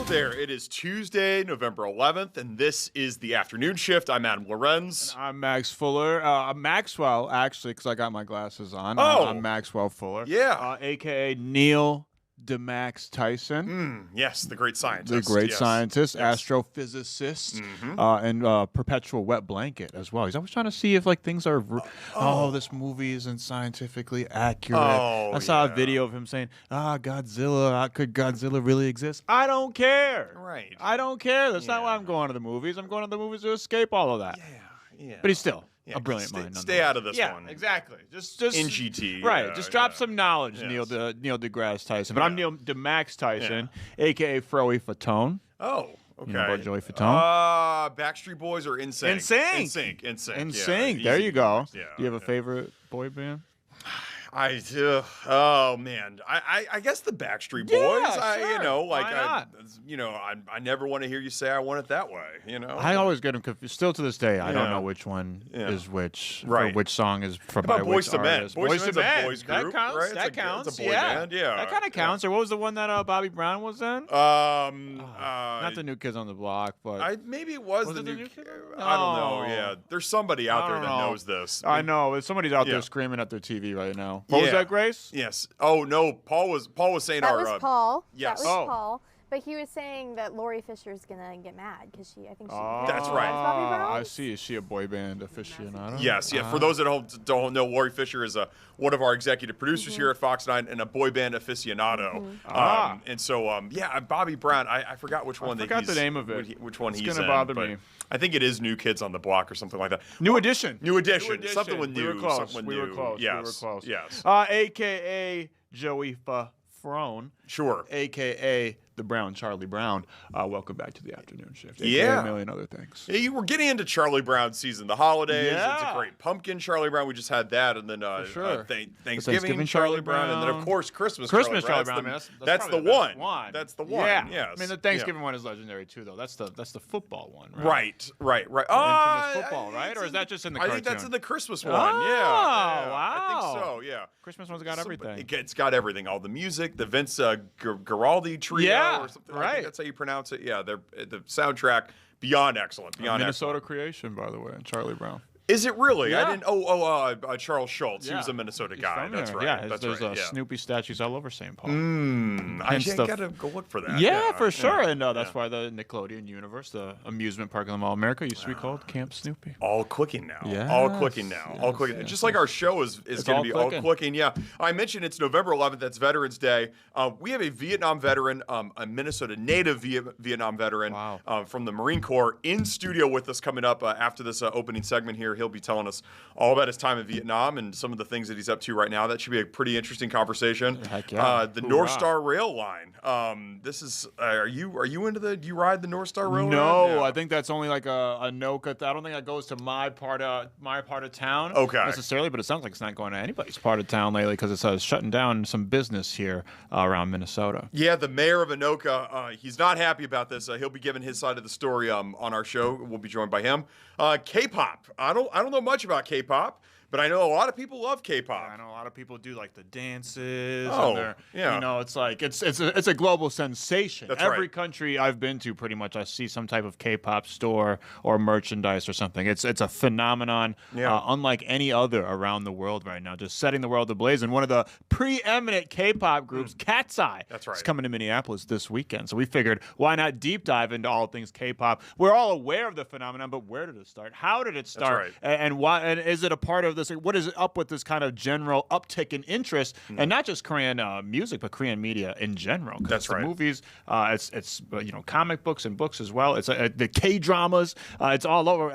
there. It is Tuesday, November 11th, and this is the afternoon shift. I'm Adam Llorens. And I'm Max Fuller. Maxwell, actually, because I got my glasses on. Oh. I'm Maxwell Fuller. Yeah. A.K.A. Neil DeMax Tyson. Yes, the great scientist. The great Yes. scientist, Yes. astrophysicist, and perpetual wet blanket as well. He's always trying to see if things are, this movie isn't scientifically accurate. Oh, I saw a yeah. video of him saying, Godzilla, could Godzilla really exist? I don't care. Right. I don't care. That's not why Yeah. I'm going to the movies. I'm going to the movies to escape all of that. Yeah. But he's still Yeah, a brilliant mind. Stay out of this yeah, one. exactly. Just NGT. right. yeah, Just drop yeah. some knowledge, Yes. Neil deGrasse Tyson. But I'm Neil DeMax Tyson, a.k.a. Froey Fatone. Oh, okay. You know about Joey Fatone? Backstreet Boys or NSYNC? NSYNC. NSYNC. There you go. Yeah, Do you have a favorite boy band? I do. Oh man, I guess the Backstreet Boys. Yeah, sure. Why not? I never want to hear you say I want it that way. I always get them confused. Still to this day, I don't Yeah. know which one Yeah. is which. Right. Or which song is from How about by which Boyz II Men? artist. Boyz II Men's a boys That group, counts. right? That counts. It's a boy yeah. band, yeah. That kind of counts. Or what was the one that Bobby Brown was in? Not the New Kids on the Block, but maybe it was the it the new. New Kids? I don't know. No. Yeah, there's somebody out I there don't that know. knows this. I know. Somebody's out Yeah. there screaming at their TV right now. What was Yeah. that, Grace? Yes. Oh no, Paul was saying That our. was Paul. yes. That was Oh. Paul. But he was saying that Lori Fisher's gonna get mad because I think she. That's right. Bobby Brown? I see. Is she a boy band aficionado? Yes, yeah. For those at home that don't know, Lori Fisher is one of our executive producers here at Fox 9 and a boy band aficionado. And so, Bobby Brown. I forgot which one. I forgot the name of it. Which one It's he's gonna in, bother but me. I think it is New Kids on the Block or something like that. New Edition. New Edition. Something with We new. were close. Something with We were new. close. Yes. We were close. Yes. AKA Joey Frone. Sure. AKA the Brown Charlie Brown. Welcome back to the afternoon shift. AKA Yeah. a million other things. Hey, we're getting into Charlie Brown season. The holidays. It's a Yeah. great pumpkin Charlie Brown. We just had that, and then sure. Thanksgiving Charlie Brown, and then of course Christmas Charlie Brown. Brown. That's probably the best one. That's the one. Yeah. Yes. I mean, the Thanksgiving one is legendary too, though. That's the football one, right? Right. Infamous football, right? Or is that just in the I cartoon? think that's in the Christmas one. Oh, yeah. wow. I think so. Yeah. Christmas one's got everything. It's got everything. All the music, the Vince Guaraldi trio, Yeah, or something. I right. think that's how you pronounce it. Yeah. The soundtrack beyond excellent. Beyond Minnesota excellent. creation, by the way, Charlie Brown. Is it really? Yeah. I didn't. Charles Schultz. He was a Minnesota He's guy. from That's there. right. Yeah, That's there's right. Yeah. Snoopy statues all over St. Paul. I Hence the- gotta go look for that. Yeah, for sure. Yeah. And that's why the Nickelodeon universe, the amusement park in the Mall of America, used to be called Camp Snoopy. All clicking now. Yes, All clicking now. All yes, clicking. yes, Just like our show is going to all be all clicking. clicking. Yeah. I mentioned it's November 11th. That's Veterans Day. We have a Vietnam veteran, a Minnesota native Vietnam veteran Wow. from the Marine Corps in studio with us coming up after this opening segment here. He'll be telling us all about his time in Vietnam and some of the things that he's up to right now. That should be a pretty interesting conversation. Heck yeah. The Hoorah. NorthStar rail line. This is. Are you into the? Do you ride the NorthStar rail line? No, Yeah. I think that's only like a Anoka. I don't think that goes to my part of town. Okay. Necessarily, but it sounds like it's not going to anybody's part of town lately because it's shutting down some business here around Minnesota. Yeah, the mayor of Anoka, he's not happy about this. He'll be giving his side of the story on our show. We'll be joined by him. K-pop. I don't know much about K-pop, but I know a lot of people love K-pop. I know a lot of people do like the dances. Oh, and they're, yeah. You know, it's like it's a global sensation. That's Every right. country I've been to, pretty much, I see some type of K-pop store or merchandise or something. It's a phenomenon, unlike any other around the world right now. Just setting the world ablaze. And one of the preeminent K-pop groups, Cat's Eye, That's right. is coming to Minneapolis this weekend. So we figured, why not deep dive into all things K-pop? We're all aware of the phenomenon, but where did it start? How did it start? right. And why? And is it a part of this? What is up with this kind of general uptick in interest, and not just Korean music, but Korean media in general? 'Cause That's it's the right. movies, it's comic books and books as well. It's the K dramas. It's all over.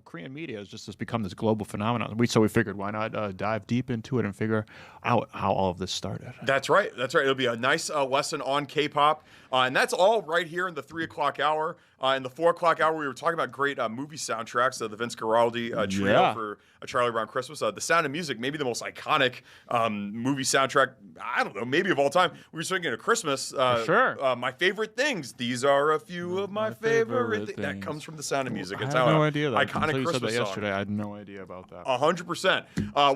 Korean media has become this global phenomenon. So we figured, why not dive deep into it and figure out how all of this started? That's right. It'll be a nice lesson on K-pop. And that's all right here in the 3 o'clock hour. In the 4 o'clock hour, we were talking about great movie soundtracks. The Vince Guaraldi trio for A Charlie Brown Christmas. The Sound of Music, maybe the most iconic movie soundtrack, I don't know, maybe of all time. We were speaking of Christmas. Sure. My favorite things. These are a few of my favorite things. That things. comes from The Sound of Music. I It's had how no an idea that. iconic Until you said Christmas that song. yesterday. I had no idea about that. 100%.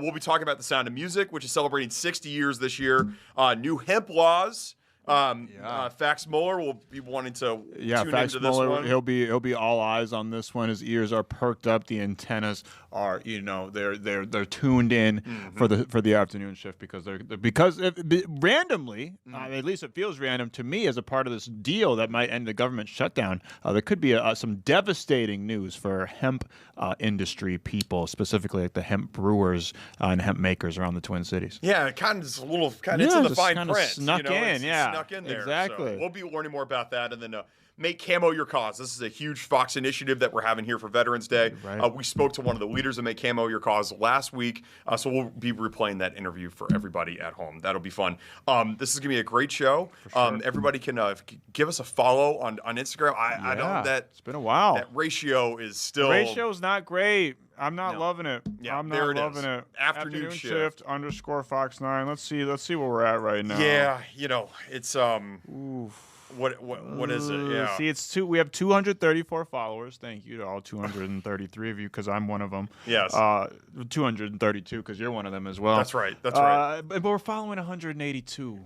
We'll be talking about The Sound of Music, which is celebrating 60 years this year. New hemp laws Fax Muller will be wanting to tune Fax into this Muller, one. he'll be all eyes on this one. His ears are perked up. The antennas are, they're tuned in for the afternoon shift because randomly, at least it feels random to me as a part of this deal that might end the government shutdown. There could be some devastating news for hemp industry people, specifically like the hemp brewers and hemp makers around the Twin Cities. Yeah, it's in the fine print. Snuck in there. Exactly. So we'll be learning more about that, and then make camo your cause. This is a huge Fox initiative that we're having here for Veterans Day. Right. We spoke to one of the leaders of Make Camo Your Cause last week, so we'll be replaying that interview for everybody at home. That'll be fun. This is gonna be a great show. Sure. Everybody can give us a follow on Instagram. I know that it's been a while. That ratio is still. The ratio's not great. I'm not loving it. Yeah, I'm not loving it. Afternoon shift _ Fox 9. Let's see where we're at right now. Yeah, it's What is it? Yeah. See, we have 234 followers. Thank you to all 233 of you, because I'm one of them. Yes. 232 because you're one of them as well. That's right. That's right. But we're following 182.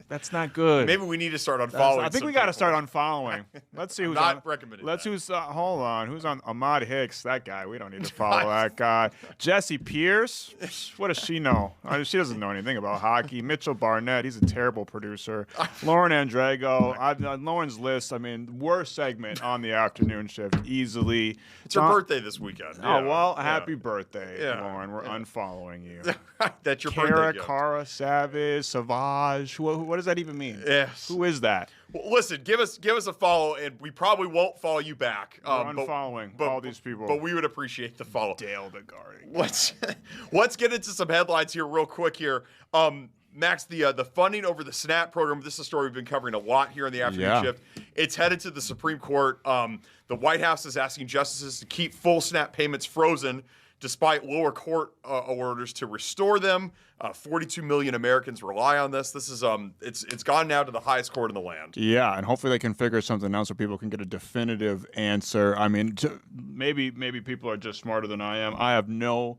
That's not good. Maybe we need to start unfollowing. I think we got to start unfollowing. Let's see who's not on. Recommending. Let's that. who's hold on. Who's on? Ahmad Hicks, that guy. We don't need to follow that guy. Jesse Pierce. What does she know? She doesn't know anything about hockey. Mitchell Barnett. He's a terrible producer. Lauren Andrego. Lauren's list. I mean, worst segment on the afternoon shift easily. It's her birthday this weekend. Oh well, happy birthday, Lauren. We're unfollowing you. That's your Kara, birthday. Cara, Savage, Savage. What does that even mean? Yes. Who is that? Well, listen, give us a follow, and we probably won't follow you back. We're unfollowing all these people. But we would appreciate the follow. Dale the Guardian. Let's get into some headlines here real quick here. Max, the funding over the SNAP program, this is a story we've been covering a lot here in the afternoon shift. It's headed to the Supreme Court. The White House is asking justices to keep full SNAP payments frozen despite lower court orders to restore them. 42 million Americans rely on this. This is it's gone now to the highest court in the land. Yeah, and hopefully they can figure something out so people can get a definitive answer. I mean, maybe people are just smarter than I am. I have no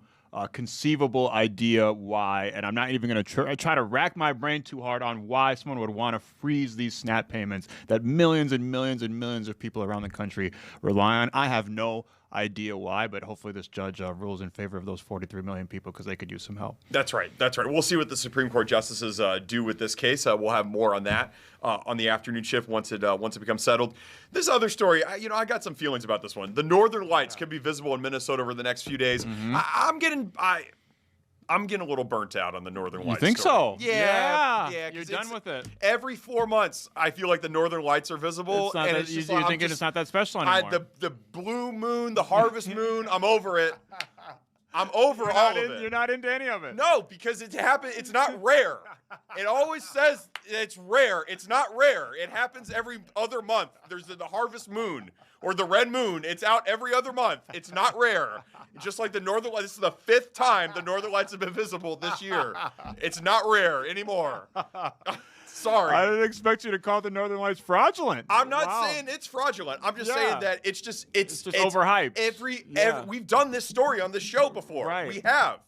conceivable idea why, and I'm not even going to try to rack my brain too hard on why someone would want to freeze these SNAP payments that millions and millions and millions of people around the country rely on. I have no idea why, but hopefully this judge rules in favor of those 43 million people because they could use some help. That's right. We'll see what the Supreme Court justices do with this case. We'll have more on that on the afternoon shift once it becomes settled. This other story, I got some feelings about this one. The Northern Lights could be visible in Minnesota over the next few days. Mm-hmm. I'm getting a little burnt out on the Northern Lights. You think story. so? Yeah. You're done with it. Every 4 months, I feel like the Northern Lights are visible. You're thinking it's not that special anymore. The blue moon, the harvest moon, I'm over it. I'm over all of it. You're not into any of it. No, because it happened. It's not rare. It always says it's rare. It's not rare. It happens every other month. There's the harvest moon or the red moon. It's out every other month. It's not rare. Just like the Northern Lights. This is the 5th time the Northern Lights have been visible this year. It's not rare anymore. Sorry. I didn't expect you to call the Northern Lights fraudulent. I'm not saying it's fraudulent. I'm just saying that it's just overhyped. We've done this story on this show before. Right. We have.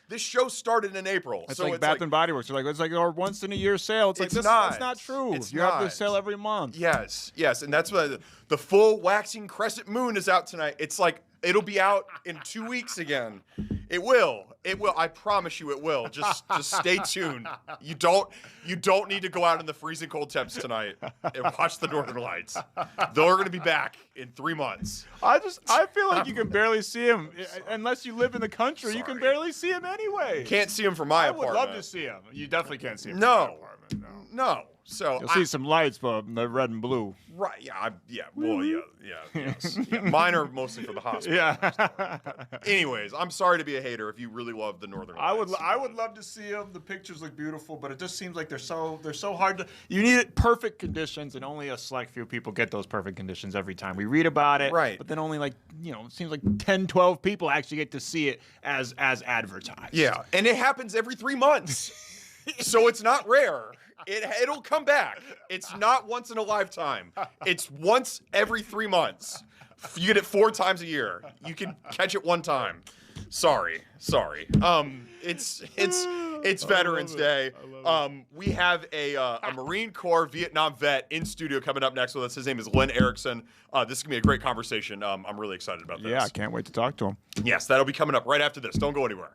This show started in April. It's like Bath and Body Works. It's like our once in a year sale. It's that's not true. You have this sale every month. Yes, and that's why the full waxing crescent moon is out tonight. It's like it'll be out in 2 weeks again. It will. I promise you, it will. Just stay tuned. You don't need to go out in the freezing cold temps tonight and watch the Northern Lights. They're going to be back in 3 months. I feel like you can barely see him unless you live in the country. Sorry. You can barely see him anyway. Can't see him from my apartment. I would love to see him. You definitely can't see him from my apartment. No. So you'll see some lights, but they're red and blue. Right? Yes. Mine are mostly for the hospital. Yeah. Anyways, I'm sorry to be a hater if you really love the Northern Lights. I would love to see them. The pictures look beautiful, but it just seems like they're so hard to. You need perfect conditions, and only a select few people get those perfect conditions every time. We read about it, right? But then only it seems like 10, 12 people actually get to see it as advertised. Yeah, and it happens every 3 months, so it's not rare. It'll come back. It's not once in a lifetime. It's once every 3 months. You get it 4 times a year. You can catch it one time. Sorry. It's Veterans Day. We have a Marine Corps Vietnam vet in studio coming up next with us. His name is Len Erickson. This is gonna be a great conversation. I'm really excited about this. Yeah, I can't wait to talk to him. Yes, that'll be coming up right after this. Don't go anywhere.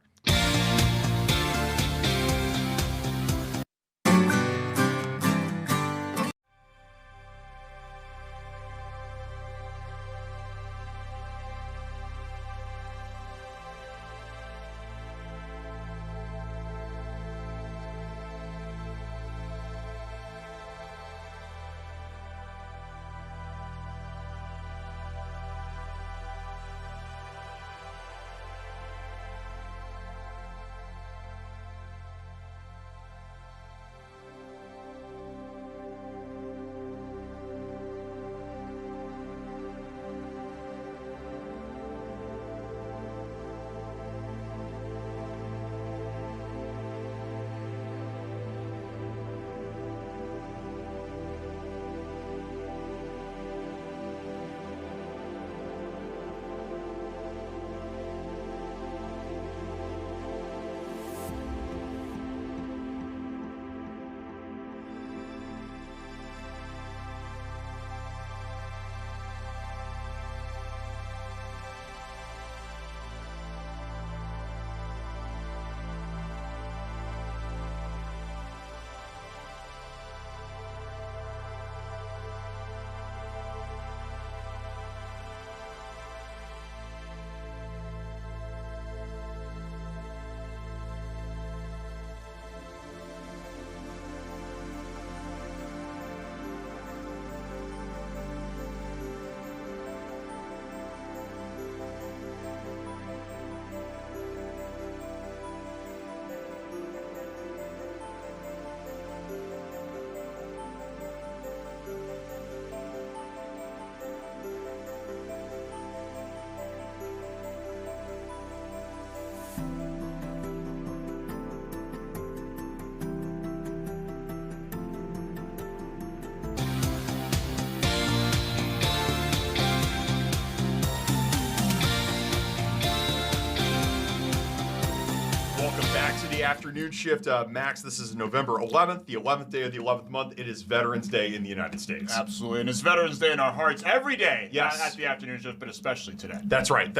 Afternoon shift. Max, this is November 11th, the 11th day of the 11th month. It is Veterans Day in the United States. Absolutely, and it's Veterans Day in our hearts every day. Yes. Not at the afternoon shift, but especially today. That's right.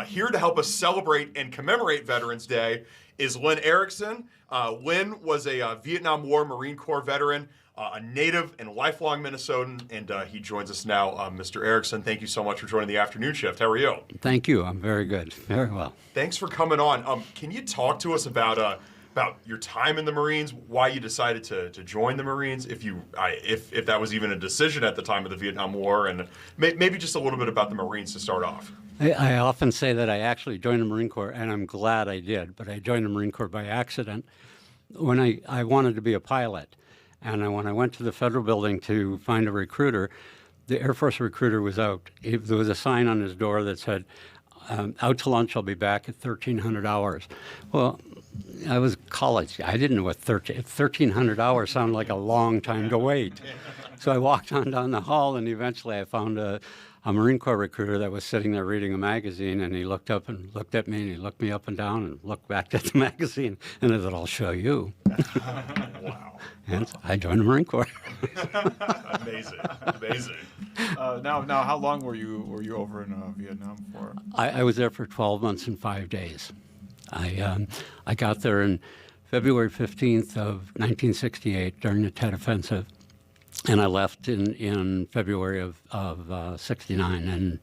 Here to help us celebrate and commemorate Veterans Day is Len Erickson. Len was a Vietnam War Marine Corps veteran, a native and lifelong Minnesotan, and he joins us now. Mr. Erickson, thank you so much for joining the afternoon shift. How are you? Thank you. I'm very good. Very well. Thanks for coming on. Can you talk to us about your time in the Marines, why you decided to join the Marines, if that was even a decision at the time of the Vietnam War, and maybe just a little bit about the Marines to start off? I often say that I actually joined the Marine Corps, and I'm glad I did, but I joined the Marine Corps by accident when I wanted to be a pilot. And when I went to the federal building to find a recruiter, the Air Force recruiter was out. There was a sign on his door that said, out to lunch, I'll be back at 1,300 hours. Well, I was college. I didn't know what 1,300 hours sounded like a long time to wait. So I walked on down the hall, and eventually I found a Marine Corps recruiter that was sitting there reading a magazine, and he looked up and looked at me, and he looked me up and down and looked back at the magazine, and I said, I'll show you. Wow. And I joined the Marine Corps. Amazing. Now, how long were you over in Vietnam for? I was there for 12 months and 5 days. I got there in February 15th of 1968 during the Tet Offensive, and I left in February of 69 and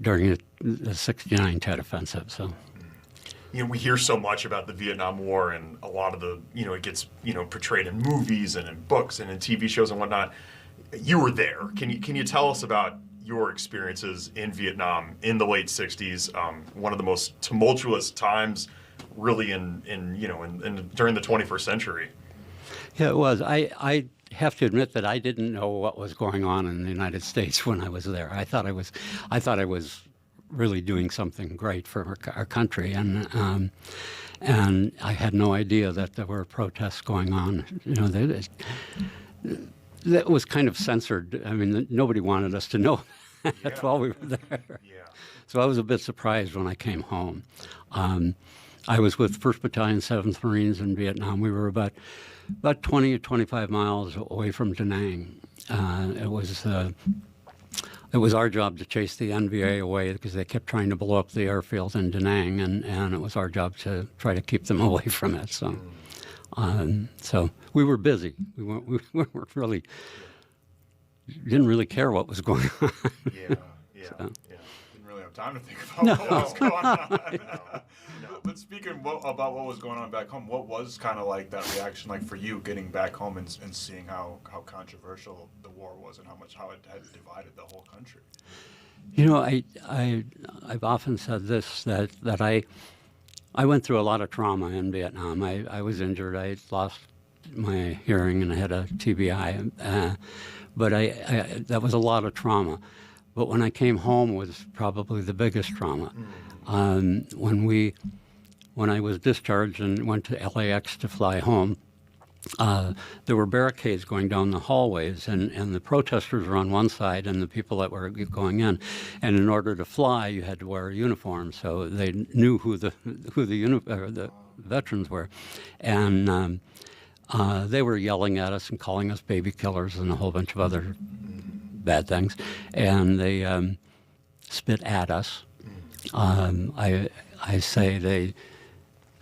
during the 69 Tet Offensive. So. We hear so much about the Vietnam War, and a lot of the, it gets, portrayed in movies and in books and in TV shows and whatnot. You were there. Can you tell us about your experiences in Vietnam in the late 60s, one of the most tumultuous times really during the 21st century? Yeah, it was. I have to admit that I didn't know what was going on in the United States when I was there. I thought I was really doing something great for our country, and I had no idea that there were protests going on. That was kind of censored. I mean, nobody wanted us to know That's while we were there. Yeah. So I was a bit surprised when I came home. I was with 1st Battalion, 7th Marines in Vietnam. We were about 20 or 25 miles away from Da Nang. It was our job to chase the NVA away because they kept trying to blow up the airfield in Da Nang, and it was our job to try to keep them away from it. So, so we were busy. We weren't really, didn't really care what was going on. Yeah. Didn't really have time to think about what was going on. But speaking about what was going on back home, what was kind of like that reaction like for you getting back home and seeing how controversial the war was and how it had divided the whole country? You know, I've often said this, that I went through a lot of trauma in Vietnam. I was injured. I lost my hearing and I had a TBI. But that was a lot of trauma. But when I came home was probably the biggest trauma. When I was discharged and went to LAX to fly home, there were barricades going down the hallways, and the protesters were on one side and the people that were going in. And in order to fly, you had to wear a uniform, so they knew who the veterans were. And they were yelling at us and calling us baby killers and a whole bunch of other bad things. And they spit at us. I say they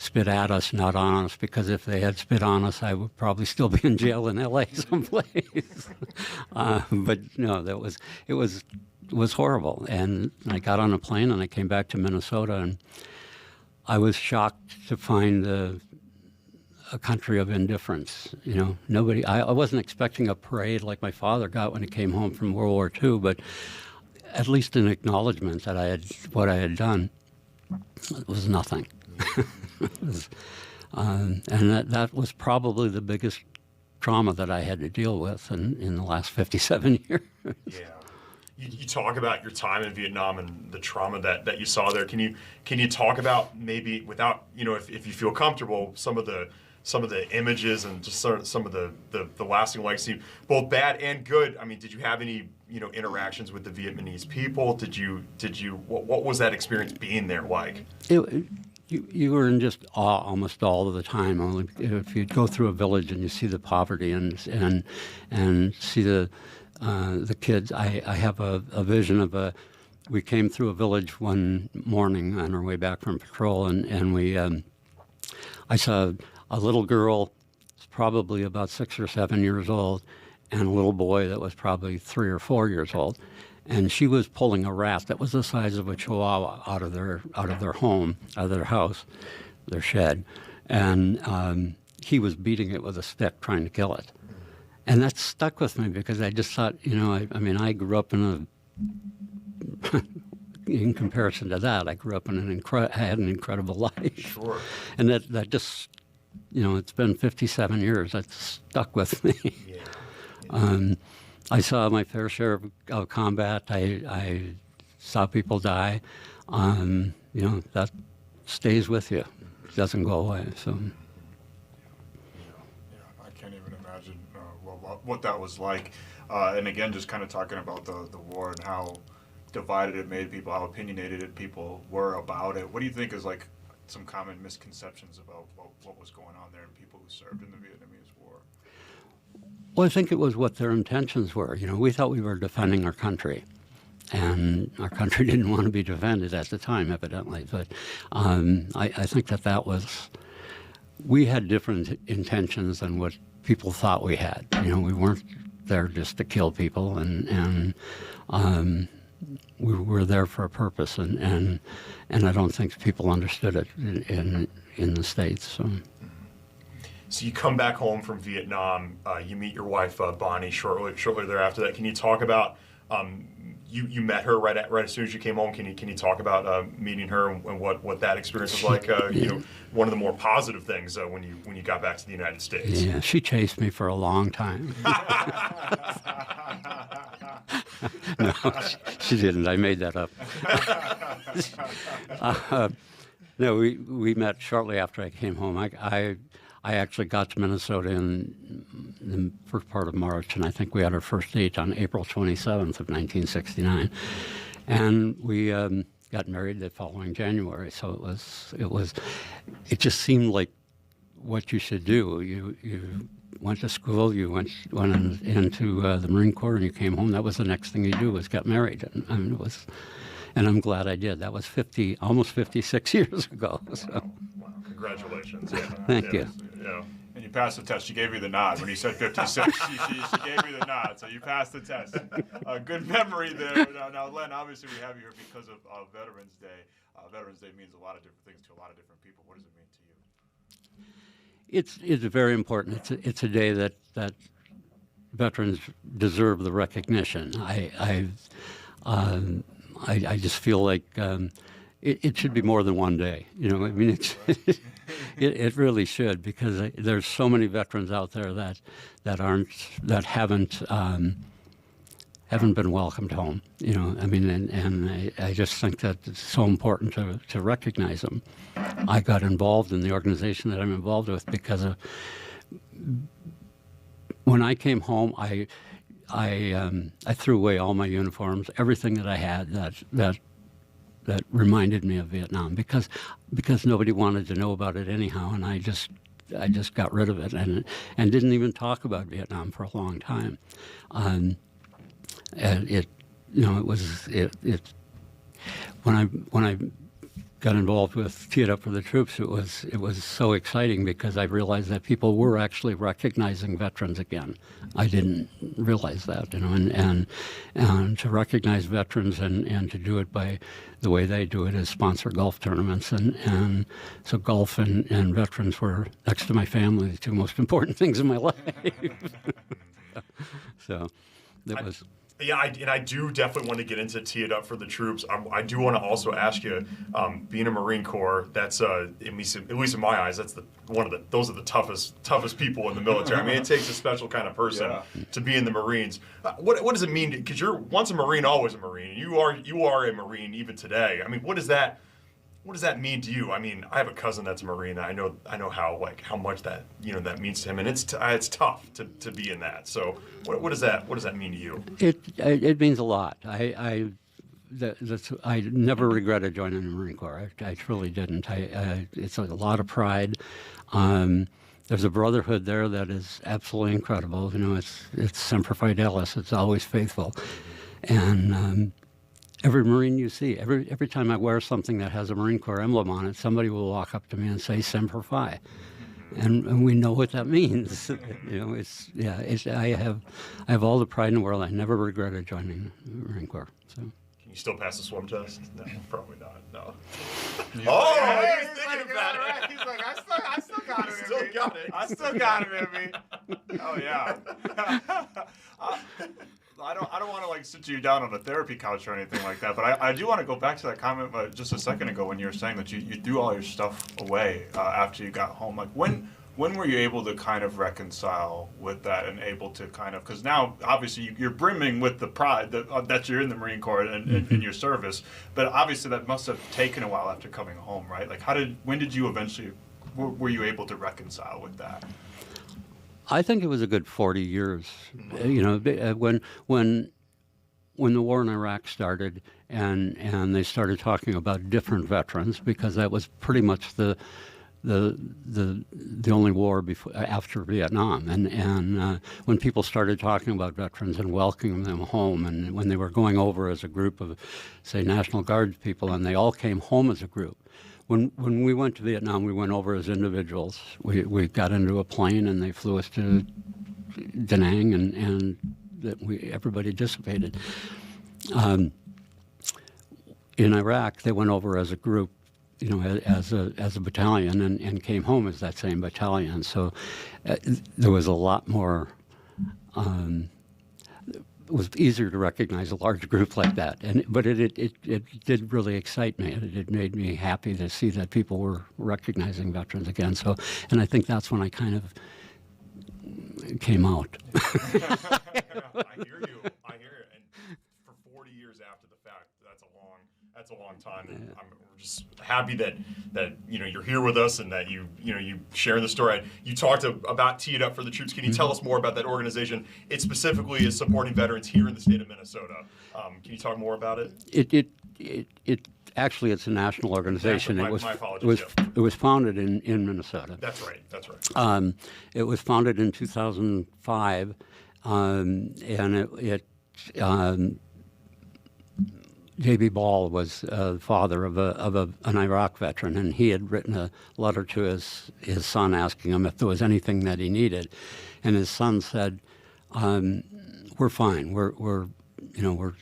spit at us, not on us, because if they had spit on us, I would probably still be in jail in L.A. someplace. But no, it was horrible. And I got on a plane and I came back to Minnesota, and I was shocked to find a country of indifference. You know, nobody. I wasn't expecting a parade like my father got when he came home from World War II, but at least an acknowledgement that what I had done. It was nothing. And that was probably the biggest trauma that I had to deal with in the last 57 years. Yeah. You talk about your time in Vietnam and the trauma that you saw there. Can you talk about, maybe without, if you feel comfortable, some of the images and just some of the lasting legacy, both bad and good? I mean, did you have any interactions with the Vietnamese people? What was that experience being there like? You were in just awe almost all of the time. Only if you go through a village and you see the poverty and see the kids. I have a vision we came through a village one morning on our way back from patrol, and I saw a little girl, probably about 6 or 7 years old, and a little boy that was probably 3 or 4 years old. And she was pulling a rat that was the size of a chihuahua out of their home, out of their house, their shed. And he was beating it with a stick, trying to kill it. And that stuck with me because I just thought, I grew up in in comparison to that, I grew up in had an incredible life. Sure. And that just, it's been 57 years. That stuck with me. Yeah. I saw my fair share of combat. I saw people die. That stays with you. It doesn't go away. So. Yeah, I can't even imagine what that was like. And again, just kind of talking about the war and how divided it made people, how opinionated people were about it. What do you think is like some common misconceptions about what was going on there and people who served in the Vietnamese War? Well, I think it was what their intentions were. We thought we were defending our country, and our country didn't want to be defended at the time, evidently. But I think that was, we had different intentions than what people thought we had. We weren't there just to kill people, and we were there for a purpose, and I don't think people understood it in the States. So you come back home from Vietnam, you meet your wife, Bonnie, shortly thereafter that. Can you talk about, you met her right as soon as you came home. Can you talk about meeting her and what that experience was like? One of the more positive things when you got back to the United States. Yeah, she chased me for a long time. No, she didn't. I made that up. No, we met shortly after I came home. I I actually got to Minnesota in the first part of March, and I think we had our first date on April 27th of 1969. And we got married the following January. So it just seemed like what you should do. You went to school, you went into the Marine Corps, and you came home. That was the next thing you do, was get married. And I'm glad I did. That was almost 56 years ago. So. Wow. Congratulations. Yeah. Thank you. Yeah. And you passed the test. She gave you the nod when he said 56. she gave you the nod, so you passed the test. Good memory there. Now, Len, obviously we have you here because of Veterans Day. Veterans Day means a lot of different things to a lot of different people. What does it mean to you? It's very important. It's a day that veterans deserve the recognition. I just feel like it should be more than one day. You know, I mean, it really should, because there's so many veterans out there that haven't been welcomed home. You know, I mean, and I just think that it's so important to recognize them. I got involved in the organization that I'm involved with because of when I came home, I threw away all my uniforms, everything that I had that reminded me of Vietnam, because nobody wanted to know about it anyhow, and I just got rid of it and didn't even talk about Vietnam for a long time. And it when I got involved with Tee It Up for the Troops, it was so exciting because I realized that people were actually recognizing veterans again. I didn't realize that, you know, and to recognize veterans and to do it by the way they do it is sponsor golf tournaments, and so golf and veterans were, next to my family, the two most important things in my life. So it was. Yeah, I do definitely want to get into Tee It Up for the Troops. I do want to also ask you, being a Marine Corps, that's at least in my eyes, that's those are the toughest people in the military. I mean, it takes a special kind of person to be in the Marines. What does it mean? Because you're once a Marine, always a Marine. You are a Marine even today. I mean, what does that mean to you? I mean, I have a cousin that's a Marine. I know how much that that means to him, and it's tough to be in that. So what does that mean to you? It means a lot. I never regretted joining the Marine Corps. I truly didn't. It's a lot of pride. There's a brotherhood there that is absolutely incredible. You know, it's Semper Fidelis. It's always faithful, and. Every Marine you see, every time I wear something that has a Marine Corps emblem on it, somebody will walk up to me and say Semper Fi, and we know what that means. You know, I have all the pride in the world. I never regretted joining the Marine Corps. So. Can you still pass the swim test? No, probably not. No. He's Thinking about it. right. He's like, I still got it. Still got it. I still got it in me. Oh yeah. I don't want to like sit you down on a therapy couch or anything like that, but I do want to go back to that comment just a second ago when you were saying that you threw all your stuff away after you got home. Like when were you able to kind of reconcile with that and able to kind of, because now obviously you're brimming with the pride that you're in the Marine Corps and in your service, but obviously that must have taken a while after coming home, right? Like when did you eventually, were you able to reconcile with that? I think it was a good 40 years. You know, when the war in Iraq started, and they started talking about different veterans, because that was pretty much the only war after Vietnam, and when people started talking about veterans and welcoming them home, and when they were going over as a group of, say, National Guard people, and they all came home as a group. When we went to Vietnam, we went over as individuals. We got into a plane and they flew us to Da Nang, and everybody dissipated. In Iraq, they went over as a group, you know, as a battalion, and came home as that same battalion. So there was a lot more. It was easier to recognize a large group like that, but it did really excite me. It made me happy to see that people were recognizing veterans again. So, and I think that's when I kind of came out. I hear you. And for 40 years after the fact, that's a long time. And I'm just happy that you're here with us and that you share the story. You talked about Tee It Up for the Troops. Can you tell us more about that organization? It specifically is supporting veterans here in the state of Minnesota. Can you talk more about it? It actually, it's a national organization. My apologies. It was founded in Minnesota. That's right. It was founded in 2005, and J.B. Ball was the father of an Iraq veteran, and he had written a letter to his son asking him if there was anything that he needed, and his son said, "We're fine. We're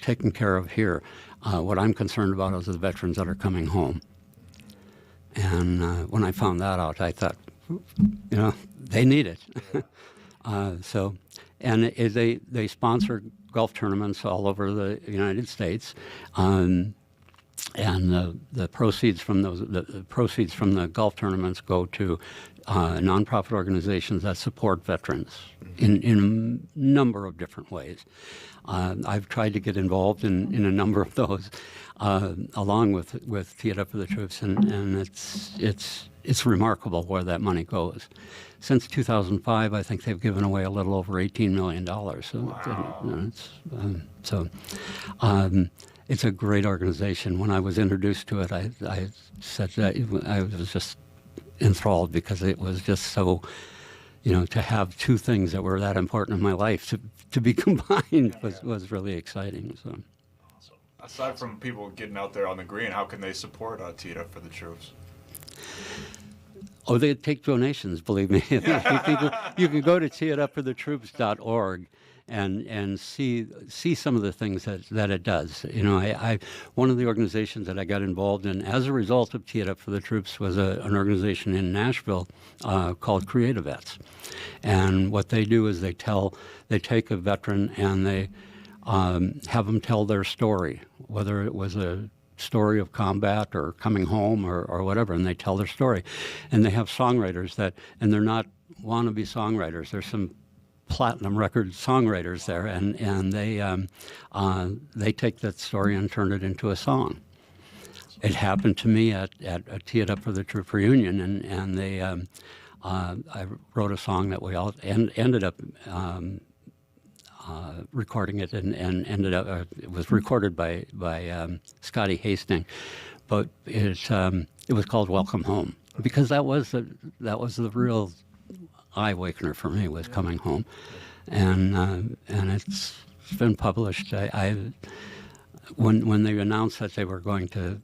taken care of here. What I'm concerned about is the veterans that are coming home." And when I found that out, I thought, they need it. They sponsor golf tournaments all over the United States, and the proceeds from the golf tournaments go to nonprofit organizations that support veterans in a number of different ways. I've tried to get involved in a number of those, along with Tee It Up for the Troops, and it's remarkable where that money goes. Since 2005, I think they've given away a little over $18 million. So, it's a great organization. When I was introduced to it, I said that I was just enthralled because it was just so, to have two things that were that important in my life to be combined was really exciting. So. Aside from people getting out there on the green, how can they support Tee It Up for the Troops? Oh, they take donations, believe me. You can go to teeitupforthetroops.org and see some of the things that it does. One of the organizations that I got involved in as a result of Tee It Up for the Troops was an organization in Nashville called Creative Vets. And what they do is they take a veteran and they have them tell their story, whether it was a story of combat or coming home or whatever, and they tell their story. And they have songwriters and they're not wannabe songwriters. There's some platinum record songwriters there, and they take that story and turn it into a song. It happened to me at Tee It Up for the Troop reunion, and they I wrote a song that we all ended up recording it, and ended up it was recorded by Scotty Hastings, but it was called "Welcome Home" because that was the real eye awakener for me, was coming home, and it's been published. When they announced that they were going to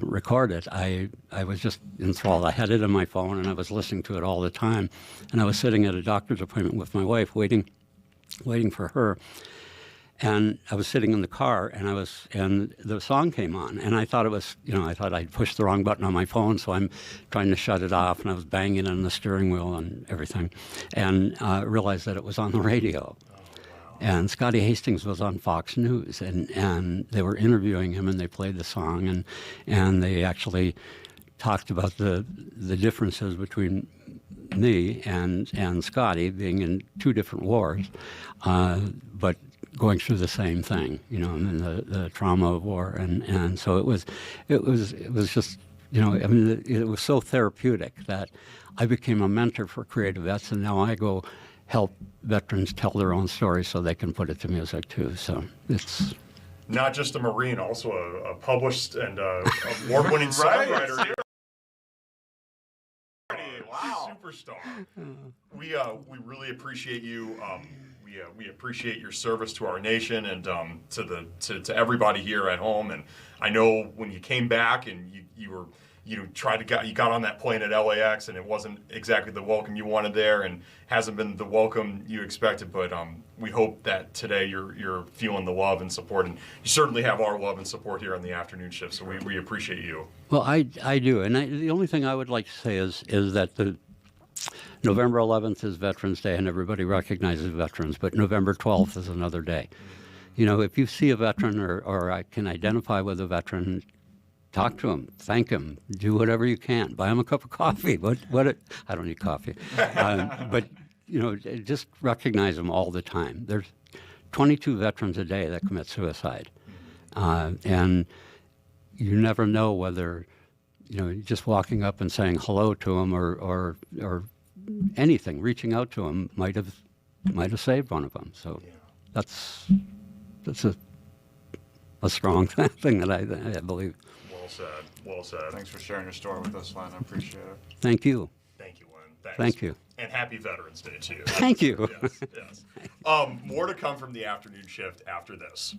record it, I was just enthralled. I had it on my phone and I was listening to it all the time, and I was sitting at a doctor's appointment with my wife waiting for her, and I was sitting in the car, and the song came on, and I thought I thought I'd pushed the wrong button on my phone, so I'm trying to shut it off, and I was banging on the steering wheel and everything, and realized that it was on the radio. And Scotty Hastings was on Fox News, and they were interviewing him, and they played the song, and they actually talked about the differences between me and Scotty being in two different wars, but going through the same thing, and the trauma of war, and so it was just, it was so therapeutic that I became a mentor for Creative Vets, and now I go help veterans tell their own stories so they can put it to music too. So it's not just a Marine, also a published and award-winning songwriter. Wow. Superstar. We really appreciate you. We appreciate your service to our nation and to everybody here at home. And I know when you came back and you got on that plane at LAX, and it wasn't exactly the welcome you wanted there, and hasn't been the welcome you expected. But we hope that today you're feeling the love and support, and you certainly have our love and support here on the afternoon shift. So we appreciate you. Well, I do, and the only thing I would like to say is that the November 11th is Veterans Day, and everybody recognizes veterans, but November 12th is another day. If you see a veteran or I can identify with a veteran, talk to him, thank him, do whatever you can, buy him a cup of coffee. I don't need coffee, but just recognize them all the time. There's 22 veterans a day that commit suicide, and you never know whether, just walking up and saying hello to them or anything, reaching out to them might have saved one of them. So that's a strong thing that I believe. Well said. Well said. Thanks for sharing your story with us, Len. I appreciate it. Thank you. Thank you, Len. Thanks. Thank you. And happy Veterans Day to you. Thank you. Yes. More to come from the afternoon shift after this.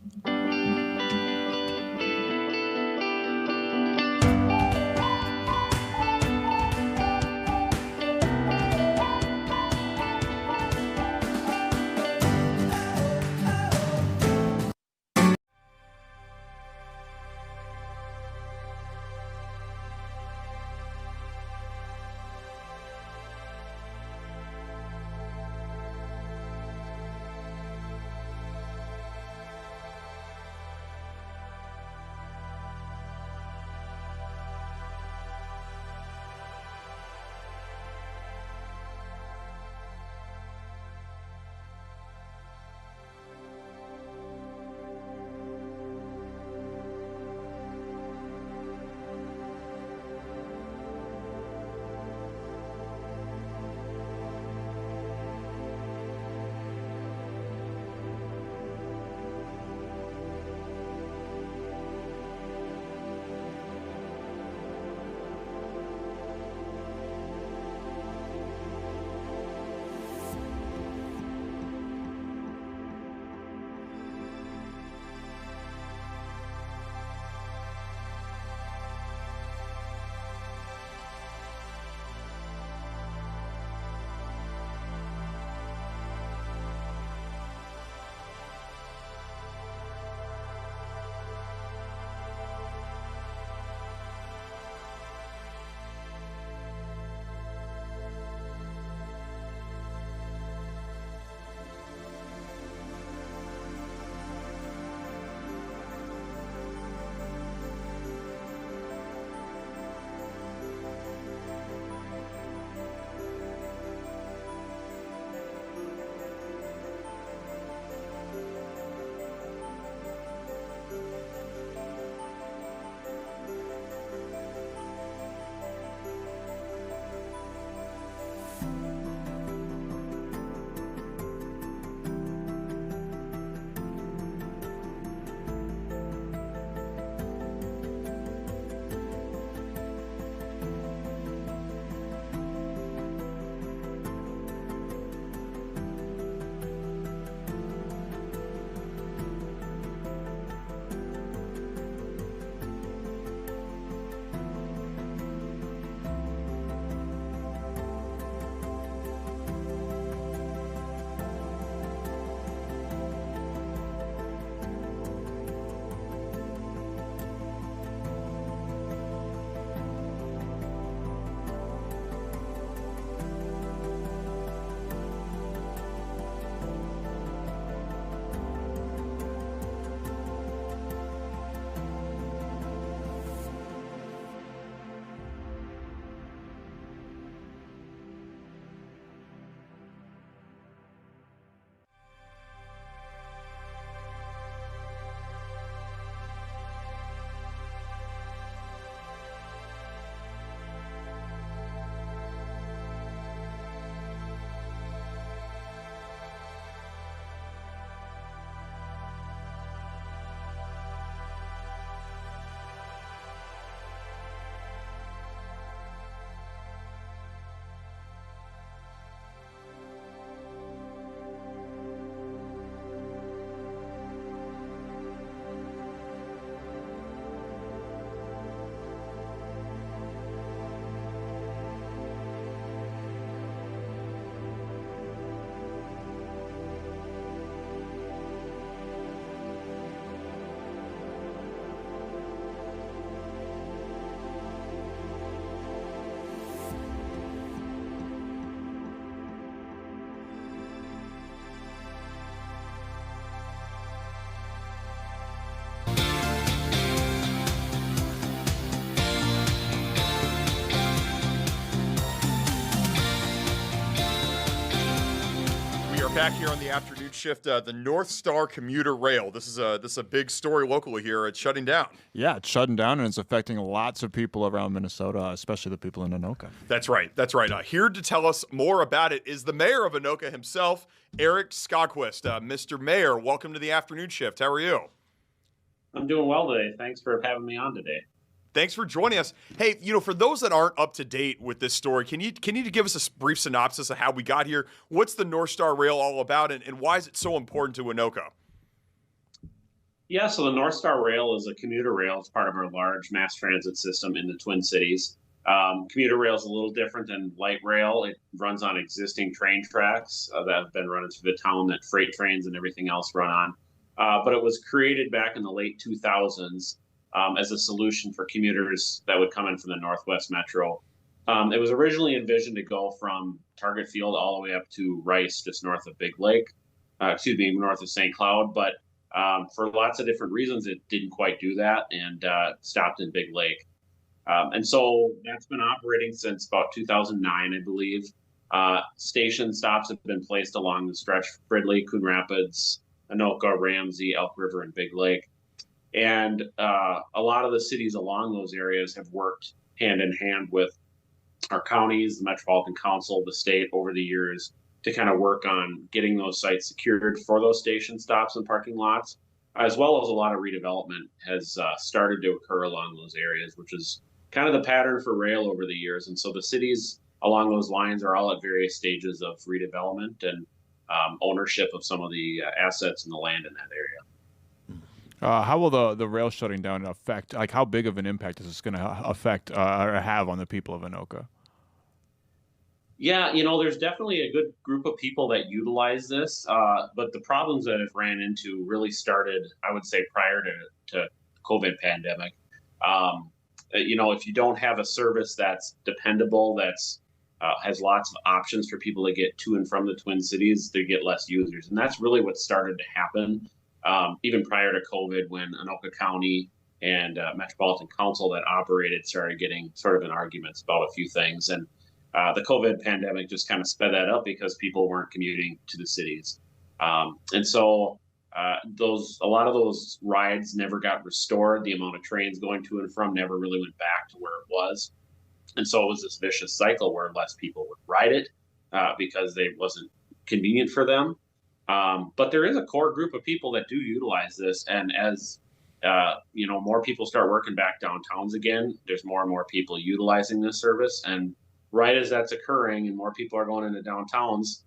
Back here on the afternoon shift, the NorthStar commuter rail. This is a big story locally here. It's shutting down. Yeah, it's shutting down, and it's affecting lots of people around Minnesota, especially the people in Anoka. That's right. That's right. Here to tell us more about it is the mayor of Anoka himself, Eric Skogquist. Mr. Mayor, welcome to the afternoon shift. How are you? I'm doing well today. Thanks for having me on today. Thanks for joining us. Hey, for those that aren't up to date with this story, can you give us a brief synopsis of how we got here? What's the NorthStar Rail all about, and why is it so important to Anoka? Yeah, so the NorthStar Rail is a commuter rail. It's part of our large mass transit system in the Twin Cities. Commuter rail is a little different than light rail. It runs on existing train tracks that have been running through the town that freight trains and everything else run on. But it was created back in the late 2000s. As a solution for commuters that would come in from the Northwest Metro. It was originally envisioned to go from Target Field all the way up to Rice, just north of Big Lake, north of St. Cloud. But for lots of different reasons, it didn't quite do that and stopped in Big Lake. And so that's been operating since about 2009, I believe. Station stops have been placed along the stretch: Fridley, Coon Rapids, Anoka, Ramsey, Elk River, and Big Lake. And a lot of the cities along those areas have worked hand in hand with our counties, the Metropolitan Council, the state over the years to kind of work on getting those sites secured for those station stops and parking lots, as well as a lot of redevelopment has started to occur along those areas, which is kind of the pattern for rail over the years. And so the cities along those lines are all at various stages of redevelopment and ownership of some of the assets and the land in that area. How will the rail shutting down affect, like how big of an impact is this going to affect or have on the people of Anoka? Yeah, there's definitely a good group of people that utilize this, but the problems that it ran into really started, I would say, prior to COVID pandemic. If you don't have a service that's dependable, that's has lots of options for people to get to and from the Twin Cities, they get less users. And that's really what started to happen. Even prior to COVID, when Anoka County and Metropolitan Council that operated started getting sort of in arguments about a few things. And the COVID pandemic just kind of sped that up because people weren't commuting to the cities. And so a lot of those rides never got restored. The amount of trains going to and from never really went back to where it was. And so it was this vicious cycle where less people would ride it because it wasn't convenient for them. But there is a core group of people that do utilize this. And as, more people start working back downtowns again, there's more and more people utilizing this service. And right as that's occurring and more people are going into downtowns,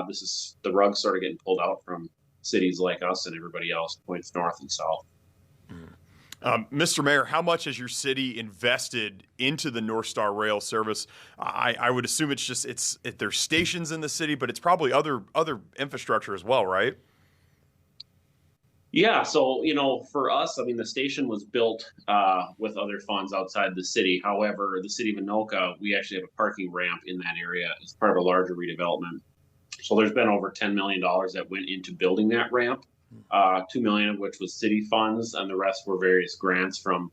this is the rug sort of getting pulled out from cities like us and everybody else points north and south. Mr. Mayor, how much has your city invested into the NorthStar Rail service? I would assume there's stations in the city, but it's probably other infrastructure as well, right? Yeah, so for us, the station was built with other funds outside the city. However, the city of Anoka, we actually have a parking ramp in that area as part of a larger redevelopment. So there's been over $10 million that went into building that ramp. $2 million of which was city funds, and the rest were various grants from,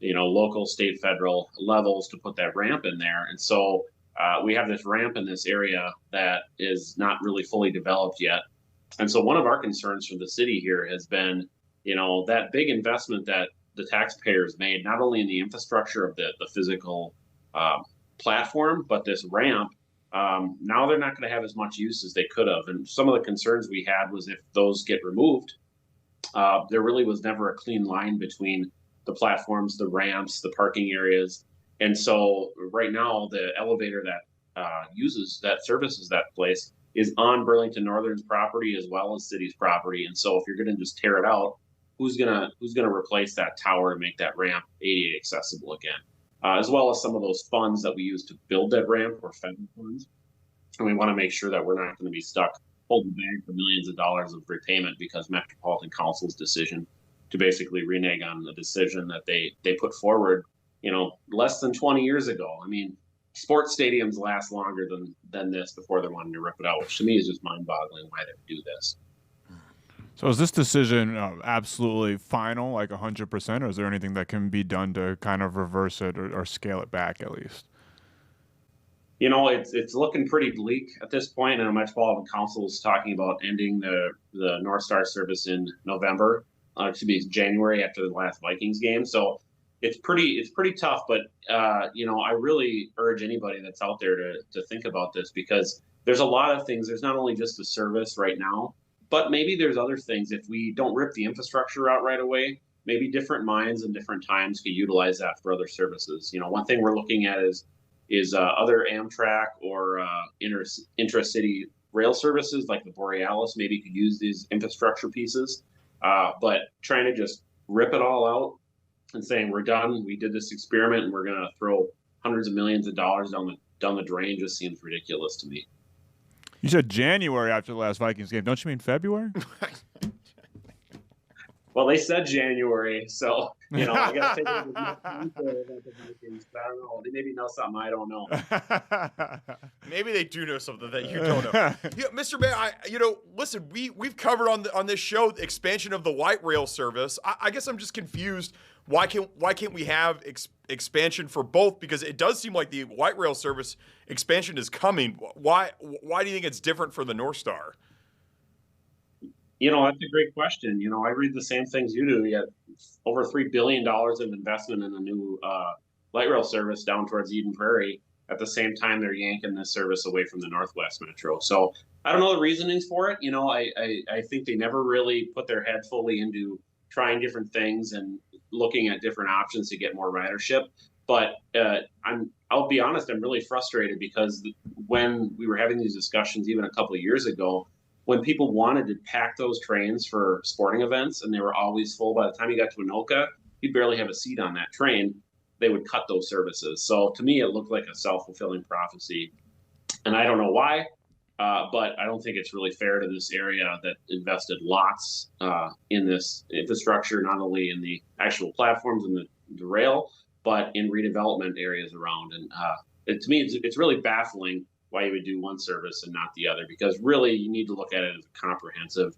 local, state, federal levels to put that ramp in there. And so we have this ramp in this area that is not really fully developed yet. And so one of our concerns from the city here has been, that big investment that the taxpayers made, not only in the infrastructure of the physical platform, but this ramp. Now they're not going to have as much use as they could have. And some of the concerns we had was if those get removed, there really was never a clean line between the platforms, the ramps, the parking areas. And so right now, the elevator that services that place is on Burlington Northern's property as well as city's property. And so if you're going to just tear it out, who's gonna replace that tower to make that ramp ADA accessible again? As well as some of those funds that we use to build that ramp or federal funds. And we want to make sure that we're not going to be stuck holding back for millions of dollars of repayment because Metropolitan Council's decision to basically renege on the decision that they put forward, less than 20 years ago. Sports stadiums last longer than this before they're wanting to rip it out, which to me is just mind-boggling why they would do this. So is this decision absolutely final, like 100%, or is there anything that can be done to kind of reverse it or scale it back at least? It's looking pretty bleak at this point, and the Metropolitan Council is talking about ending the NorthStar service in November, to be January after the last Vikings game. So it's pretty tough. But I really urge anybody that's out there to think about this, because there's a lot of things. There's not only just the service right now, but maybe there's other things. If we don't rip the infrastructure out right away, maybe different mines and different times could utilize that for other services. One thing we're looking at is other Amtrak or intra-city rail services like the Borealis maybe could use these infrastructure pieces. But trying to just rip it all out and saying we're done, we did this experiment, and we're going to throw hundreds of millions of dollars down the drain just seems ridiculous to me. You said January after the last Vikings game. Don't you mean February? Well, they said January, so I got to take it about the Vikings. But I don't know. They maybe know something I don't know. Maybe they do know something that you don't know. Mr. Mayor, listen, we've covered on this show the expansion of the light rail service. I guess I'm just confused. Why can't we have expansion for both? Because it does seem like the light rail service expansion is coming. Why do you think it's different for the NorthStar? That's a great question. I read the same things you do. You have over $3 billion of investment in a new light rail service down towards Eden Prairie. At the same time, they're yanking this service away from the Northwest Metro. So I don't know the reasonings for it. I think they never really put their head fully into trying different things and looking at different options to get more ridership. But I'll be honest, I'm really frustrated because when we were having these discussions even a couple of years ago, when people wanted to pack those trains for sporting events and they were always full, by the time you got to Anoka, you'd barely have a seat on that train. They would cut those services. So to me, it looked like a self-fulfilling prophecy. And I don't know why, but I don't think it's really fair to this area that invested lots in this infrastructure, not only in the actual platforms and the rail, but in redevelopment areas around. And to me, it's really baffling why you would do one service and not the other, because really you need to look at it as a comprehensive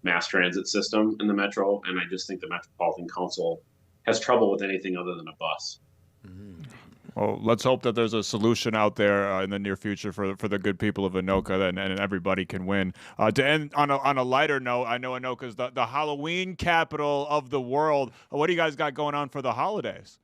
mass transit system in the metro. And I just think the Metropolitan Council has trouble with anything other than a bus. Mm-hmm. Well, let's hope that there's a solution out there in the near future for the good people of Anoka, and everybody can win. To end on a lighter note, I know Anoka is the Halloween capital of the world. What do you guys got going on for the holidays?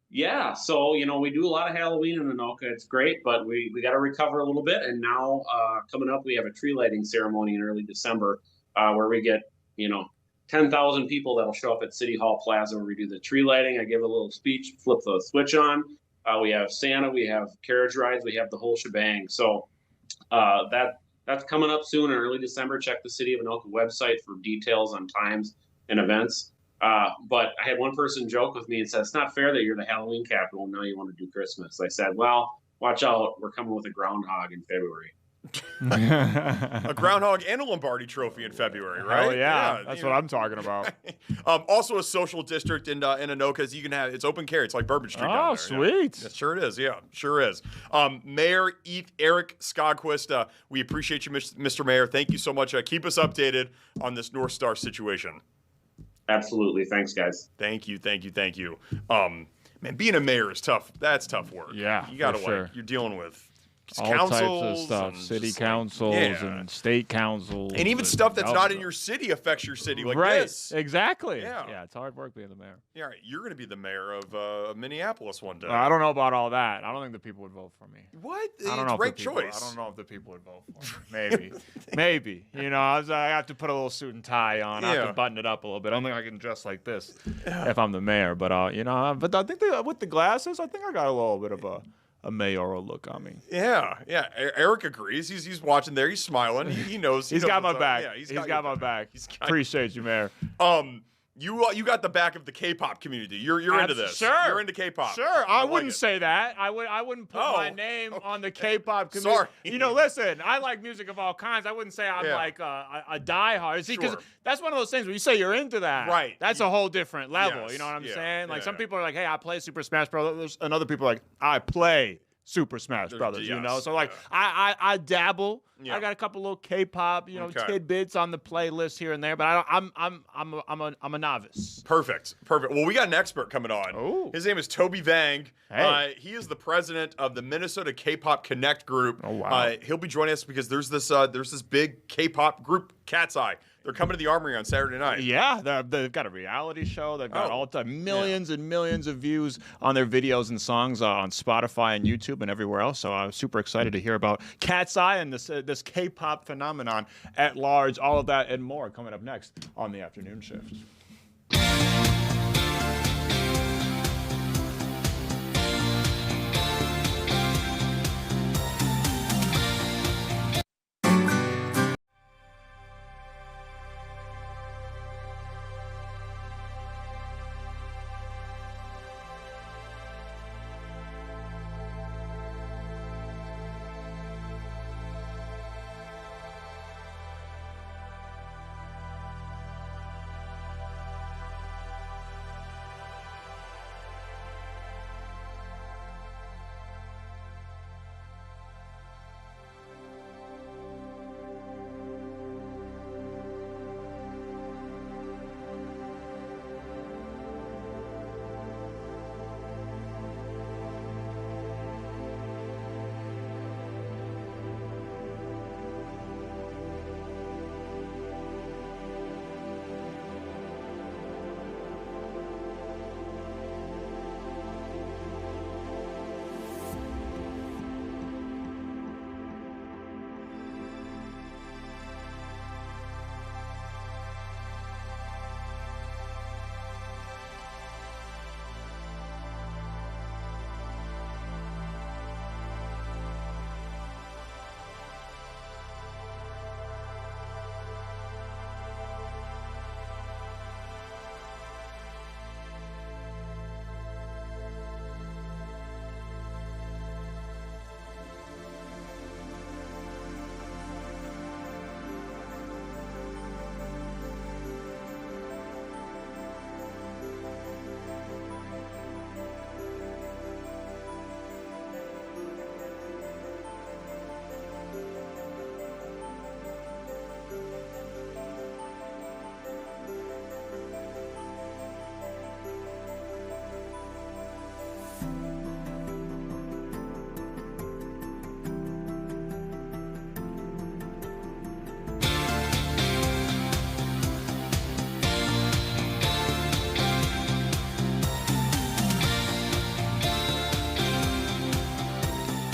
Yeah, so we do a lot of Halloween in Anoka. It's great, but we got to recover a little bit. And now coming up, we have a tree lighting ceremony in early December where we get 10,000 people that'll show up at City Hall Plaza where we do the tree lighting. I give a little speech, flip the switch on. We have Santa, we have carriage rides, we have the whole shebang. So that's coming up soon in early December. Check the City of Anoka website for details on times and events. But I had one person joke with me and said, "It's not fair that you're the Halloween capital and now you want to do Christmas." I said, "Well, watch out. We're coming with a groundhog in February." A groundhog and a Lombardi trophy in February, right? Oh yeah, that's what I'm talking about. Also a social district in Anoka. You can have it's open carry. It's like Bourbon Street. Oh, sweet. Yeah. Sure it is. Yeah, sure is. Mayor Eric Skogquist, we appreciate you, Mr. Mayor. Thank you so much. Keep us updated on this NorthStar situation. Absolutely. Thanks, guys. Thank you. Man, being a mayor is tough. That's tough work. Yeah, you gotta sure. You're dealing with all types of stuff, city councils and state councils, and even stuff that's not in your city affects your city, like right. this. Exactly. Yeah, it's hard work being the mayor. Yeah, right. You're going to be the mayor of Minneapolis one day. I don't know about all that. I don't think the people would vote for me. What? I don't know. Ranked choice. I don't know if the people would vote for me. Maybe. I have to put a little suit and tie on. I have to button it up a little bit. I don't think I can dress like this if I'm the mayor. But but I think with the glasses, I think I got a little bit of a mayoral look on me. Yeah. Eric agrees. He's watching there. He's smiling. He knows. He's got my back. Yeah, he's got my back. Appreciate you, Mayor. You got the back of the K-pop community. You're into this. Sure. You're into K-pop. Sure. I wouldn't say that. I wouldn't put my name on the K-pop community. Sorry. Listen, I like music of all kinds. I wouldn't say I'm like a diehard. See, because that's one of those things when you say you're into that. Right. That's a whole different level. Yes. You know what I'm saying? Like some yeah. people are like, hey, I play Super Smash Brothers, and other people are like, I play Super Smash Brothers. So like I dabble I got a couple little K-pop, tidbits on the playlist here and there, but I'm a novice. Perfect. Well, we got an expert coming on. Oh. His name is Toby Vang. Hey. He is the president of the Minnesota K-pop Connect group. Oh, wow. He'll be joining us because there's this big K-pop group, Cat's Eye. They're coming to the Armory on Saturday night. Yeah, they've got a reality show. They've got all-time millions and millions of views on their videos and songs on Spotify and YouTube and everywhere else. So I'm super excited to hear about Cat's Eye and this K-pop phenomenon at large. All of that and more coming up next on the afternoon shift.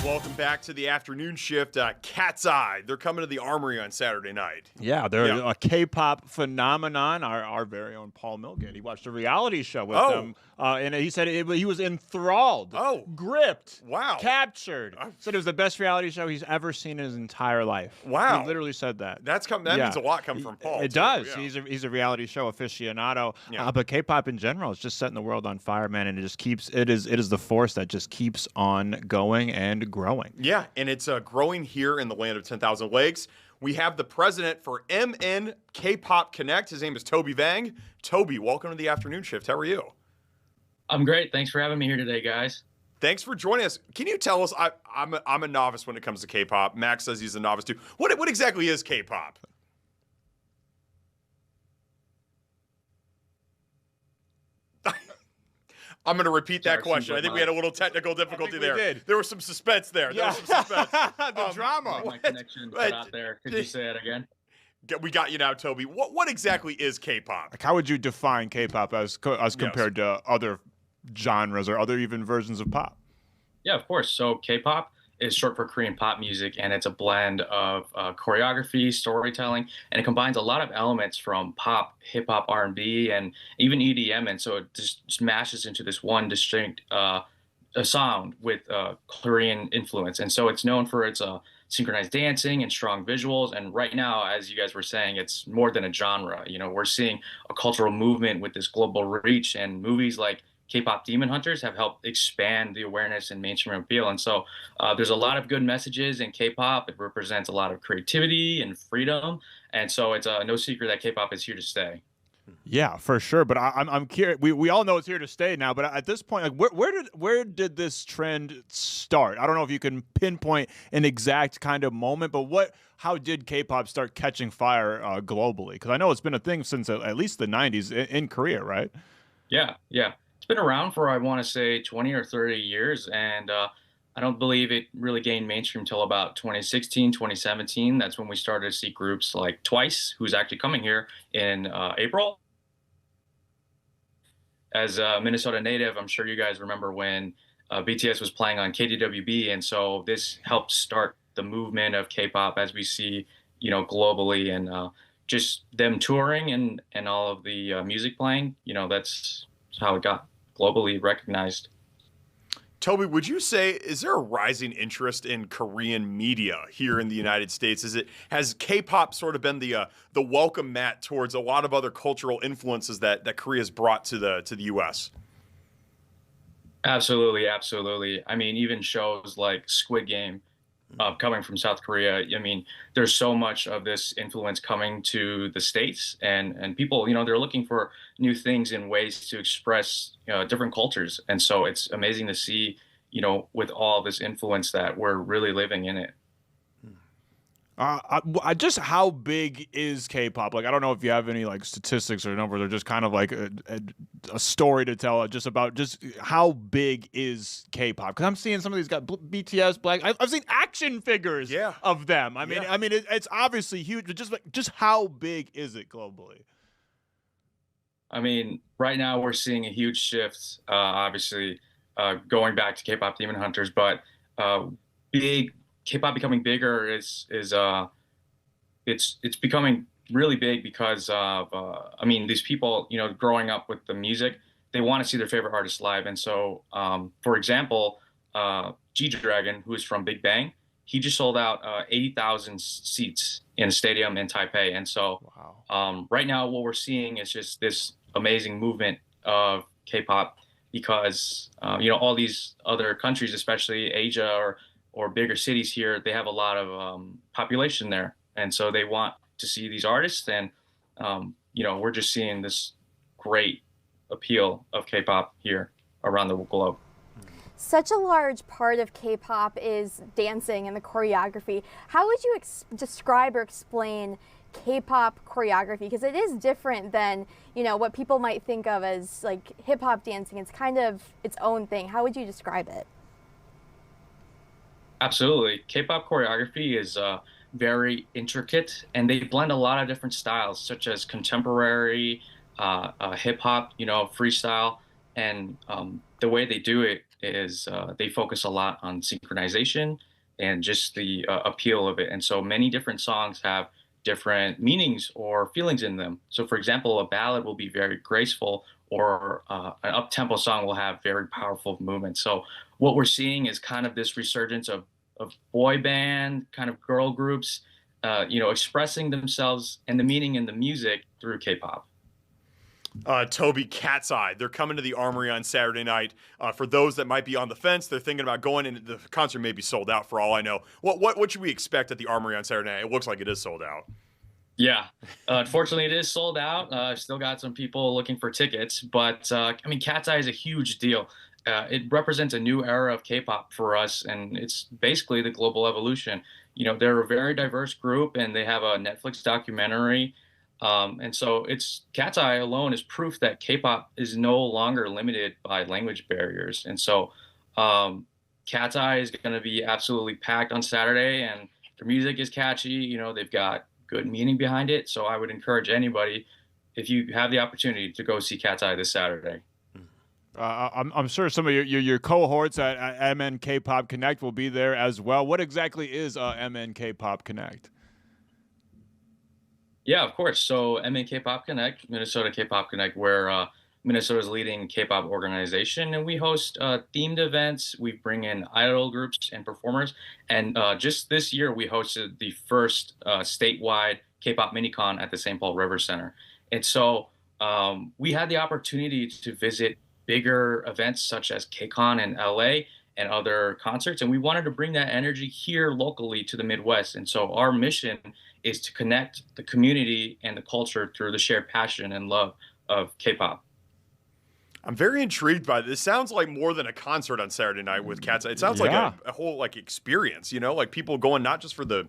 Welcome back to the afternoon shift. Cat's Eye. They're coming to the Armory on Saturday night. Yeah, they're a K-pop phenomenon. Our very own Paul Milgate. He watched a reality show with them, and he said he was enthralled, gripped, captured. Said it was the best reality show he's ever seen in his entire life. Wow, he literally said that. That means a lot coming from Paul. It does. Yeah. He's a reality show aficionado. Yeah. But K-pop in general is just setting the world on fire, man, and it just keeps. It is the force that just keeps on going and growing. Yeah, and it's growing here in the land of 10,000 lakes. We have the president for MN K-Pop Connect. His name is Toby Vang. Toby, welcome to the afternoon shift. How are you? I'm great. Thanks for having me here today, guys. Thanks for joining us. Can you tell us? I'm a novice when it comes to K-pop. Max says he's a novice too. What exactly is K-pop? I'm going to repeat that question. I think we had a little technical difficulty there. There was some suspense there. Yeah. There was some suspense. The drama. My connection cut out there. Could you say that again? We got you now, Toby. What exactly is K-pop? Like, how would you define K-pop as compared to other genres or other even versions of pop? Yeah, of course. So K-pop is short for Korean pop music, and it's a blend of choreography, storytelling, and it combines a lot of elements from pop, hip hop, R&B, and even EDM, and so it just mashes into this one distinct sound with Korean influence. And so it's known for its synchronized dancing and strong visuals. And right now, as you guys were saying, it's more than a genre. You know, we're seeing a cultural movement with this global reach, and movies like K-pop Demon Hunters have helped expand the awareness and mainstream appeal. And so there's a lot of good messages in K-pop. It represents a lot of creativity and freedom. And so it's no secret that K-pop is here to stay. Yeah, for sure. But I'm curious. We all know it's here to stay now. But at this point, like, where did this trend start? I don't know if you can pinpoint an exact kind of moment, but how did K-pop start catching fire globally? Because I know it's been a thing since at least the '90s in Korea, right? Yeah, yeah. It's been around for, I want to say, 20 or 30 years. And I don't believe it really gained mainstream until about 2016, 2017. That's when we started to see groups like Twice, who's actually coming here in April. As a Minnesota native, I'm sure you guys remember when BTS was playing on KDWB. And so this helped start the movement of K-pop as we see, globally, and just them touring and all of the music playing, that's how it got globally recognized. Toby, would you say, is there a rising interest in Korean media here in the United States? Has K-pop sort of been the welcome mat towards a lot of other cultural influences that Korea's brought to the U.S.? Absolutely, absolutely. I mean, even shows like Squid Game, coming from South Korea. I mean, there's so much of this influence coming to the States, and people, they're looking for new things and ways to express different cultures. And so it's amazing to see, with all this influence that we're really living in it. Just how big is K-pop? Like, I don't know if you have any like statistics or numbers, or just kind of like a story to tell just about just how big is K-pop? Because I'm seeing some of these guys, BTS, Black. I've seen action figures of them. I mean, it's obviously huge, but just how big is it globally? I mean, right now we're seeing a huge shift. Obviously, going back to K-pop Demon Hunters, but big. K-pop becoming bigger is it's becoming really big because of these people, growing up with the music, they want to see their favorite artists live. And so for example, G-Dragon, who is from Big Bang, he just sold out 80,000 seats in a stadium in Taipei. And so right now what we're seeing is just this amazing movement of K-pop because all these other countries, especially Asia or bigger cities here, they have a lot of population there. And so they want to see these artists. And, we're just seeing this great appeal of K-pop here around the globe. Such a large part of K-pop is dancing and the choreography. How would you describe or explain K-pop choreography? Because it is different than, what people might think of as like hip-hop dancing. It's kind of its own thing. How would you describe it? Absolutely. K-pop choreography is very intricate, and they blend a lot of different styles, such as contemporary, hip hop, freestyle. And the way they do it is they focus a lot on synchronization and just the appeal of it. And so many different songs have different meanings or feelings in them. So, for example, a ballad will be very graceful, or an up-tempo song will have very powerful movements. So what we're seeing is kind of this resurgence of boy band, kind of girl groups, expressing themselves and the meaning in the music through K-pop. Toby, Cat's Eye. They're coming to the Armory on Saturday night. For those that might be on the fence, they're thinking about going, and the concert may be sold out for all I know. What should we expect at the Armory on Saturday night? It looks like it is sold out. Yeah, unfortunately, it is sold out. I've still got some people looking for tickets, but Cat's Eye is a huge deal. It represents a new era of K-pop for us, and it's basically the global evolution. They're a very diverse group, and they have a Netflix documentary. And so Cat's Eye alone is proof that K-pop is no longer limited by language barriers. And so Cat's Eye is going to be absolutely packed on Saturday, and their music is catchy. They've got good meaning behind it. So I would encourage anybody, if you have the opportunity, to go see Cat's Eye this Saturday. I'm sure some of your cohorts at MN K-Pop Connect will be there as well. What exactly is MN K-Pop Connect? Yeah, of course. So MN K-Pop Connect, Minnesota K-Pop Connect, we're Minnesota's leading K-pop organization, and we host themed events. We bring in idol groups and performers. And just this year, we hosted the first statewide K-pop mini-con at the St. Paul River Center. And so we had the opportunity to visit bigger events such as K-Con in LA and other concerts. And we wanted to bring that energy here locally to the Midwest. And so our mission is to connect the community and the culture through the shared passion and love of K-pop. I'm very intrigued by this. It sounds like more than a concert on Saturday night with Cats. It sounds like a whole like experience, you know, like people going not just for the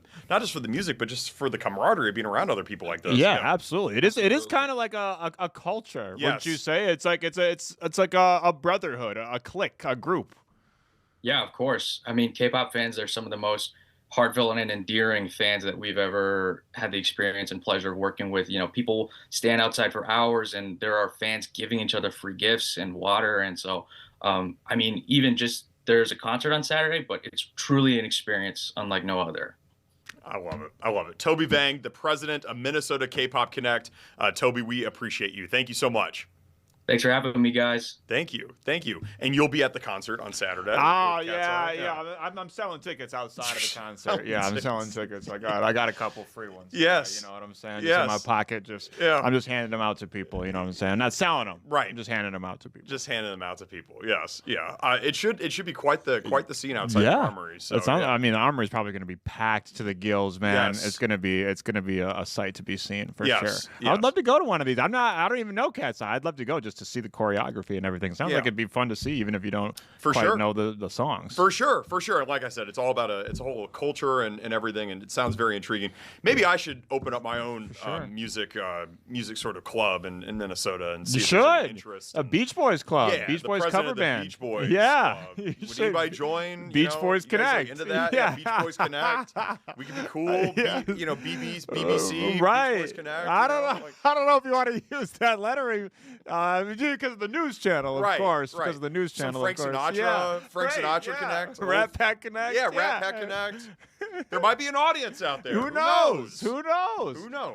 music, but just for the camaraderie of being around other people like this. Yeah, absolutely. It is kind of like a culture. Yes. Wouldn't you say? It's like a brotherhood, a clique, a group. Yeah, of course. I mean, K-pop fans are some of the most heartfelt and endearing fans that we've ever had the experience and pleasure of working with. You know, people stand outside for hours, and there are fans giving each other free gifts and water. And so, I mean, even just there's a concert on Saturday, but it's truly an experience unlike no other. I love it. I love it. Toby Vang, the president of Minnesota K-Pop Connect. Toby, we appreciate you. Thank you so much. Thanks for having me, guys. Thank you. Thank you. And you'll be at the concert on Saturday. Oh, yeah. I'm selling tickets outside of the concert. I'm selling tickets. I got a couple free ones. Yes. You know what I'm saying? Yes. Just in my pocket. I'm just handing them out to people. You know what I'm saying? I'm not selling them. Right. I'm just handing them out to people. Just handing them out to people. Yes. Yeah. It should be quite the scene outside the Armory. So, I mean, the Armory is probably going to be packed to the gills, man. Yes. It's going to be a sight to be seen for sure. Yes. I would love to go to one of these. I don't even know Cat's Eye. I'd love to go just to see the choreography and everything. Sounds like it'd be fun to see, even if you don't quite know the songs. For sure. Like I said, it's all about it's a whole culture and everything, and it sounds very intriguing. Maybe I should open up my own music sort of club in Minnesota and see if there's any interest. A Beach Boys club. Yeah, Beach Boys cover band. Beach Boys. Yeah. Would anybody join? Beach Boys Connect. Into that? Yeah. Beach Boys Connect. We could be cool. BBC. Right. Beach Boys Connect. I don't know if you want to use that lettering because of the news channel, of course. Because of the news channel, Frank of course. Sinatra. Frank Sinatra Connect. Rat Pack Connect. Yeah, Rat Pack Connect. There might be an audience out there. Who knows?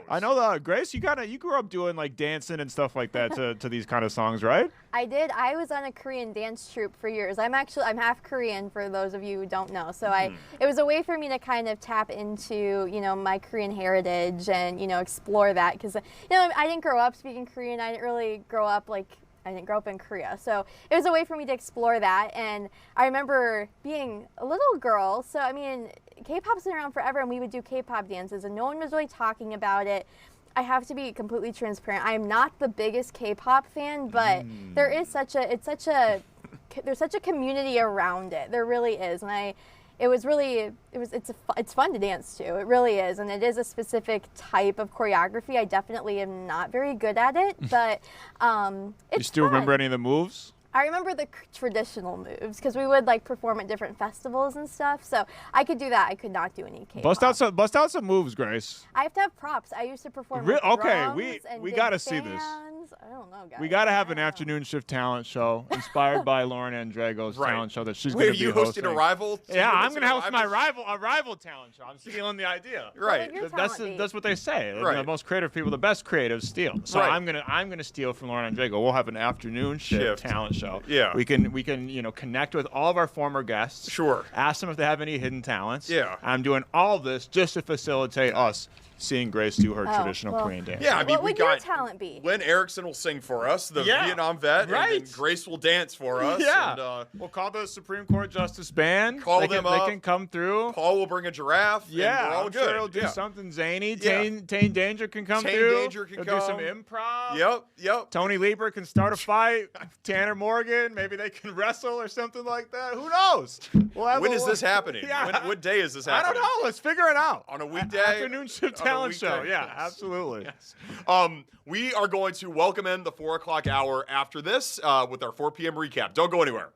I know Grace, you grew up doing like dancing and stuff like that to these kind of songs, right? I did. I was on a Korean dance troupe for years. I'm half Korean, for those of you who don't know. So it was a way for me to kind of tap into, my Korean heritage and, explore that. Because, I didn't grow up speaking Korean. I didn't really grow up in Korea. So it was a way for me to explore that. And I remember being a little girl. So, I mean, K-pop's been around forever, and we would do K-pop dances, and no one was really talking about it. I have to be completely transparent. I am not the biggest K-pop fan, but there's such a community around it. There really is. And it's fun to dance to. It really is. And it is a specific type of choreography. I definitely am not very good at it, but it's You still remember any of the moves? I remember the traditional moves because we would perform at different festivals and stuff. So I could do that. I could not do any K-pop. Bust out some moves, Grace. I have to have props. I used to perform. Okay, we got to see this. I don't know, guys. We got to have an afternoon shift talent show inspired by Lauren Andrego's talent show that she's going to be hosting. Wait, are you hosting a rival? Yeah, I'm going to host my rival talent show. I'm stealing the idea. Right. That's what they say. Right. The most creative people, the best creatives steal. So I'm gonna steal from Lauren Andrego. We'll have an afternoon shift talent show. Yeah. We can connect with all of our former guests. Sure. Ask them if they have any hidden talents. Yeah. I'm doing all of this just to facilitate us seeing Grace do her traditional Korean dance. Yeah, I mean, what would your talent be? Lynn Erickson will sing for us, the Vietnam vet, right. and then Grace will dance for us. Yeah, and, we'll call the Supreme Court Justice Band. Call them up. They can come through. Paul will bring a giraffe. Yeah, and we're all I'm good. sure he'll do something zany. Yeah. Tane Danger can come Tane through. Danger can he'll come. do some improv. Yep. Tony Lieber can start a fight. Tanner Morgan, maybe they can wrestle or something like that. Who knows? When is this happening? Yeah. What day is this happening? I don't know. Let's figure it out. On a weekday? Afternoon shift talent show. Yeah, Yes. absolutely. Yes. We are going to welcome in the 4 o'clock hour after this with our 4 p.m. recap. Don't go anywhere.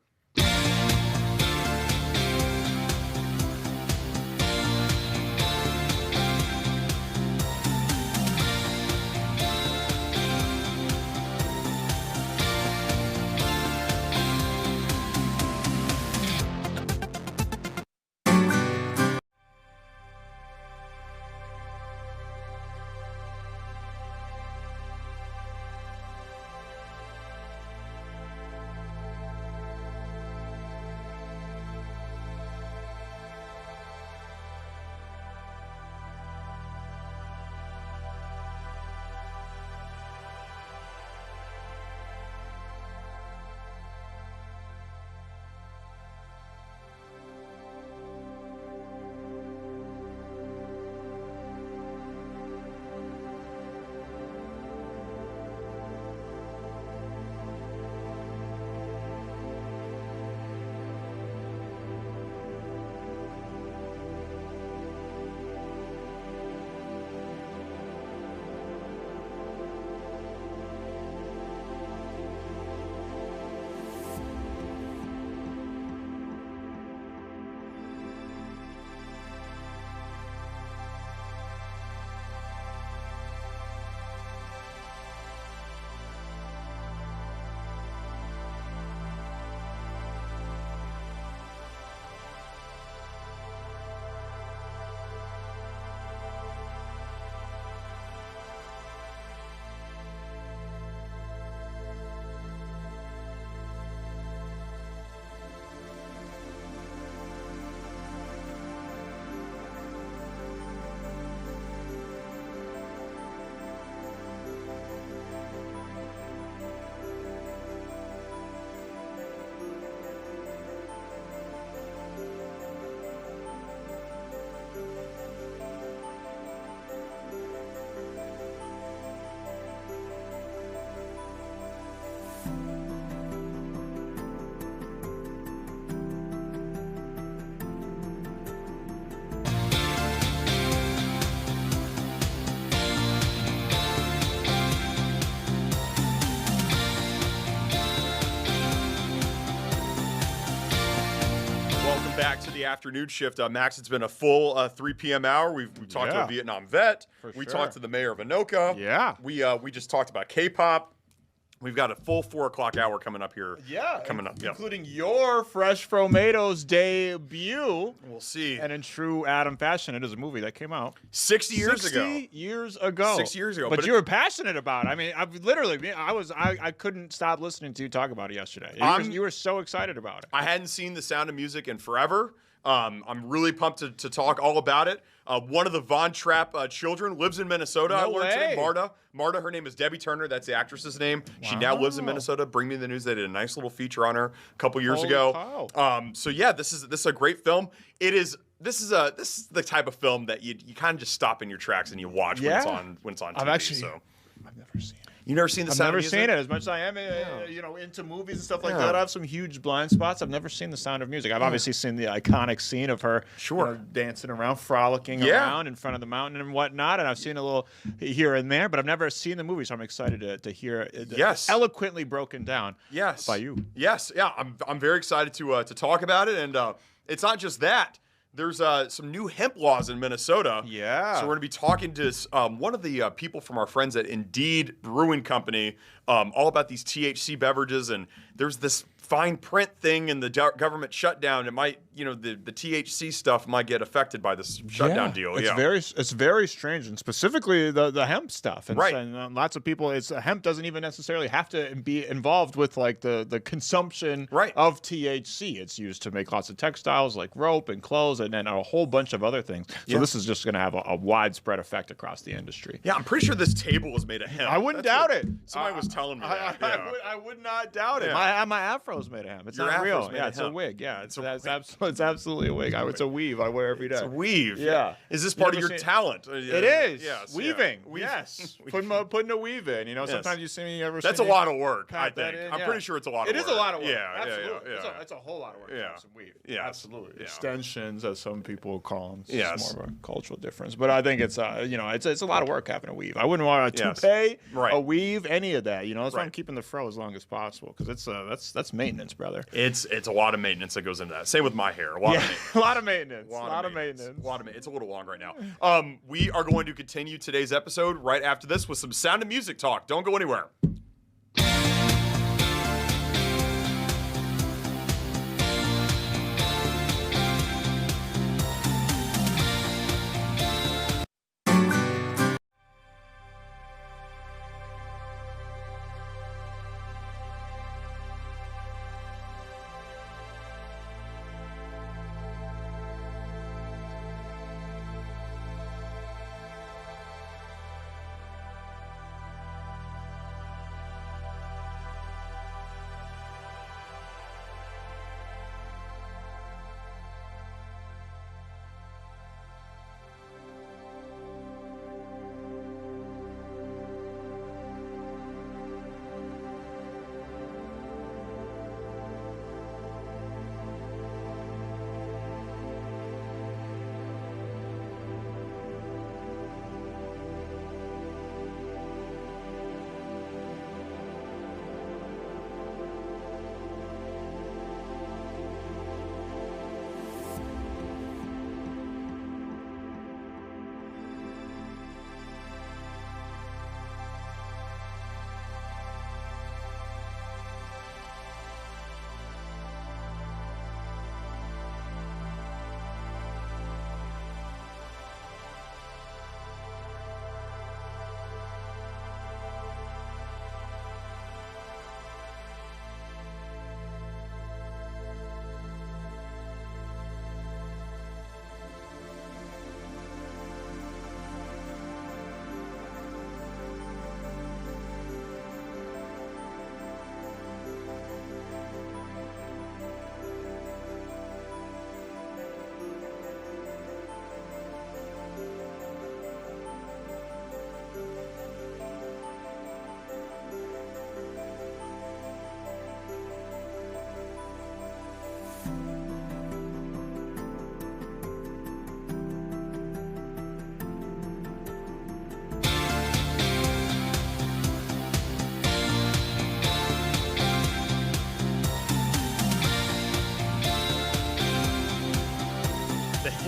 back to the afternoon shift. Max, it's been a full 3 p.m. hour. We've talked to a Vietnam vet. We talked to the mayor of Anoka. Yeah. We just talked about K-pop. We've got a full 4 o'clock hour coming up here. Coming up. Including your Fresh Tomatoes debut. We'll see. And in true Adam fashion, it is a movie that came out 60 years ago. 60 years ago. 6 years ago. But you were passionate about it. I mean, I couldn't stop listening to you talk about it yesterday. You were so excited about it. I hadn't seen The Sound of Music in forever. I'm really pumped to talk all about it. One of the Von Trapp children lives in Minnesota. I learned today. Marta, her name is Debbie Turner. That's the actress's name. Wow. She now lives in Minnesota. Bring Me the News. They did a nice little feature on her a couple years ago. So yeah, this is a great film. This is the type of film that you kind of just stop in your tracks and you watch when it's on TV. I've never seen it. You never seen The Sound of Music? I've never seen it. As much as I am, into movies and stuff like that, I have some huge blind spots. I've never seen The Sound of Music. I've obviously seen the iconic scene of her dancing around, frolicking around in front of the mountain and whatnot, and I've seen a little here and there, but I've never seen the movie, so I'm excited to hear it eloquently broken down by you. Yes, yeah, I'm very excited to talk about it, and it's not just that. There's some new hemp laws in Minnesota. Yeah. So we're going to be talking to one of the people from our friends at Indeed Brewing Company all about these THC beverages. And there's this fine print thing in the government shutdown. It might, the THC stuff might get affected by this shutdown deal. It's very strange, and specifically the hemp stuff. And, and lots of people, hemp doesn't even necessarily have to be involved with like the consumption of THC. It's used to make lots of textiles like rope and clothes and then a whole bunch of other things. So this is just going to have a widespread effect across the industry. Yeah, I'm pretty sure this table was made of hemp. I wouldn't doubt it. Somebody was telling me that. I would not doubt it. My afro is made of hemp. It's not real. Yeah, it's a wig. Yeah, it's absolutely a wig. It's a weave I wear every day. It's a weave. Yeah. Is this part of your talent? It is. Yes. Weaving. Yes. Putting a weave in. Sometimes you see me. That's a lot of work. I think. I'm pretty sure it's a lot of work. It is a lot of work. Yeah. Absolutely. It's a whole lot of work. Yeah. Some weave. Yeah. Absolutely. Yeah. Extensions, as some people call them. Yes. It's more of a cultural difference, but I think it's a lot of work having a weave. I wouldn't want a toupee, a weave, any of that. That's why I'm keeping the fro as long as possible because that's maintenance, brother. It's a lot of maintenance that goes into that. Same with my hair. A lot of maintenance. A lot of maintenance. It's a little long right now. We are going to continue today's episode right after this with some Sound of Music talk. Don't go anywhere.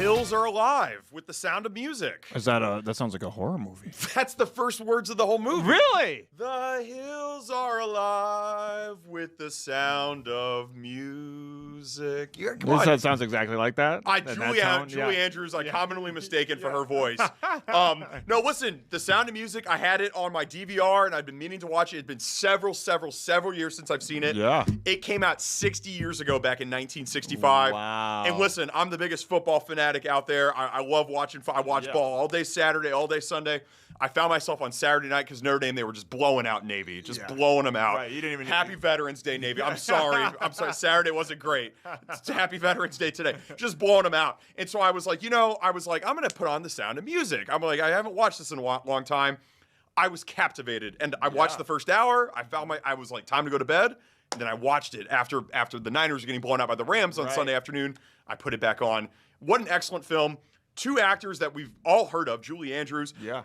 hills are alive with the sound of music. Is that sounds like a horror movie. That's the first words of the whole movie. Really? The hills are alive with the sound of music. Yeah, come on. That sounds exactly like that. Julie Andrews, commonly mistaken for her voice. No, listen, the sound of music, I had it on my DVR and I've been meaning to watch it. It's been several years since I've seen it. Yeah. It came out 60 years ago, back in 1965. Wow. And listen, I'm the biggest football fanatic out there. I love watching. I watch ball all day Saturday, all day Sunday. I found myself on Saturday night because Notre Dame, they were just blowing out Navy, blowing them out. Right, you didn't even Happy Veterans Day, Navy. I'm sorry. Saturday wasn't great. It's Happy Veterans Day today. Just blowing them out. And so I was like, I'm going to put on the sound of music. I'm like, I haven't watched this in a long time. I was captivated. And I watched the first hour. I was like, time to go to bed. And then I watched it after the Niners were getting blown out by the Rams on Sunday afternoon. I put it back on. What an excellent film. Two actors that we've all heard of, Julie Andrews. Yeah.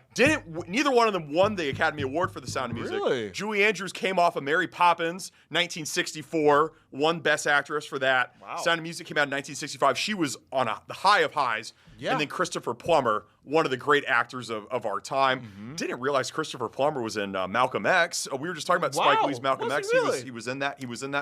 Neither one of them won the Academy Award for The Sound of Music. Really? Julie Andrews came off of Mary Poppins, 1964, won Best Actress for that. Wow. Sound of Music came out in 1965. She was on the high of highs. Yeah. And then Christopher Plummer, one of the great actors of our time. Mm-hmm. Didn't realize Christopher Plummer was in Malcolm X. We were just talking about Spike Lee's Malcolm X. Really? He was in that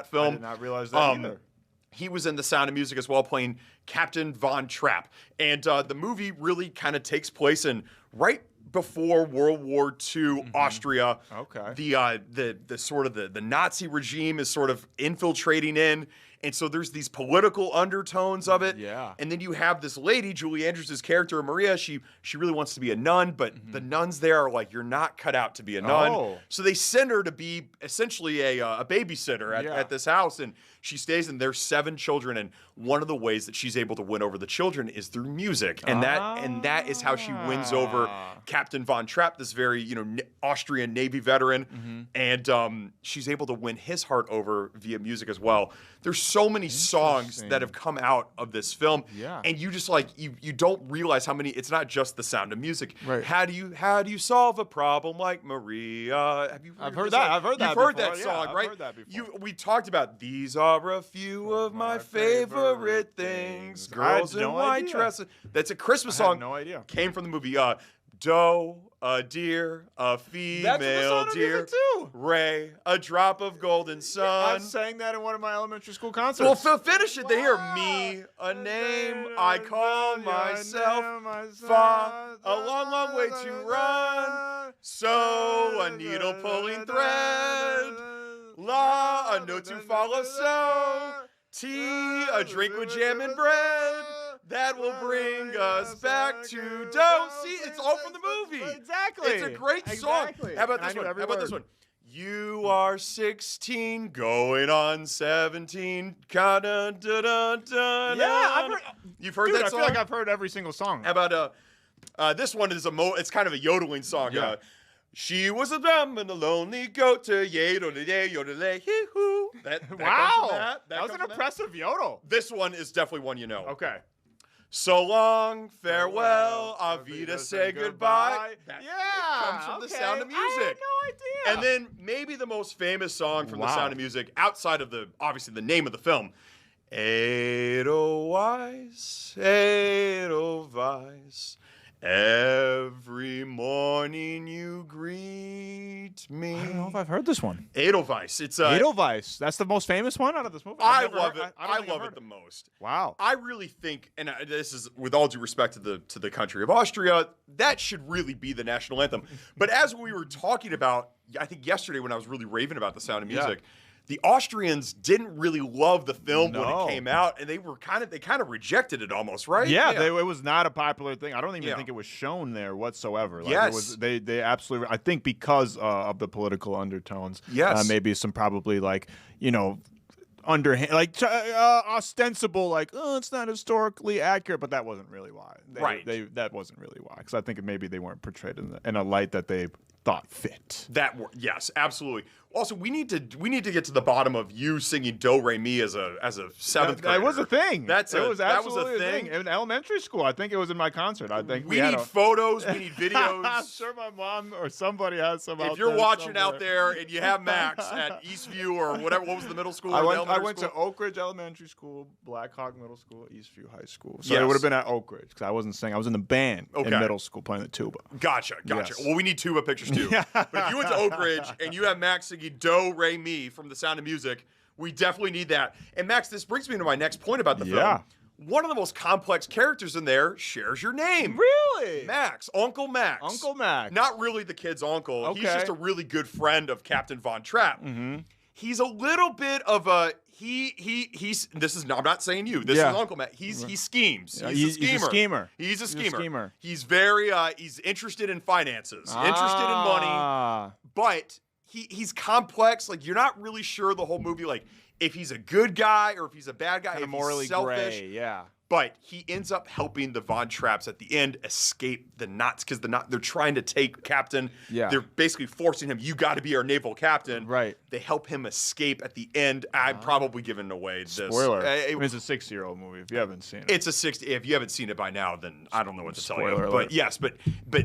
film. I did not realize that either. He was in The Sound of Music as well, playing Captain Von Trapp. And the movie really kind of takes place in right before World War II Austria. Okay. The sort of the Nazi regime is sort of infiltrating in. And so there's these political undertones of it. Yeah. And then you have this lady, Julie Andrews' character, Maria. She really wants to be a nun, but the nuns there are like, you're not cut out to be a nun. Oh. So they send her to be essentially a babysitter at this house. And she stays, and there's 7 children. And one of the ways that she's able to win over the children is through music. And that is how she wins over Captain Von Trapp, this very, Austrian Navy veteran. And she's able to win his heart over via music as well. There's so many songs that have come out of this film, and you just you don't realize how many. It's not just The Sound of Music. Right. How do you solve a problem like Maria? Have you? I've heard that. I've heard that. You've heard before. that song, I've right? heard that before. We talked about these are a few of my favorite things. Girls in white dresses. That's a Christmas song. I had no idea. Came from the movie Doe, a deer, a female deer. Too. Ray, a drop of golden sun. I sang that in one of my elementary school concerts. Well, finish it. They hear me, a name I call myself. Far, a long, long way to run. So, a needle pulling thread. La, a note to follow. So, tea, a drink with jam and bread. That will bring us back to dough. See, it's all from the movie. Exactly. It's a great song. How about this one? You are 16, going on 17. Yeah, I've heard. You've heard that song? I feel like I've heard every single song. How about this one is it's kind of a yodeling song. Yeah. She was a dumb and a lonely goat to yodel-yodel-yodel-hee hoo. That was an impressive yodel. This one is definitely one you know. Okay. So long, farewell, Avita, say goodbye. Yeah, it comes from The Sound of Music. I had no idea. And then maybe the most famous song from The Sound of Music, outside of obviously the name of the film, Edelweiss, Edelweiss, every morning you greet me. I don't know if I've heard this one. Edelweiss. It's Edelweiss. That's the most famous one out of this movie. I love it. I love it the most. Wow. I really think, and this is with all due respect to the country of Austria, that should really be the national anthem. But as we were talking about, I think yesterday when I was really raving about The Sound of Music, the Austrians didn't really love the film when it came out, and they kind of rejected it almost, right? Yeah, it was not a popular thing. I don't even think it was shown there whatsoever. Like, it was, they absolutely. I think because of the political undertones. Yes, maybe some probably underhand, ostensible, it's not historically accurate, but that wasn't really why. That wasn't really why, because I think maybe they weren't portrayed in a light that they thought fit. Yes, absolutely. Also, we need to get to the bottom of you singing Do Re Mi as a seventh grader. That was a thing. That was absolutely a thing. In elementary school. I think it was in my concert. I think we need photos. We need videos. I'm sure my mom or somebody has some. If you're watching out there and you have Maxx at Eastview or whatever, what was the middle school? I went to Oak Ridge Elementary School, Black Hawk Middle School, Eastview High School. So Yes. it would have been at Oak Ridge because I wasn't singing. I was in the band in middle school playing the tuba. Gotcha. Yes. Well, we need tuba pictures too. But if you went to Oak Ridge and you have Maxx singing Do Re Mi from The Sound of Music, we definitely need that. And Maxx, this brings me to my next point about the film. One of the most complex characters in there shares your name. Really? Maxx, Uncle Maxx. Uncle Maxx. Not really the kid's uncle. Okay. He's just a really good friend of Captain Von Trapp. Mm-hmm. He's a little bit of a he's this is I'm not saying you. This is Uncle Matt. He schemes. He's a schemer. He's a schemer. He's very he's interested in finances, interested in money, but he's complex. Like you're not really sure the whole movie like if he's a good guy or if he's a bad guy, kind if of morally he's selfish. gray, yeah. But he ends up helping the Von Trapps at the end escape the Nazis because they're trying to take Captain. Yeah. They're basically forcing him, you got to be our naval captain. Right. They help him escape at the end. I'm probably giving away this. Spoiler. It's a 6-year-old movie if you haven't seen it. It's a 60. If you haven't seen it by now, then I don't know what to tell you. Spoiler alert. But yes, but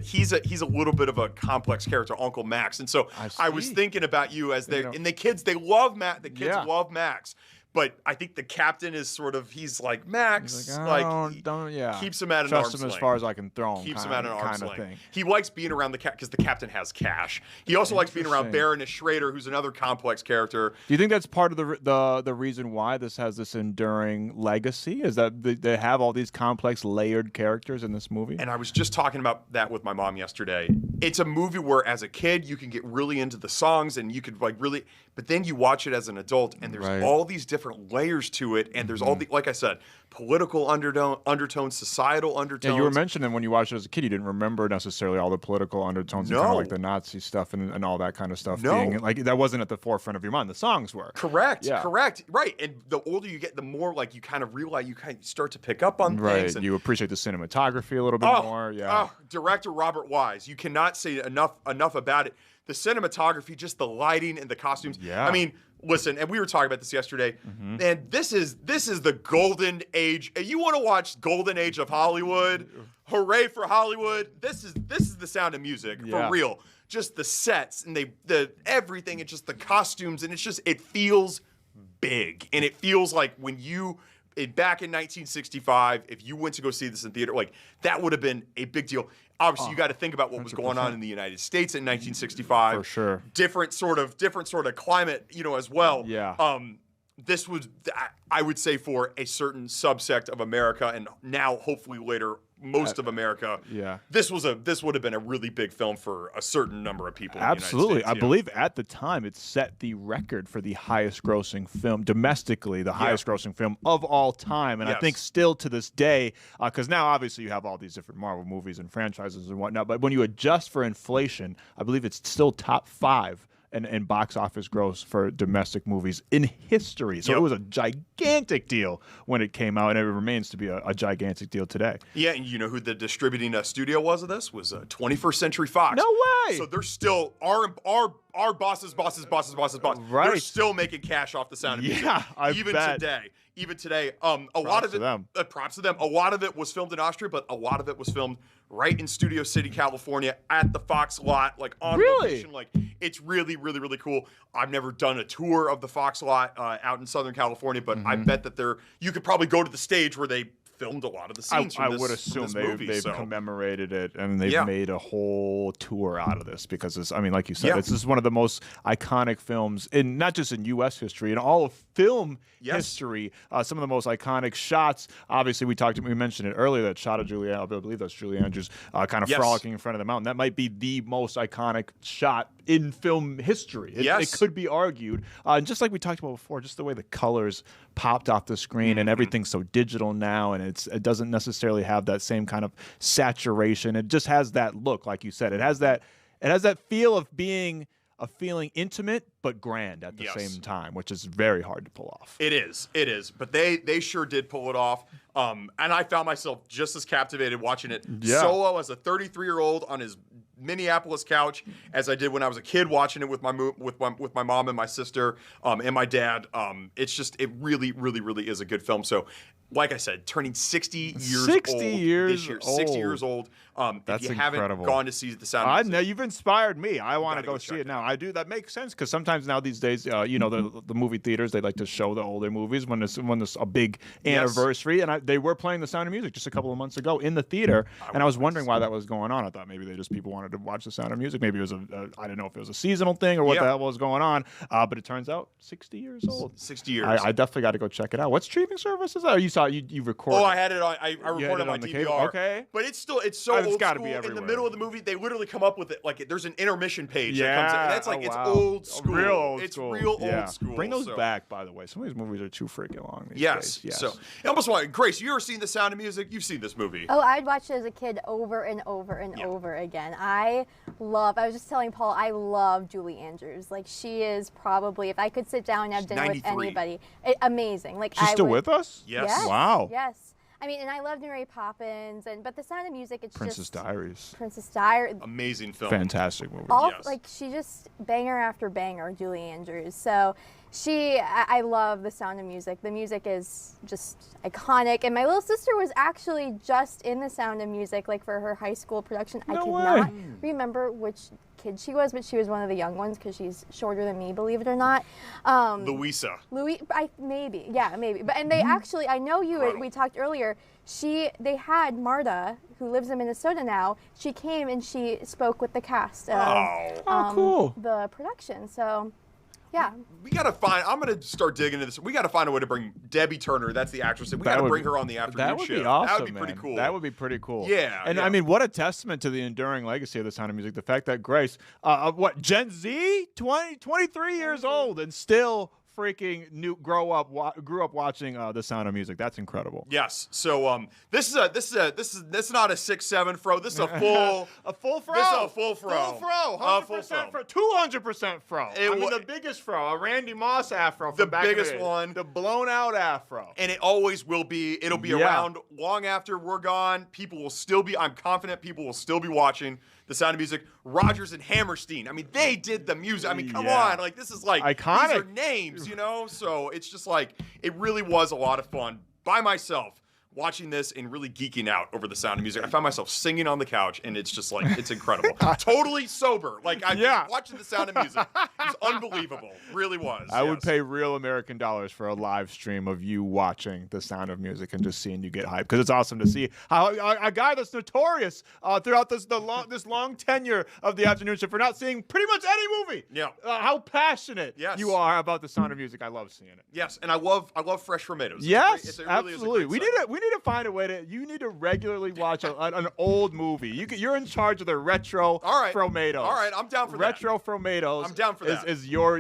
he's a little bit of a complex character, Uncle Maxx. And so I was thinking about you as and the kids, they love Matt. The kids love Maxx. But I think the captain is sort of he's like Maxx, He's like, keeps him at an Trust arm's him length. as far as I can throw him. Keeps him at an arm's length. length. He likes being around the cat because the captain has cash. He also likes being around Baroness Schrader, who's another complex character. Do you think that's part of the reason why this has this enduring legacy? Is that they have all these complex, layered characters in this movie? And I was just talking about that with my mom yesterday. It's a movie where, as a kid, you can get really into the songs and you could really, but then you watch it as an adult, and there's all these different layers to it, and there's all the, like I said, political undertones, societal undertones. Yeah, you were mentioning when you watched it as a kid, you didn't remember necessarily all the political undertones, and kind of like the Nazi stuff and all that kind of stuff. Being, like that wasn't at the forefront of your mind. The songs were. Correct. Right. And the older you get, the more like you kind of realize you kind of start to pick up on things. And you appreciate the cinematography a little bit more. Yeah. Director Robert Wise. You cannot say enough about it. The cinematography, just the lighting and the costumes. Yeah. I mean, listen, and we were talking about this yesterday, and this is the golden age. You want to watch golden age of Hollywood? Hooray for Hollywood! This is the Sound of Music for real. Just the sets and the everything, and just the costumes, and it feels big, and it feels like when you. Back in 1965, if you went to go see this in theater, like that would have been a big deal. Obviously, you got to think about what was going on in the United States in 1965. For sure, different sort of climate, as well. Yeah. This was, I would say, for a certain subsect of America, and now hopefully later most of America. Yeah. This would have been a really big film for a certain number of people. Absolutely. In the United States, I believe at the time it set the record for the highest grossing film domestically, the highest grossing film of all time. And I think still to this day, because now obviously you have all these different Marvel movies and franchises and whatnot, but when you adjust for inflation, I believe it's still top 5 and box office gross for domestic movies in history. So it was a gigantic deal when it came out, and it remains to be a gigantic deal today. Yeah, and you know who the distributing studio was of this? Was 21st Century Fox. No way! So they're still, our bosses. Right. They're still making cash off the Sound of Music. Yeah, Even today, a lot of it, props to them. A lot of it was filmed in Austria, but a lot of it was filmed right in Studio City, California, at the Fox lot, like on location. Like it's really, really, really cool. I've never done a tour of the Fox lot out in Southern California, but I bet that you could probably go to the stage where they filmed a lot of the scenes. I would assume they've commemorated it, and they've made a whole tour out of this because it's, I mean, like you said, this is one of the most iconic films in not just in U.S. history, in all of film history. Some of the most iconic shots. Obviously, we mentioned it earlier, that shot of Julie, I believe that's Julie Andrews, kind of frolicking in front of the mountain. That might be the most iconic shot in film history. It could be argued. And just like we talked about before, just the way the colors popped off the screen and everything's so digital now, and it doesn't necessarily have that same kind of saturation. It just has that look, like you said. It has that feel of feeling intimate but grand at the same time, which is very hard to pull off. It is. But they sure did pull it off. And I found myself just as captivated watching it solo as a 33-year-old on his Minneapolis couch as I did when I was a kid watching it with my mom and my sister and my dad. It really, really, really is a good film. So, like I said, turning 60 years 60 old years this year. 60 years old. That's if you incredible. haven't gone to see The Sound of I Music, know you've inspired me. I want to go go see check it it now. I do. That makes sense because sometimes now these days, the movie theaters, they like to show the older movies when there's a big anniversary. And they were playing The Sound of Music just a couple of months ago in the theater, and I was wondering why that was going on. I thought maybe people wanted to watch The Sound of Music. Maybe it was I don't know if it was a seasonal thing or what the hell was going on. But it turns out 60 years old. 60 years. I definitely got to go check it out. What streaming service is that? Oh, you recorded? Oh, I had it on. I recorded it on on the DVR. cable? Okay. But it's so It's old gotta school. be In the everywhere. middle of the movie, they literally come up with it like there's an intermission page that comes in. Yeah, And that's like it's wow. old school. Real old it's school. real Yeah. old school. Bring those so. back, by the way. Some of these movies are too freaking long these Yes. days. Yes. So I almost want Grace. You ever seen The Sound of Music? You've seen this movie. Oh, I'd watch it as a kid over and over and over again. I was just telling Paul, I love Julie Andrews. Like, she is probably, if I could sit down and have dinner with 93. anybody, amazing. Like, She's still with us? Yes. Yes. Wow. Yes. I mean, and I loved Mary Poppins, but The Sound of Music, it's Princess just Diaries. Princess Diaries. Amazing film. Fantastic movie. Yes. Like, she just banger after banger, Julie Andrews. So I love The Sound of Music. The music is just iconic. And my little sister was actually just in The Sound of Music, like for her high school production. I No could way. not remember which kid she was, but she was one of the young ones because she's shorter than me, believe it or not. Louisa. Maybe. But and they actually, I know we talked earlier. They had Marta, who lives in Minnesota now. She came and she spoke with the cast of cool. the production. So, yeah. We gotta find. I'm gonna start digging into this. We gotta find a way to bring Debbie Turner. That's the actress. We gotta bring her on the afternoon That would shift. be awesome. That would be man. pretty cool. That would be pretty cool. Yeah, And yeah. I mean, what a testament to the enduring legacy of The Sound of Music. The fact that Grace, Gen Z, 23 years old, and still freaking grew up watching The Sound of Music. That's incredible. Yes. So this is not a 6'7" fro. This is a full fro. This is a full fro. Full fro. 100% fro. 200% fro. The biggest fro, a Randy Moss afro. The from back in biggest day. one. The blown out afro. And it always will be. It'll be around long after we're gone. I'm confident people will still be watching The Sound of Music. Rodgers and Hammerstein. I mean, they did the music. I mean, come on. Like, this is like iconic. These are names, you know? So it's just like, it really was a lot of fun by myself watching this and really geeking out over The Sound of Music. I found myself singing on the couch, and it's just like, it's incredible. Totally sober. Like, I'm just watching The Sound of Music. It's unbelievable. Really was. I would pay real American dollars for a live stream of you watching The Sound of Music and just seeing you get hyped, because it's awesome to see how a guy that's notorious throughout this long tenure of the afternoon shift for not seeing pretty much any movie. Yeah. How passionate you are about The Sound of Music. I love seeing it. Yes, and I love fresh tomatoes. Yes, it really absolutely. Is a great We need to find a way to. You need to regularly watch an old movie. You're in charge of the retro Fromatos. All right, I'm down for retro Fromatos. I'm down for that. Is your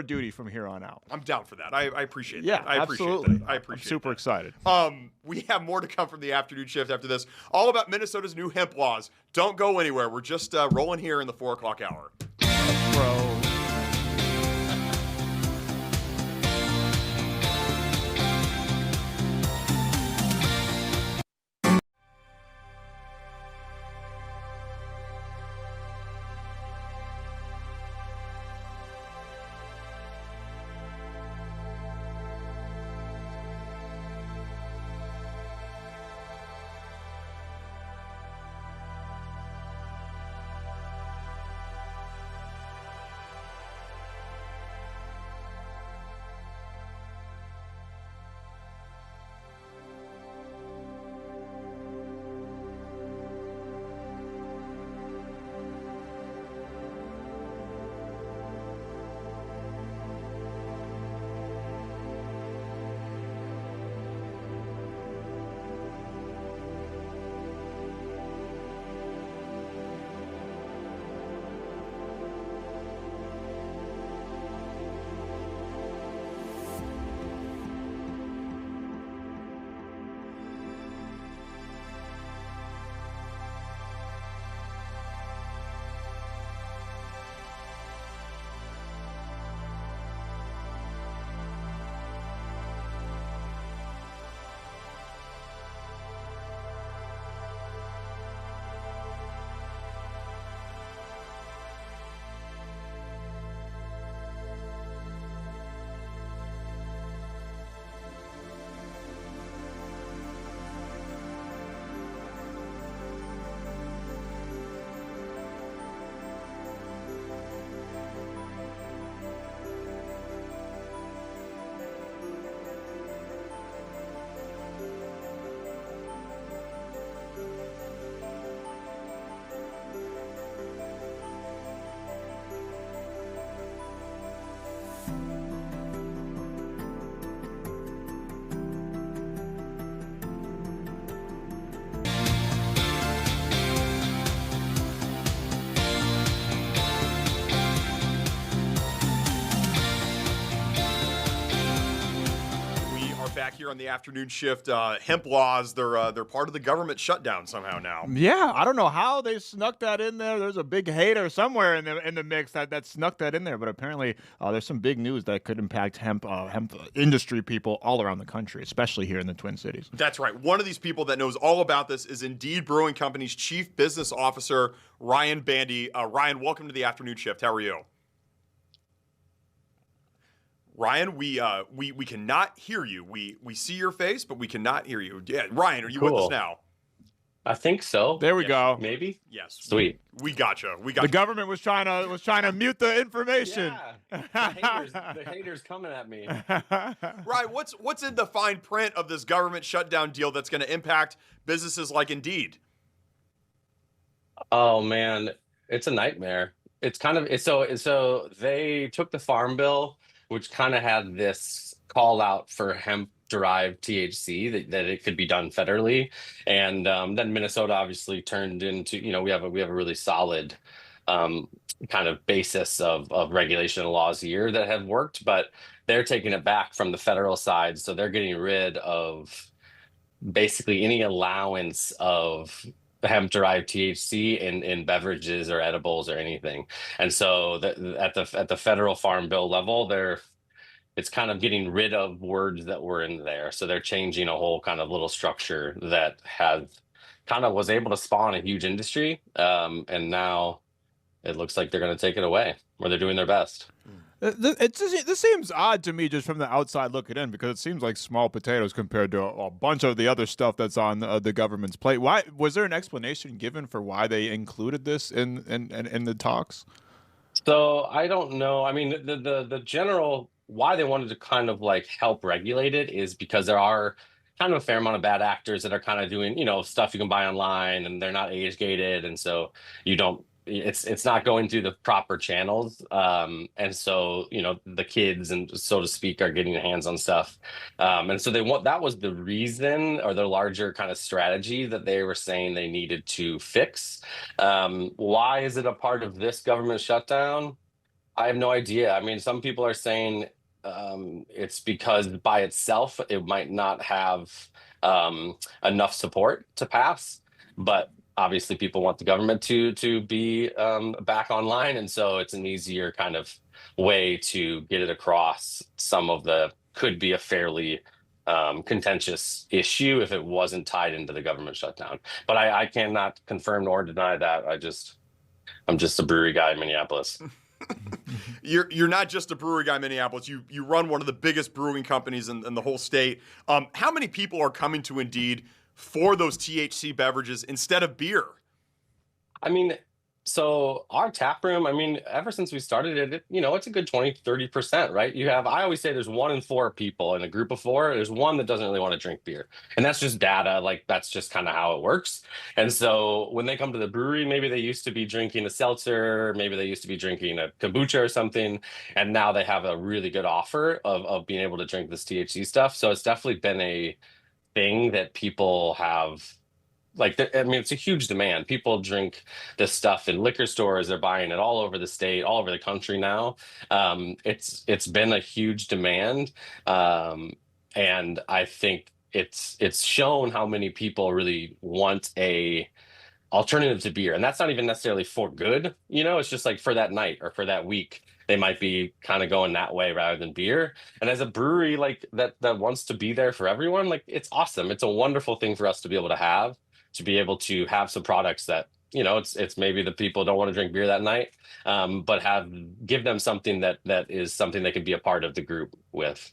duty from here on out. I'm down for that. I appreciate that. Yeah, I appreciate absolutely. that. I appreciate I'm super excited. We have more to come from the afternoon shift after this. All about Minnesota's new hemp laws. Don't go anywhere. We're just rolling here in the 4 o'clock hour. Bro. Back here on the afternoon shift, hemp laws, they're part of the government shutdown somehow now. Yeah, I don't know how they snuck that in there. There's a big hater somewhere in the mix that snuck that in there, but apparently there's some big news that could impact hemp industry people all around the country, especially here in the Twin Cities. That's right. One of these people that knows all about this is Indeed Brewing Company's Chief Business Officer, Ryan Bandy. Ryan, welcome to the afternoon shift. How are you? Ryan, we cannot hear you. We see your face, but we cannot hear you. Yeah, Ryan, are you with us now? I think so. There we go. Maybe. Yes. Sweet. We gotcha. The government was trying to mute the information. Yeah. The haters coming at me. Ryan, what's in the fine print of this government shutdown deal that's going to impact businesses like Indeed? Oh man, it's a nightmare. It's kind of so they took the Farm Bill, which kind of had this call out for hemp-derived THC that it could be done federally, and then Minnesota obviously turned into, we have a really solid kind of basis of regulation and laws here that have worked, but they're taking it back from the federal side, so they're getting rid of basically any allowance of hemp-derived THC in beverages or edibles or anything. And so at the federal Farm Bill level, it's kind of getting rid of words that were in there. So they're changing a whole kind of little structure that was able to spawn a huge industry. And now it looks like they're going to take it away, or they're doing their best. This seems odd to me just from the outside looking in, because it seems like small potatoes compared to a bunch of the other stuff that's on the government's plate. Why was there an explanation given for why they included this in the talks? So I don't know. I mean, the general why they wanted to kind of like help regulate it is because there are kind of a fair amount of bad actors that are kind of doing, stuff you can buy online, and they're not age gated, and so it's not going through the proper channels, and so the kids, and so to speak, are getting their hands on stuff, and so that was the reason, or the larger kind of strategy that they were saying they needed to fix. Why is it a part of this government shutdown? I have no idea. I mean, some people are saying it's because by itself it might not have enough support to pass, but obviously people want the government to be back online, and so it's an easier kind of way to get it across some of the could be a fairly contentious issue if it wasn't tied into the government shutdown. But I cannot confirm nor deny that. I'm just a brewery guy in Minneapolis. You're not just a brewery guy in Minneapolis. You run one of the biggest brewing companies in the whole state. How many people are coming to Indeed for those THC beverages instead of beer? I mean, So our tap room, I mean, ever since we started it, it's a good 20-30%, right? I always say there's 1 in 4 people in a group of 4. There's one that doesn't really want to drink beer. And that's just data. Like, that's just kind of how it works. And so when they come to the brewery, maybe they used to be drinking a seltzer, maybe they used to be drinking a kombucha or something. And now they have a really good offer of being able to drink this THC stuff. So it's definitely been a thing that people have. It's a huge demand. People drink this stuff in liquor stores. They're buying it all over the state, all over the country now. It's been a huge demand. And I think it's shown how many people really want a alternative to beer. And that's not even necessarily for good. It's just like for that night or for that week. They might be kind of going that way rather than beer. And as a brewery that wants to be there for everyone, it's awesome. It's a wonderful thing for us to be able to have some products that, it's maybe the people don't want to drink beer that night, but give them something that is something they can be a part of the group with.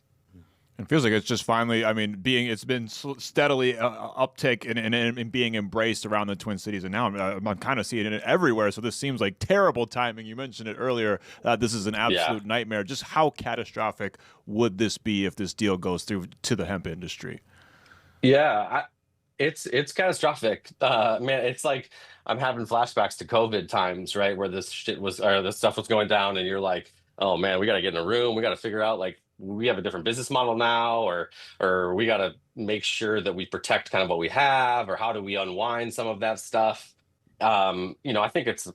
It feels like it's just finally, it's been steadily uptick in being embraced around the Twin Cities, and now I'm kind of seeing it everywhere. So this seems like terrible timing. You mentioned it earlier. This is an absolute nightmare. Just how catastrophic would this be if this deal goes through to the hemp industry? Yeah, it's catastrophic. Man, it's like I'm having flashbacks to COVID times, right? Where this stuff was going down, and you're like, oh man, we got to get in a room. We got to figure out like we have a different business model now, or we got to make sure that we protect kind of what we have, or how do we unwind some of that stuff. I think it's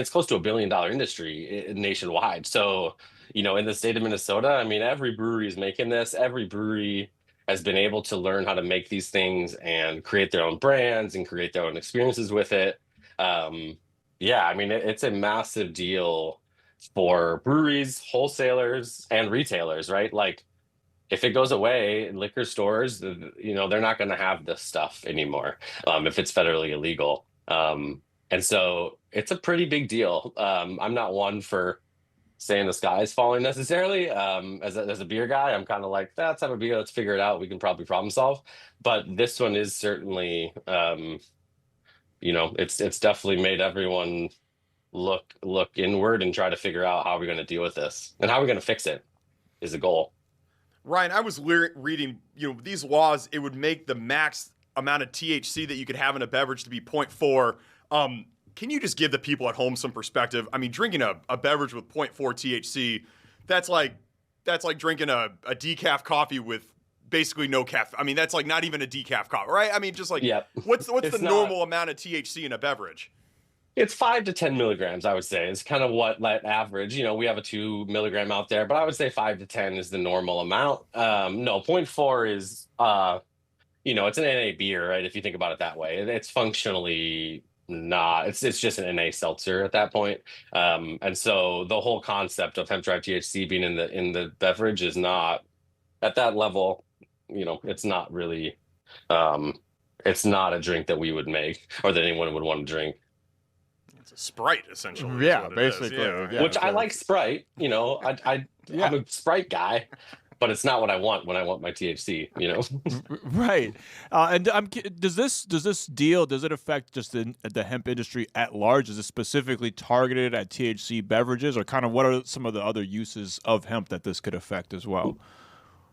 close to $1 billion industry nationwide. So, in the state of Minnesota, I mean, every brewery is making this. Every brewery has been able to learn how to make these things and create their own brands and create their own experiences with it. Yeah, I mean, it's a massive deal for breweries, wholesalers, and retailers, right? Like, if it goes away, liquor stores, they're not going to have this stuff anymore, if it's federally illegal. And so it's a pretty big deal. I'm not one for saying the sky is falling necessarily. As a beer guy, I'm kind of like, let's have a beer, let's figure it out. We can probably problem solve. But this one is certainly, it's definitely made everyone look inward and try to figure out how we're going to deal with this and how we're going to fix it is the goal. Ryan, I was reading, these laws, it would make the max amount of THC that you could have in a beverage to be 0.4. Can you just give the people at home some perspective? I mean, drinking a beverage with 0.4 THC, that's like drinking a decaf coffee with basically no caffeine. I mean, that's like not even a decaf coffee, right? I mean, just like, what's the normal amount of THC in a beverage? It's 5 to 10 milligrams, I would say, is kind of what like average. We have a 2 milligram out there, but I would say 5 to 10 is the normal amount. No, 0.4 is, it's an NA beer, right? If you think about it that way, it's functionally not. It's just an NA seltzer at that point. And so the whole concept of hemp-derived THC being in the beverage is not at that level. It's not really. It's not a drink that we would make or that anyone would want to drink. It's a Sprite, essentially. Yeah, basically. Yeah. Which I like Sprite. I'm a Sprite guy, but it's not what I want when I want my THC. Right. And does it affect just the hemp industry at large? Is it specifically targeted at THC beverages, or kind of what are some of the other uses of hemp that this could affect as well?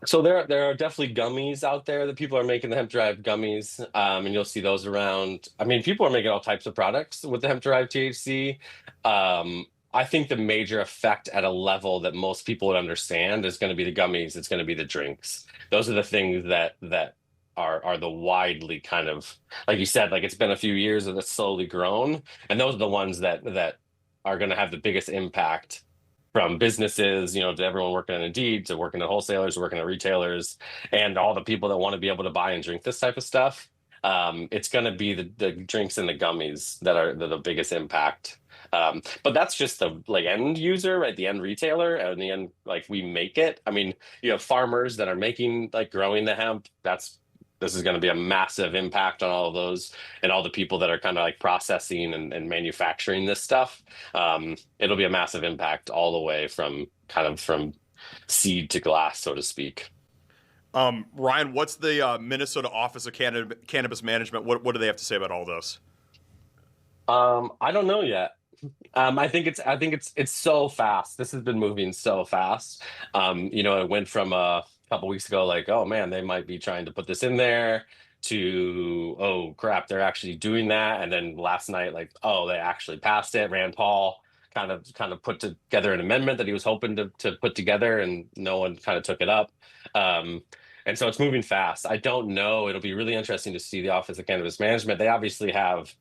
So there are definitely gummies out there that people are making, the hemp-derived gummies, and you'll see those around. I mean, people are making all types of products with the hemp-derived THC. I think the major effect at a level that most people would understand is going to be the gummies. It's going to be the drinks. Those are the things that are the widely kind of, like you said, like it's been a few years and it's slowly grown, and those are the ones that are going to have the biggest impact. From businesses, to everyone working on Indeed, to working at wholesalers, working at retailers, and all the people that want to be able to buy and drink this type of stuff. It's going to be the drinks and the gummies that are the biggest impact. But that's just the end user, right? The end retailer, and the end, we make it. I mean, you have farmers that are making, growing the hemp. This is going to be a massive impact on all of those and all the people that are kind of processing and manufacturing this stuff. It'll be a massive impact all the way from seed to glass, so to speak. Ryan, what's the Minnesota Office of Cannabis Management? What do they have to say about all this? I don't know yet. I think it's so fast. This has been moving so fast. It went from couple weeks ago, oh man, they might be trying to put this in there, to oh crap, they're actually doing that. And then last night, oh, they actually passed it. Rand Paul kind of put together an amendment that he was hoping to put together, and no one kind of took it up. And so it's moving fast. I don't know. It'll be really interesting to see the Office of Cannabis Management. They obviously have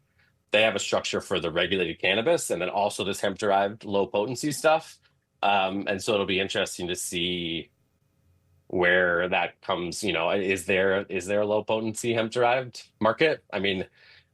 a structure for the regulated cannabis, and then also this hemp-derived low potency stuff. And so it'll be interesting to see where that comes. Is there a low potency hemp derived market? I mean,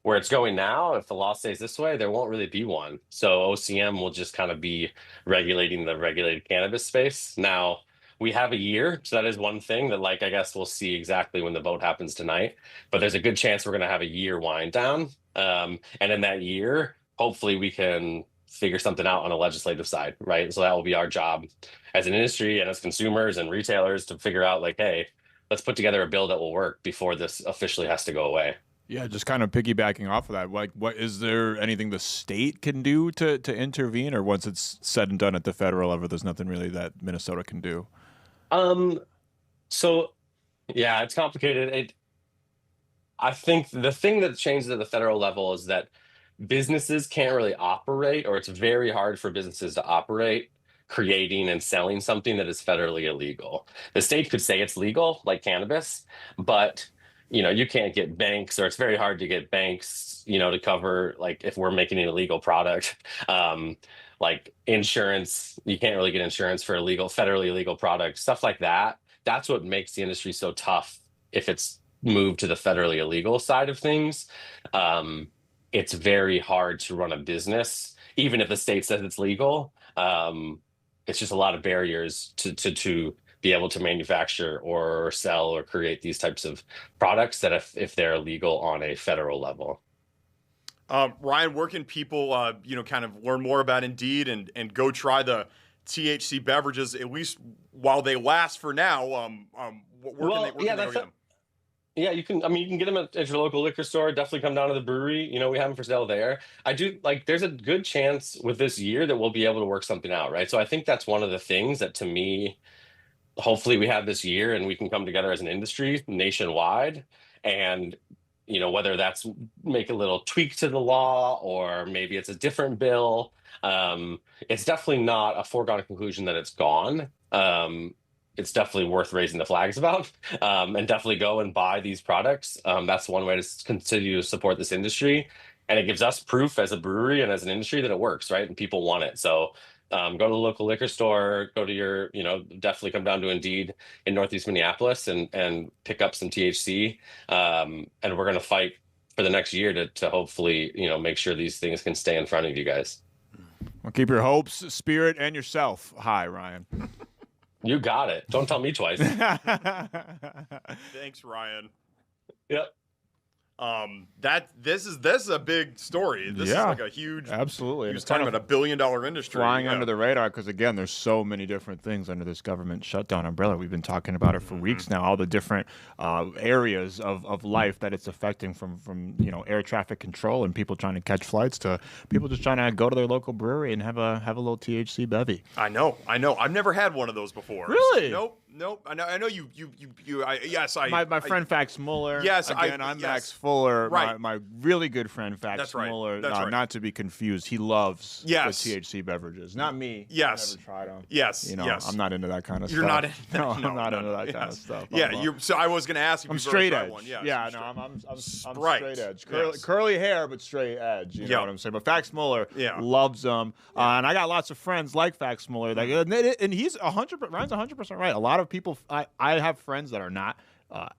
where it's going now, if the law stays this way, there won't really be one. So OCM will just kind of be regulating the regulated cannabis space. Now we have a year, so that is one thing that I guess we'll see exactly when the vote happens tonight, but there's a good chance we're going to have a year wind down. And in that year, hopefully we can figure something out on a legislative side, right? So that will be our job as an industry and as consumers and retailers to figure out hey, let's put together a bill that will work before this officially has to go away. Yeah, just kind of piggybacking off of that, what is there anything the state can do to intervene, or once it's said and done at the federal level, there's nothing really that Minnesota can do? So yeah, it's complicated. I think the thing that changes at the federal level is that businesses can't really operate, or it's very hard for businesses to operate creating and selling something that is federally illegal. The state could say it's legal, like cannabis, but you can't get banks, or it's very hard to get banks, to cover, like, if we're making an illegal product. Like insurance, you can't really get insurance for federally illegal products, stuff like that. That's what makes the industry so tough if it's moved to the federally illegal side of things. It's very hard to run a business, even if the state says it's legal. It's just a lot of barriers to be able to manufacture or sell or create these types of products that if they're illegal on a federal level. Ryan, where can people, kind of learn more about Indeed and go try the THC beverages, at least while they last for now? Where can they go get them? Yeah, you can get them at your local liquor store. Definitely come down to the brewery. We have them for sale there. There's a good chance with this year that we'll be able to work something out, right? So I think that's one of the things that, to me, hopefully we have this year and we can come together as an industry nationwide, and whether that's make a little tweak to the law or maybe it's a different bill. It's definitely not a foregone conclusion that it's gone. It's definitely worth raising the flags about, and definitely go and buy these products. That's one way to continue to support this industry, and it gives us proof as a brewery and as an industry that it works, right? And people want it. So go to the local liquor store, go to your, definitely come down to Indeed in Northeast Minneapolis and pick up some THC. And we're going to fight for the next year to hopefully, make sure these things can stay in front of you guys. Well, keep your hopes, spirit, and yourself high, Ryan. You got it. Don't tell me twice. Thanks, Ryan. Yep. This is a big story. This is like a huge, absolutely. He was talking about $1 billion industry flying under the radar, because again, there's so many different things under this government shutdown umbrella. We've been talking about it for weeks now. All the different areas of life that it's affecting, from air traffic control and people trying to catch flights to people just trying to go to their local brewery and have a little THC bevy. I know. I've never had one of those before. Really? Nope. I know you. My friend Fax Muller. Yes, I'm Max Fuller. Right. My really good friend Fax That's right. Muller. That's right. Not to be confused. He loves the THC beverages. Not me. Yes. I've never tried them. Yes. I'm not into that kind of You're stuff. not. I'm not into that kind of stuff. So I was going to ask if I'm you've straight ever edge. tried one. I'm straight edge. Yes. Curly hair, but straight edge. You know what I'm saying? But Fax Muller loves them, and I got lots of friends like Fax Muller. And he's 100. Ryan's 100% right. A lot of people. I have friends that are not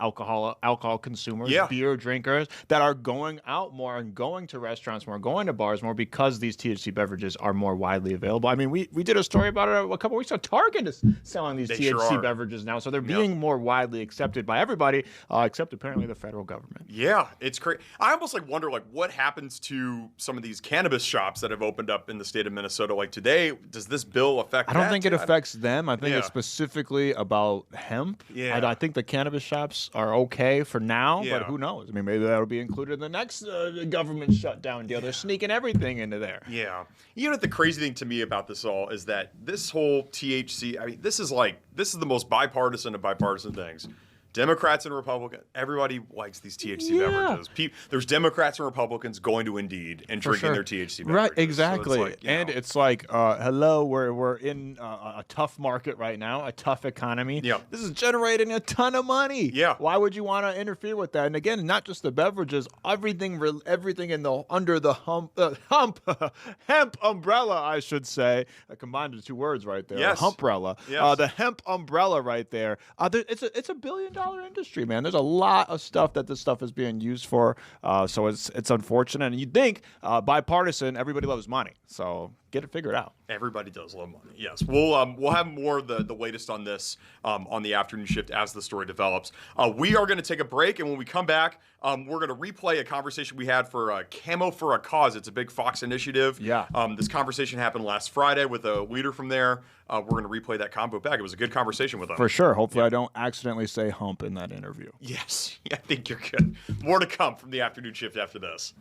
alcohol consumers, beer drinkers, that are going out more and going to restaurants more, going to bars more, because these THC beverages are more widely available. I mean, we did a story about it a couple weeks ago. Target is selling these THC beverages now, so they're being more widely accepted by everybody, except apparently the federal government. Yeah, it's crazy. I almost wonder what happens to some of these cannabis shops that have opened up in the state of Minnesota. Like today, does this bill affect? I don't think it affects them. I think it's specifically about hemp. Yeah, I think the cannabis shops are okay for now, but who knows? I mean, maybe that'll be included in the next government shutdown deal. They're sneaking everything into there. Yeah. The crazy thing to me about this all is that this whole THC, this is the most bipartisan of bipartisan things. Democrats and Republicans, everybody likes these THC beverages. There's Democrats and Republicans going to Indeed and drinking their THC beverages. Right, exactly. So it's like, hello, we're in a tough market right now, a tough economy. Yeah. This is generating a ton of money. Yeah. Why would you want to interfere with that? And again, not just the beverages, everything under the hemp umbrella, I should say. I combined the two words right there. Yes. Humbrella. Yes. The hemp umbrella right there. It's a $1 billion industry, man. There's a lot of stuff that this stuff is being used for, so it's unfortunate. And you'd think bipartisan, everybody loves money, so get it figured out. Everybody does love money. Yes, we'll have more of the latest on this on the afternoon shift as the story develops. We are going to take a break, and when we come back, we're going to replay a conversation we had for Camo for a Cause. It's a big Fox initiative. Yeah. This conversation happened last Friday with a leader from there. We're going to replay that combo back. It was a good conversation with them. For sure. Hopefully I don't accidentally say hump in that interview. Yes, I think you're good. More to come from the afternoon shift after this.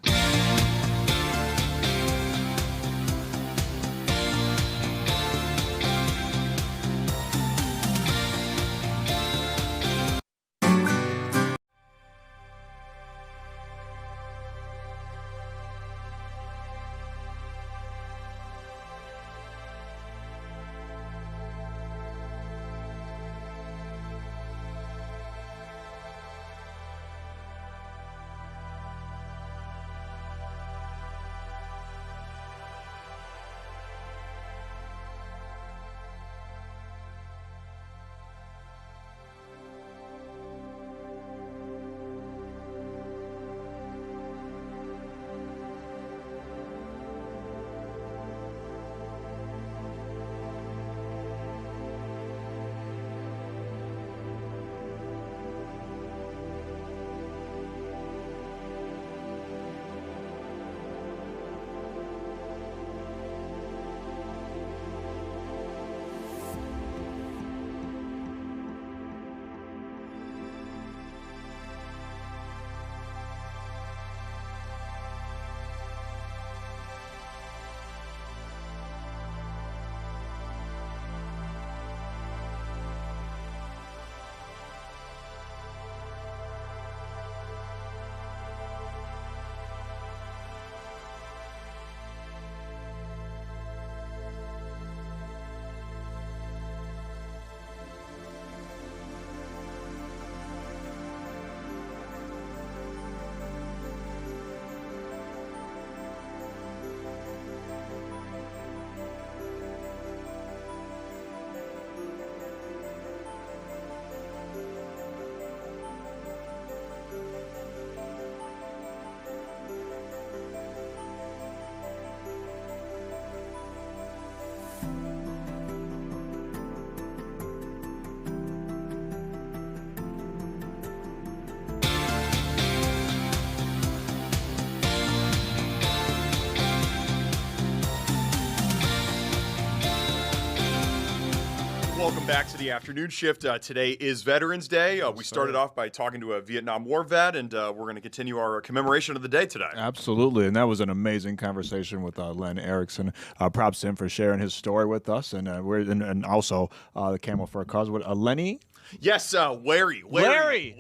Welcome back to the afternoon shift. Today is Veterans Day. We started off by talking to a Vietnam War vet, and we're going to continue our commemoration of the day today. Absolutely, and that was an amazing conversation with Len Erickson. Props to him for sharing his story with us, and also the Camel for a Cause. Lenny? Yes, Larry D. Williams.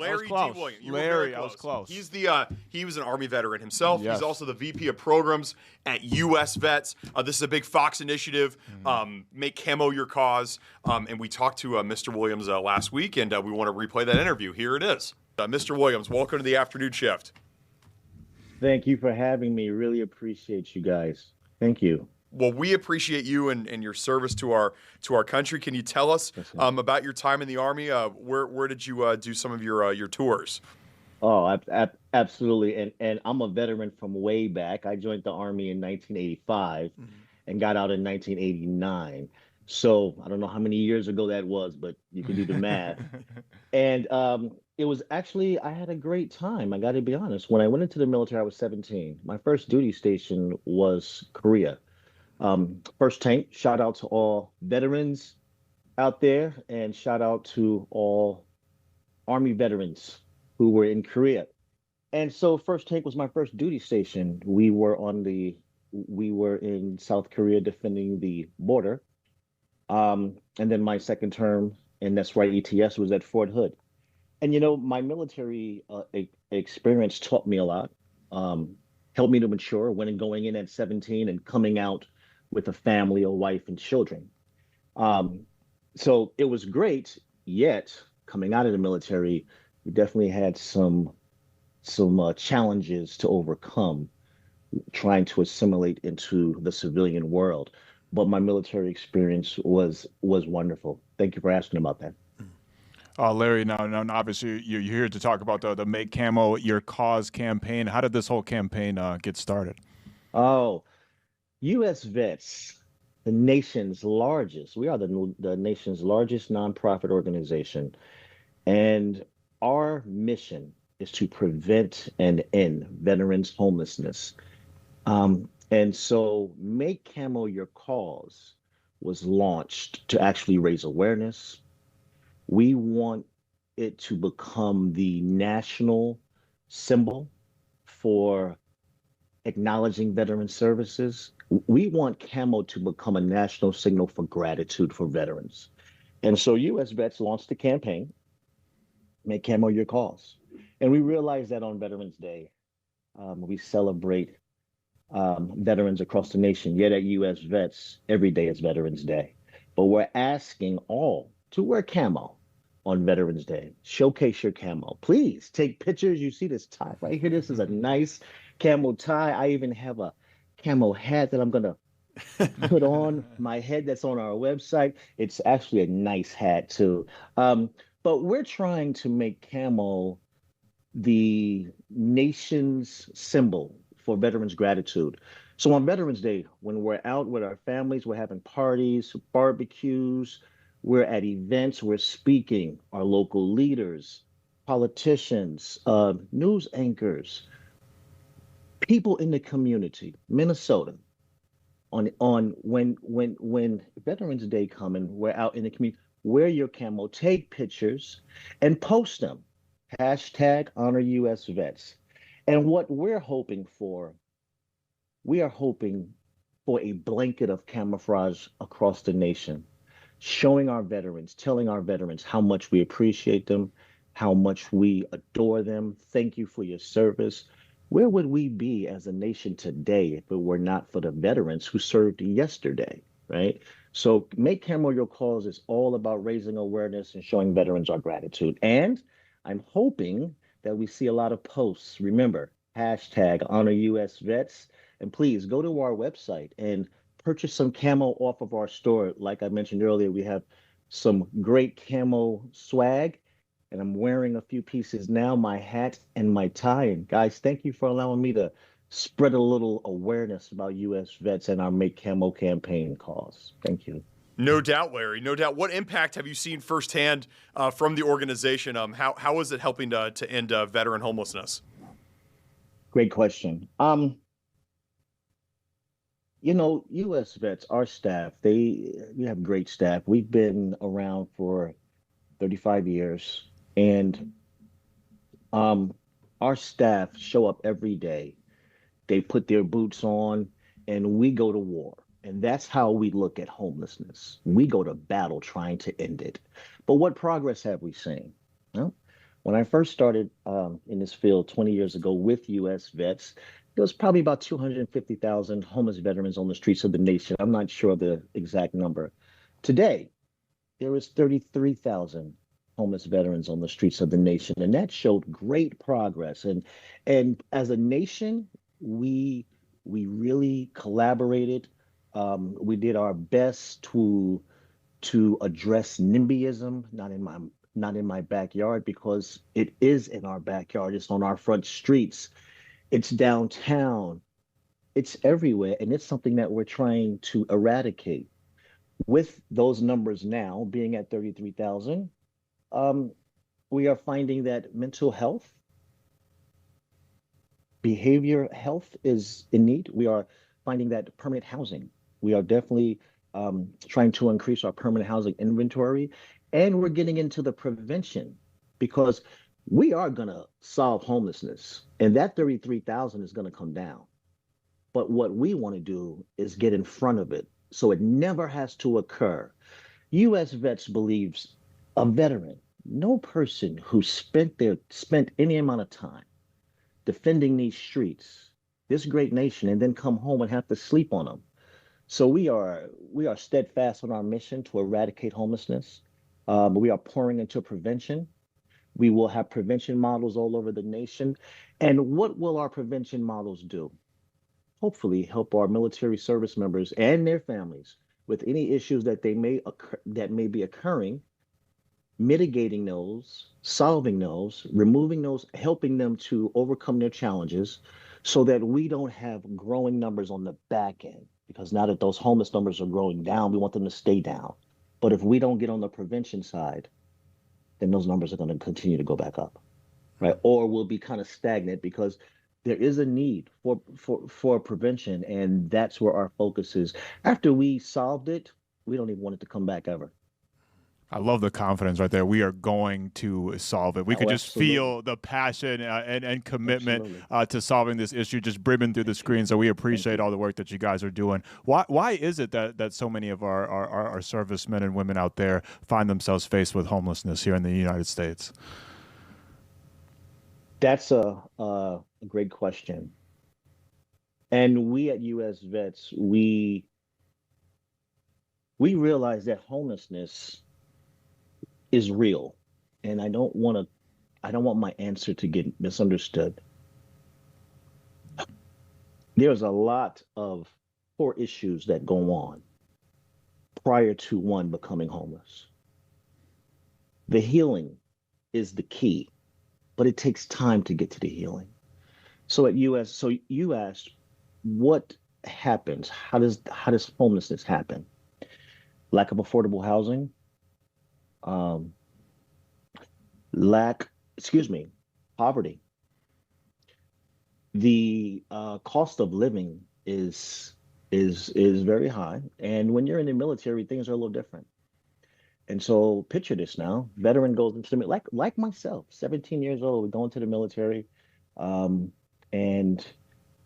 Larry, I was close. He was an Army veteran himself. Yes. He's also the VP of programs at U.S. Vets. This is a big Fox initiative. Make camo your cause. And we talked to Mr. Williams last week, and we want to replay that interview. Here it is. Mr. Williams, welcome to the afternoon shift. Thank you for having me. Really appreciate you guys. Thank you. Well, we appreciate you and your service to our country. Can you tell us about your time in the Army? Where did you do some of your tours? Oh, absolutely. And I'm a veteran from way back. I joined the Army in 1985 and got out in 1989. So I don't know how many years ago that was, but you can do the math. And it was actually, I had a great time. I got to be honest. When I went into the military, I was 17. My first duty station was Korea. First tank, shout out to all veterans out there, and shout out to all Army veterans who were in Korea. And so first tank was my first duty station. We were in South Korea defending the border. And then my second term, and that's right, ETS, was at Fort Hood. And my military experience taught me a lot, helped me to mature when going in at 17 and coming out with a family, a wife, and children. So it was great, yet coming out of the military, we definitely had some challenges to overcome trying to assimilate into the civilian world. But my military experience was wonderful. Thank you for asking about that. Larry, now obviously you're here to talk about the Make Camo Your Cause campaign. How did this whole campaign get started? Oh, U.S. Vets, the nation's largest, we are the nation's largest nonprofit organization. And our mission is to prevent and end veterans' homelessness. And so Make Camo Your Cause was launched to actually raise awareness. We want it to become the national symbol for acknowledging veteran services. We want camo to become a national signal for gratitude for veterans. And so U.S. Vets launched the campaign, Make Camo Your Cause. And we realized that on Veterans Day, we celebrate veterans across the nation. Yet at U.S. Vets, every day is Veterans Day. But we're asking all to wear camo on Veterans Day. Showcase your camo. Please take pictures. You see this tie right here. This is a nice camo tie. I even have a camo hat that I'm going to put on my head that's on our website. It's actually a nice hat too. But we're trying to make camo the nation's symbol for veterans' gratitude. So on Veterans Day, when we're out with our families, we're having parties, barbecues, we're at events, we're speaking, our local leaders, politicians, news anchors, people in the community, Minnesota, when Veterans Day come and we're out in the community, wear your camo, take pictures and post them. Hashtag honor US Vets. And what we're hoping for, we are hoping for a blanket of camouflage across the nation, showing our veterans, telling our veterans how much we appreciate them, how much we adore them. Thank you for your service. Where would we be as a nation today if it were not for the veterans who served yesterday, right? So Make Camo Your Cause is all about raising awareness and showing veterans our gratitude. And I'm hoping that we see a lot of posts. Remember, hashtag honor US Vets. And please go to our website and purchase some camo off of our store. Like I mentioned earlier, we have some great camo swag. And I'm wearing a few pieces now, my hat and my tie. And guys, thank you for allowing me to spread a little awareness about U.S. Vets and our Make Camo campaign cause. Thank you. No doubt, Larry. No doubt. What impact have you seen firsthand from the organization? How is it helping to end veteran homelessness? Great question. U.S. vets, our staff, we have great staff. We've been around for 35 years, and um, our staff show up every day. They put their boots on, and we go to war. And that's how we look at homelessness. We go to battle trying to end it. But what progress have we seen? Well, when I first started in this field 20 years ago with U.S. vets, there was probably about 250,000 homeless veterans on the streets of the nation. I'm not sure of the exact number. Today, there is 33,000 homeless veterans on the streets of the nation, and that showed great progress. And as a nation, we really collaborated. We did our best to address NIMBYism, not in my backyard, because it is in our backyard. It's on our front streets. It's downtown. It's everywhere, and it's something that we're trying to eradicate. With those numbers now being at 33,000, we are finding that mental health, behavior health is in need. We are finding that permanent housing. We are definitely trying to increase our permanent housing inventory, and we're getting into the prevention because we are going to solve homelessness, and that 33,000 is going to come down. But what we want to do is get in front of it so it never has to occur. U.S. Vets believes a veteran, no person who spent any amount of time defending these streets, this great nation, and then come home and have to sleep on them. So we are steadfast on our mission to eradicate homelessness. We are pouring into prevention. We will have prevention models all over the nation. And what will our prevention models do? Hopefully help our military service members and their families with any issues that may be occurring, mitigating those, solving those, removing those, helping them to overcome their challenges so that we don't have growing numbers on the back end. Because now that those homeless numbers are growing down, we want them to stay down. But if we don't get on the prevention side, then those numbers are going to continue to go back up, right? Or we'll be kind of stagnant because there is a need for prevention, and that's where our focus is. After we solved it, we don't even want it to come back ever. I love the confidence right there. We are going to solve it. We could just absolutely. feel the passion and commitment to solving this issue just brimming through the screen. So we appreciate all the work that you guys are doing. Why is it that so many of our servicemen and women out there find themselves faced with homelessness here in the United States? That's a great question. And we at U.S. Vets, we realize that homelessness is real, and I don't want my answer to get misunderstood. There's a lot of core issues that go on prior to one becoming homeless. The healing is the key, but it takes time to get to the healing. So you asked, what happens? How does homelessness happen? Lack of affordable housing, poverty. The cost of living is very high, and when you're in the military, things are a little different. And so, picture this now: veteran goes into the like myself, 17 years old, going to the military, and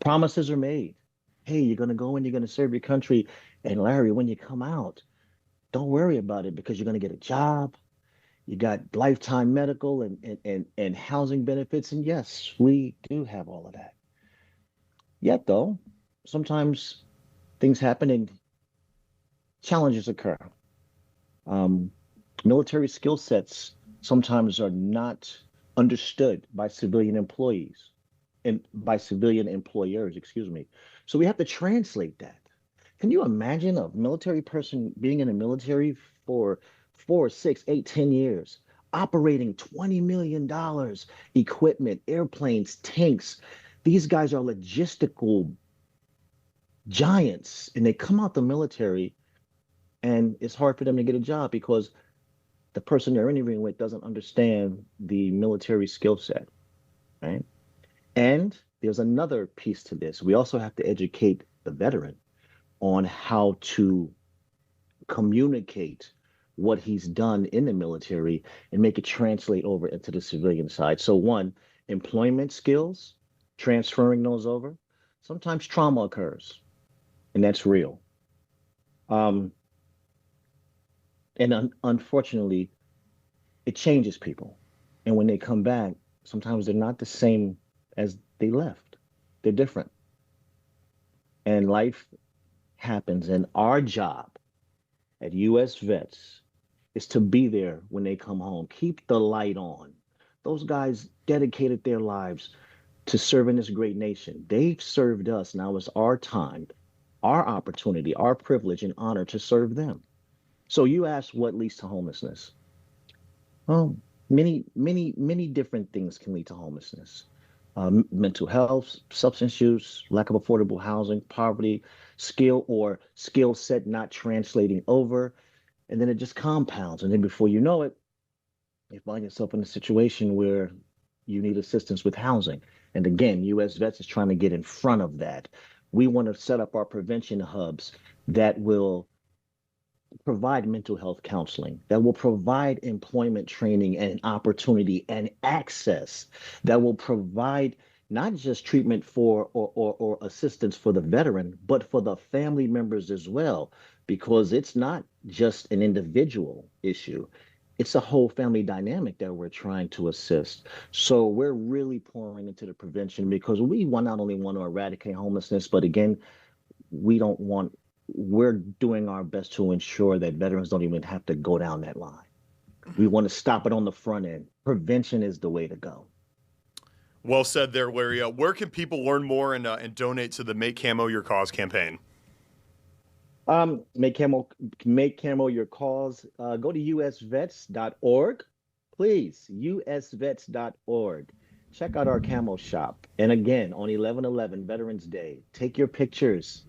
promises are made. Hey, you're gonna go and you're gonna serve your country, and Larry, when you come out, don't worry about it because you're gonna get a job. You got lifetime medical and housing benefits. And yes, we do have all of that. Yet, though, sometimes things happen and challenges occur. Military skill sets sometimes are not understood by civilian employees and by civilian employers, excuse me. So we have to translate that. Can you imagine a military person being in the military for 4, 6, 8, 10 years, operating $20 million equipment, airplanes, tanks? These guys are logistical giants, and they come out the military, and it's hard for them to get a job because the person they're interviewing with doesn't understand the military skill set, right? And there's another piece to this. We also have to educate the veteran. on how to communicate what he's done in the military and make it translate over into the civilian side. So one, employment skills, transferring those over. Sometimes trauma occurs, and that's real. And unfortunately, it changes people. And when they come back, sometimes they're not the same as they left. They're different. And life happens. And our job at US Vets is to be there when they come home. Keep the light on. Those guys dedicated their lives to serving this great nation. They've served us. Now it's our time, our opportunity, our privilege and honor to serve them. So you ask what leads to homelessness. Well, many different things can lead to homelessness. Mental health, substance use, lack of affordable housing, poverty, skill set not translating over, and then it just compounds. And then before you know it, you find yourself in a situation where you need assistance with housing. And again, US Vets is trying to get in front of that. We want to set up our prevention hubs that will provide mental health counseling, that will provide employment training and opportunity and access, that will provide not just treatment for or assistance for the veteran, but for the family members as well, because it's not just an individual issue. It's a whole family dynamic that we're trying to assist. So we're really pouring into the prevention because we not only want to eradicate homelessness, but again, we're doing our best to ensure that veterans don't even have to go down that line. We want to stop it on the front end. Prevention is the way to go. Well said there, Larry. Where can people learn more and donate to the Make Camo Your Cause campaign? Make Camo Your Cause. Go to usvets.org. Please, usvets.org. Check out our camo shop. And again, on 11/11, Veterans Day, take your pictures.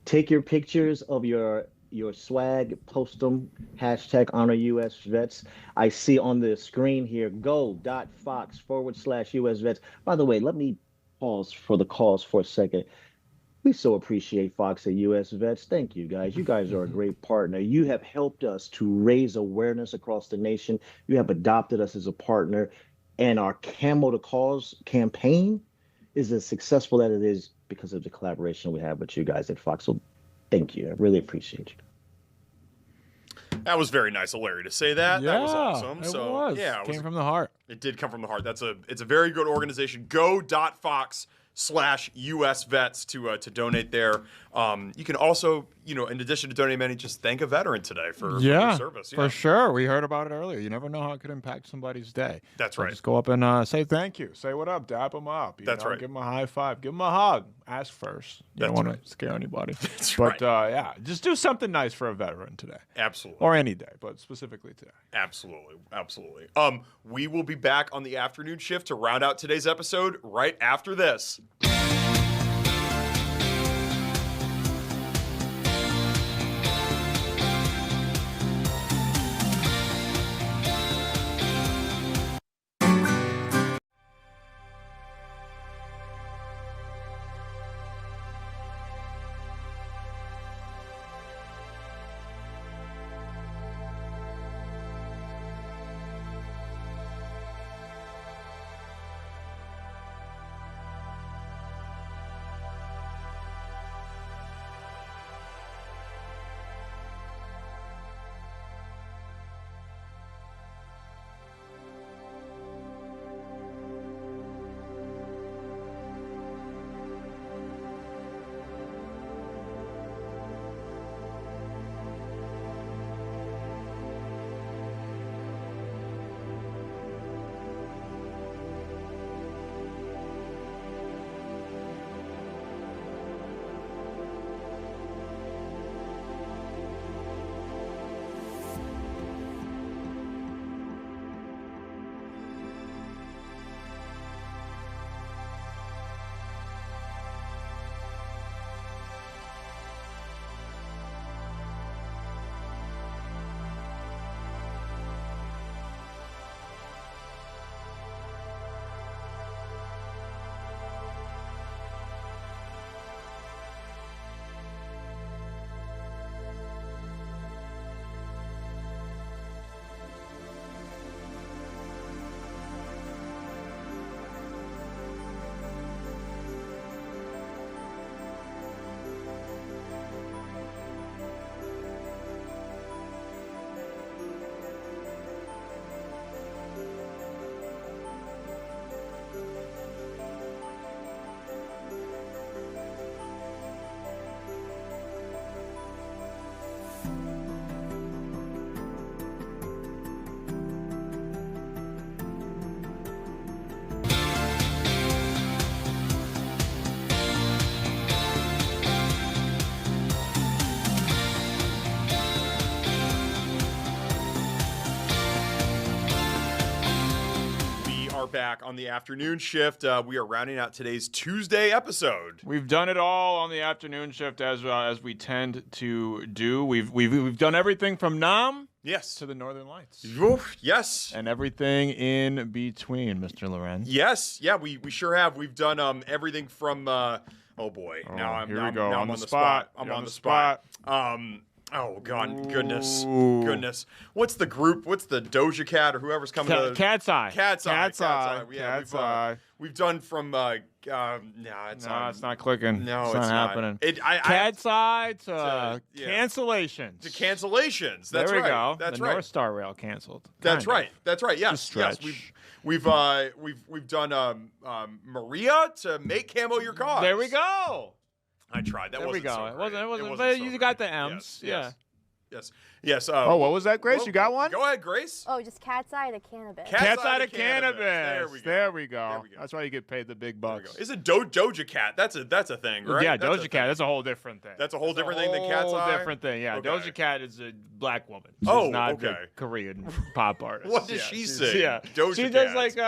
Take your pictures of your swag, post them, hashtag honor US Vets. I see on the screen here, go.fox/US Vets. By the way, let me pause for the cause for a second. We so appreciate Fox at US Vets. Thank you, guys. You guys are a great partner. You have helped us to raise awareness across the nation. You have adopted us as a partner. And our Camo to Cause campaign is as successful as it is because of the collaboration we have with you guys at Fox. So thank you. I really appreciate you. That was very nice of Larry to say that. Yeah, that was awesome. It was. Yeah, Came from the heart. It did come from the heart. It's a very good organization. Go.fox/US Vets to donate there. You can also, in addition to donating money, just thank a veteran today for their service. For sure. We heard about it earlier. You never know how it could impact somebody's day. That's right. Just go up and say thank you. Say what up. Dap them up. That's right. Give them a high five. Give them a hug. Ask first. You don't want to scare anybody. That's right. But yeah, just do something nice for a veteran today. Absolutely. Or any day, but specifically today. Absolutely. We will be back on the afternoon shift to round out today's episode right after this. are back on the afternoon shift. We are rounding out today's Tuesday episode. We've done it all on the afternoon shift as we tend to do. We've done everything from Nam to the Northern Lights. Oof, yes. And everything in between, Mr. Lorenz. Yes. Yeah, we sure have. We've done everything from oh boy. Now I'm on the spot. I'm on the spot. Oh God, goodness. What's the group? What's the Doja Cat or whoever's coming to Cat's Eye. Cat's Eye. Yeah, Cat's Eye. We've done from it's not clicking. No, it's not happening. Cat's Eye to cancellations. To cancellations. That's there we right. go. That's the right. NorthStar rail canceled. That's right. That's right. Yes. Stretch. Yes. We've done Maria to make camo your cause. There we go. I tried. That there wasn't we go. so great. It wasn't. It But so you got great. the M's. Yes. What was that, Grace? You got one? Go ahead, Grace. Oh, just Cat's Eye to Cannabis. Cat's Eye to Cannabis. There we go. That's why you get paid the big bucks. Is it Doja Cat? That's a thing, right? Yeah, Doja Cat. That's a whole different thing. That's a whole different thing than Cat's Eye? Whole different thing, yeah. Okay. Doja Cat is a black woman. She's not okay. a Korean pop artist. What does she sing? Yeah. Doja she Cat. does like,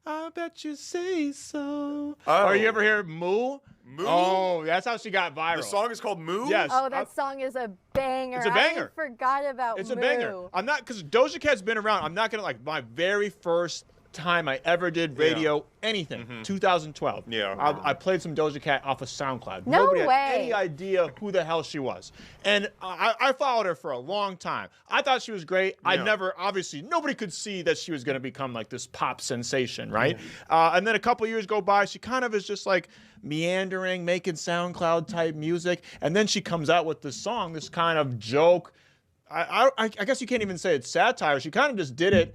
I bet you say so. Oh. Or you ever hear Moo? Moo? Oh, that's how she got viral. The song is called Moo? Yes. Oh, that song is a banger. It's a banger. I forgot about It's Moo. a banger. I'm not, because Doja Cat's been around. I'm not going to, like, my very first time I ever did radio anything, 2012. Yeah. I played some Doja Cat off of SoundCloud. No Nobody way. had any idea who the hell she was. And I followed her for a long time. I thought she was great. I never, obviously, nobody could see that she was going to become like this pop sensation, right? And then a couple years go by, she kind of is just like meandering, making SoundCloud type music. And then she comes out with this song, this kind of joke. I guess you can't even say it's satire. She kind of just did it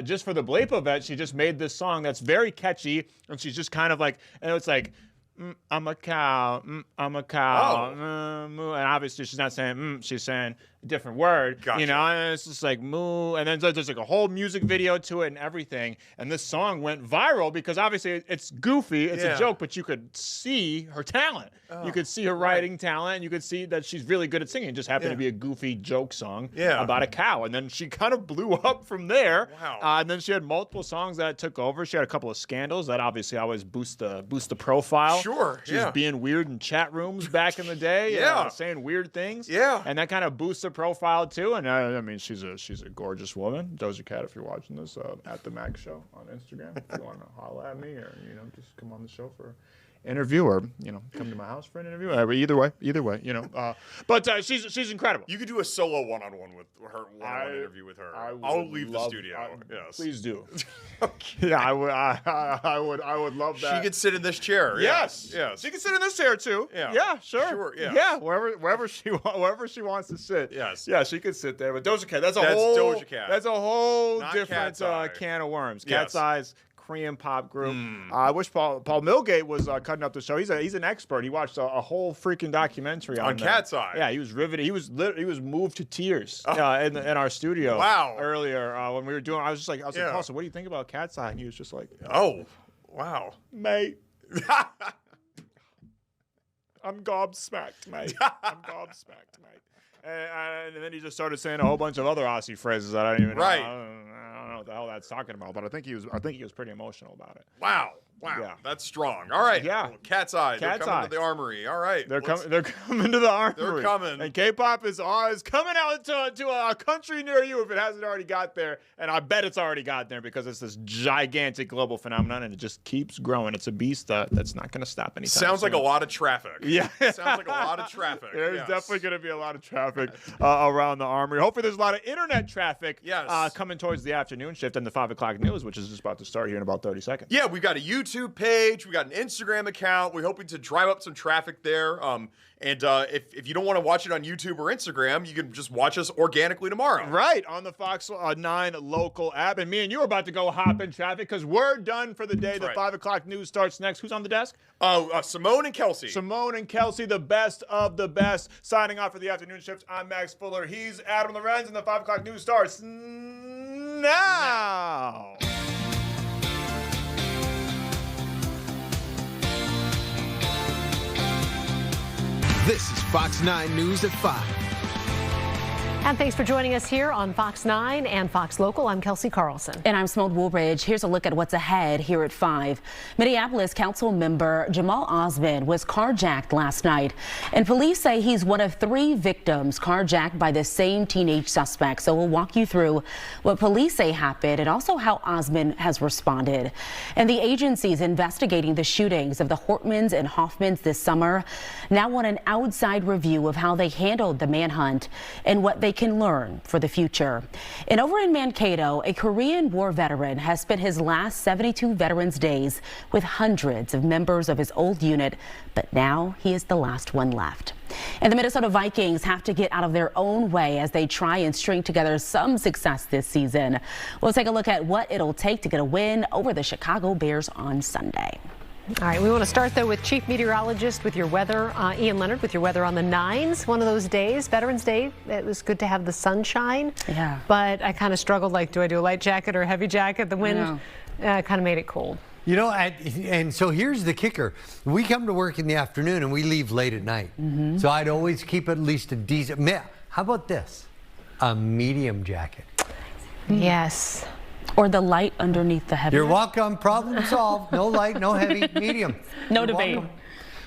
just for the Blape event. She just made this song that's very catchy, and she's just kind of like, and it's like, I'm a cow, I'm a cow, moo. And obviously she's not saying she's saying a different word, Gotcha. you know, and it's just like moo, and then there's like a whole music video to it and everything, and this song went viral because obviously it's goofy, it's a joke, but you could see her talent. You could see her writing talent, and you could see that she's really good at singing. It just happened to be a goofy joke song about a cow, and then she kind of blew up from there. Wow. And then she had multiple songs that took over. She had a couple of scandals that obviously always boost the profile. Sure, She was being weird in chat rooms back in the day. Saying weird things. Yeah. And that kind of boosts the profile too. And I mean, she's a gorgeous woman. Doja Cat, if you're watching this, at the Maxx show on Instagram, if you want to holla at me or just come on the show for interview or come to my house for an interview. Either way, but she's incredible. You could do a solo one-on-one with her, one-on-one interview with her. I'll leave the studio. Yes. Please do. Yeah, I would love that. She could sit in this chair. Yes. Yes. She can sit in this chair too. Yeah. Yeah, sure. Sure, yes. Yeah, wherever she wants to sit. Yes. Yeah, she could sit there. But Doja Cat, that's Doja Cat. That's a whole Not different Cat's Eye. can of worms. Yes. Cat's Eye's Korean pop group. I wish Paul Milgate was cutting up the show. He's an expert. He watched a whole freaking documentary on Cat's Eye. Yeah, he was riveted. He was moved to tears in our studio. Wow. Earlier when we were doing, I was like, Paul, so what do you think about Cat's Eye? And he was just like, oh, wow, mate. I'm gobsmacked, mate. I'm gobsmacked, mate. And then he just started saying a whole bunch of other Aussie phrases that I don't even know. I don't know what the hell that's talking about, but I think he was pretty emotional about it. Wow. Yeah. That's strong. All right. Yeah. Well, Cat's Eye. They're Cat's coming Eye. to the armory. All right. They're coming to the armory. They're coming. And K-pop is coming out to a country near you if it hasn't already got there. And I bet it's already got there because it's this gigantic global phenomenon and it just keeps growing. It's a beast that's not going to stop anytime Sounds soon. like a lot of traffic. Yeah. Sounds like a lot of traffic. There's Yes. definitely going to be a lot of traffic around the armory. Hopefully there's a lot of internet traffic coming towards the afternoon shift and the 5 o'clock news, which is just about to start here in about 30 seconds. Yeah, we've got a YouTube page. We got an Instagram account. We're hoping to drive up some traffic there. And if you don't want to watch it on YouTube or Instagram, you can just watch us organically tomorrow. Right, on the Fox 9 local app. And me and you are about to go hop in traffic because we're done for the day. That's the right. 5 o'clock news starts next. Who's on the desk? Simone and Kelsey. Simone and Kelsey, the best of the best. Signing off for the afternoon shifts. I'm Max Fuller. He's Adam Llorens, and the 5 o'clock news starts now. This is Fox 9 News at 5. And thanks for joining us here on Fox 9 and Fox Local. I'm Kelsey Carlson. And I'm Simone Woolbridge. Here's a look at what's ahead here at 5. Minneapolis Council member Jamal Osmond was carjacked last night, and police say he's one of 3 victims carjacked by the same teenage suspect. So we'll walk you through what police say happened and also how Osmond has responded. And the agencies investigating the shootings of the Hortmans and Hoffmans this summer now want an outside review of how they handled the manhunt and what they can learn for the future. And over in Mankato, a Korean War veteran has spent his last 72 Veterans Days with hundreds of members of his old unit, but now he is the last one left. And the Minnesota Vikings have to get out of their own way as they try and string together some success this season. We'll take a look at what it'll take to get a win over the Chicago Bears on Sunday. All right, we want to start, though, with Chief Meteorologist with your weather, Ian Leonard, with your weather on the 9s. One of those days, Veterans Day, it was good to have the sunshine. Yeah. But I kind of struggled, like, do I do a light jacket or a heavy jacket? The wind kind of made it cold. You know, and so here's the kicker. We come to work in the afternoon and we leave late at night. So I'd always keep at least a decent, how about this? A medium jacket. Yes. Or the light underneath the heavy. You're welcome. Problem solved. No light, no heavy, medium. No You're debate. welcome.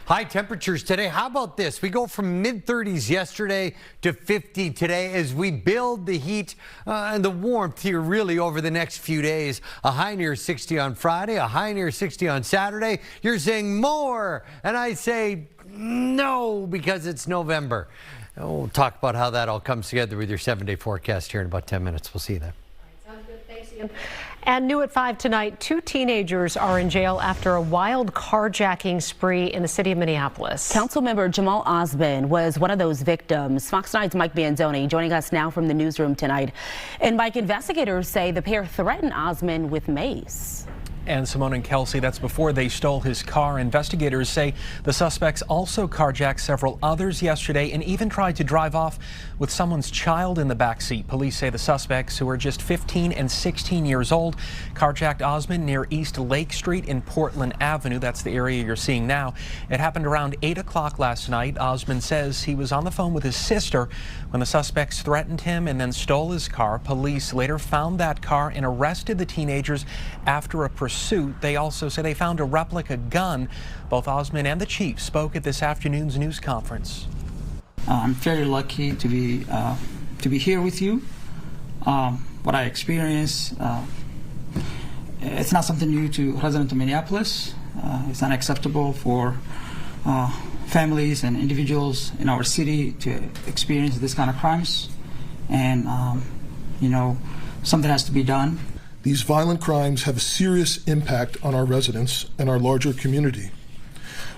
High temperatures today. How about this? We go from mid-30s yesterday to 50 today as we build the heat and the warmth here really over the next few days. A high near 60 on Friday, a high near 60 on Saturday. You're saying more, and I say no because it's November. We'll talk about how that all comes together with your 7-day forecast here in about 10 minutes. We'll see you then. Sounds good. Thanks, Ian. And new at 5 tonight, 2 teenagers are in jail after a wild carjacking spree in the city of Minneapolis. Councilmember Jamal Osmond was one of those victims. Fox 9's Mike Manzoni joining us now from the newsroom tonight. And Mike, investigators say the pair threatened Osmond with mace. And Simone and Kelsey, that's before they stole his car. Investigators say the suspects also carjacked several others yesterday and even tried to drive off with someone's child in the backseat. Police say the suspects, who are just 15 and 16 years old, carjacked Osmond near East Lake Street in Portland Avenue. That's the area you're seeing now. It happened around 8 o'clock last night. Osmond says he was on the phone with his sister when the suspects threatened him and then stole his car. Police later found that car and arrested the teenagers after a pursuit. They also say they found a replica gun. Both Osmond and the chief spoke at this afternoon's news conference. I'm very lucky to be here with you. What I experienced, it's not something new to residents of Minneapolis. It's not acceptable for families and individuals in our city to experience this kind of crimes. And, something has to be done. These violent crimes have a serious impact on our residents and our larger community.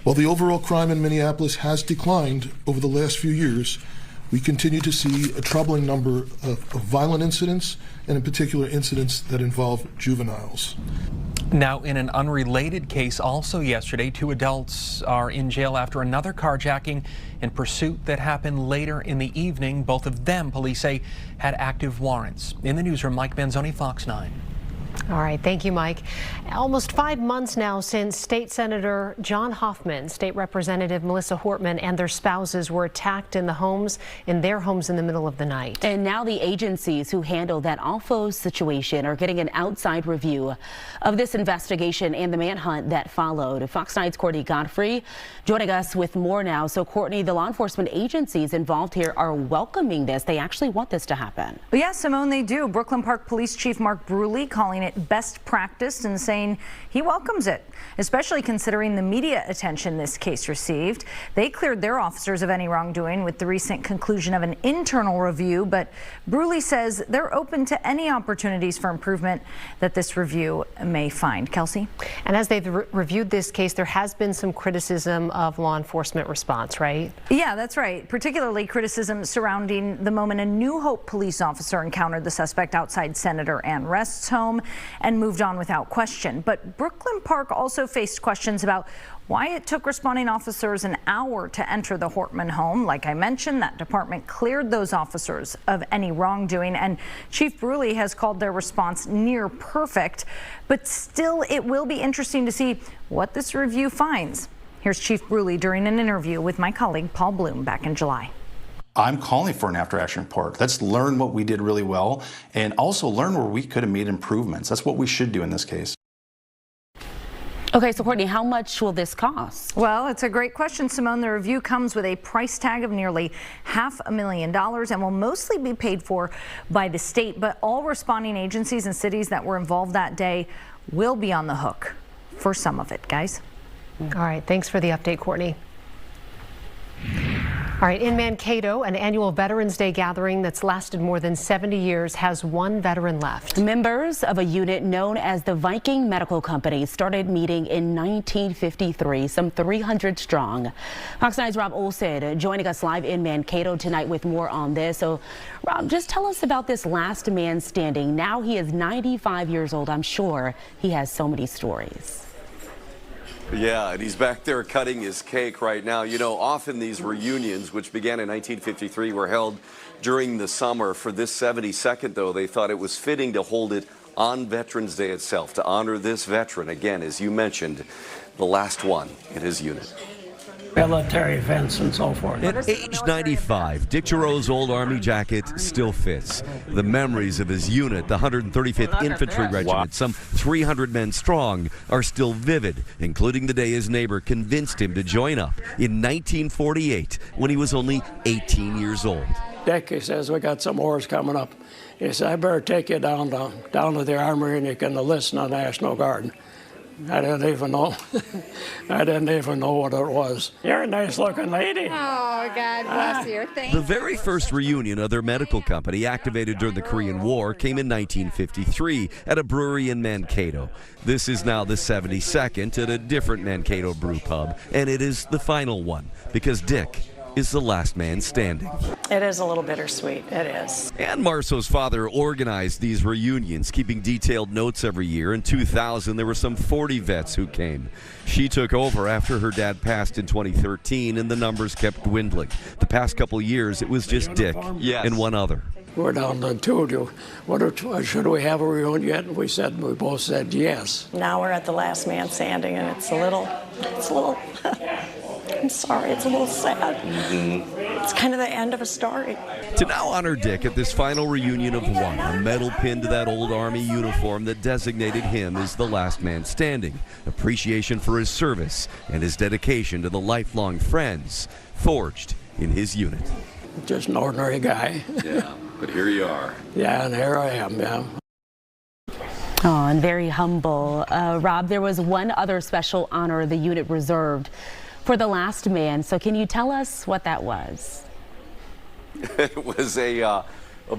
While the overall crime in Minneapolis has declined over the last few years, we continue to see a troubling number of violent incidents, and in particular incidents that involve juveniles. Now, in an unrelated case also yesterday, 2 adults are in jail after another carjacking and pursuit that happened later in the evening. Both of them, police say, had active warrants. In the newsroom, Mike Manzoni, Fox 9. All right, thank you, Mike. Almost 5 months now since State Senator John Hoffman, State Representative Melissa Hortman, and their spouses were attacked in their homes in the middle of the night. And now the agencies who handle that awful situation are getting an outside review of this investigation and the manhunt that followed. Fox 9's Courtney Godfrey joining us with more now. So, Courtney, the law enforcement agencies involved here are welcoming this. They actually want this to happen. Well, yes, Simone, they do. Brooklyn Park Police Chief Mark Bruley calling it best practice and saying he welcomes it, especially considering the media attention this case received. They cleared their officers of any wrongdoing with the recent conclusion of an internal review, but Bruley says they're open to any opportunities for improvement that this review may find. Kelsey? And as they've reviewed this case, there has been some criticism of law enforcement response, right? Yeah, that's right. Particularly criticism surrounding the moment a New Hope police officer encountered the suspect outside Senator Ann Rest's home and moved on without question. But Brooklyn Park also faced questions about why it took responding officers an hour to enter the Hortman home. Like I mentioned, that department cleared those officers of any wrongdoing, and Chief Bruley has called their response near perfect. But still, it will be interesting to see what this review finds. Here's Chief Bruley during an interview with my colleague Paul Bloom back in July. I'm calling for an after-action report. Let's learn what we did really well and also learn where we could have made improvements. That's what we should do in this case. Okay, so Courtney, how much will this cost? Well, it's a great question, Simone. The review comes with a price tag of nearly $500,000 and will mostly be paid for by the state, but all responding agencies and cities that were involved that day will be on the hook for some of it, guys. All right, thanks for the update, Courtney. All right, in Mankato, an annual Veterans Day gathering that's lasted more than 70 years has one veteran left. Members of a unit known as the Viking Medical Company started meeting in 1953, some 300 strong. Fox 9's Rob Olson joining us live in Mankato tonight with more on this. So, Rob, just tell us about this last man standing. Now he is 95 years old. I'm sure he has so many stories. Yeah, and he's back there cutting his cake right now. You know, often these reunions, which began in 1953, were held during the summer. For this 72nd, though, they thought it was fitting to hold it on Veterans Day itself to honor this veteran. Again, as you mentioned, the last one in his unit. Military events and so forth. At age 95, Dick Giroux's old Army jacket still fits. The memories of his unit, the 135th Infantry Regiment, some 300 men strong, are still vivid, including the day his neighbor convinced him to join up in 1948 when he was only 18 years old. Dick, he says, we got some wars coming up. He said, I better take you down to the armory and you can enlist in the National Guard. I didn't even know. I didn't even know what it was. You're a nice looking lady. Oh, God bless you. Thank The very first reunion of their medical company, activated during the Korean War, came in 1953 at a brewery in Mankato. This is now the 72nd at a different Mankato brew pub, and it is the final one because Dick is the last man standing. It is a little bittersweet, it is. Ann Marceau's father organized these reunions, keeping detailed notes every year. In 2000, there were some 40 vets who came. She took over after her dad passed in 2013, and the numbers kept dwindling. The past couple years, it was just Dick and one other. We're down to two. Should we have a reunion? We both said yes. Now we're at the last man standing, and it's a little, I'm sorry, it's a little sad. It's kind of the end of a story. To now honor Dick at this final reunion of one, a medal pinned to that old Army uniform that designated him as the last man standing. Appreciation for his service and his dedication to the lifelong friends forged in his unit. Just an ordinary guy. Yeah, but here you are. Yeah, and here I am, yeah. Oh, and very humble. Rob, there was one other special honor the unit reserved for the last man. So can you tell us what that was? It was a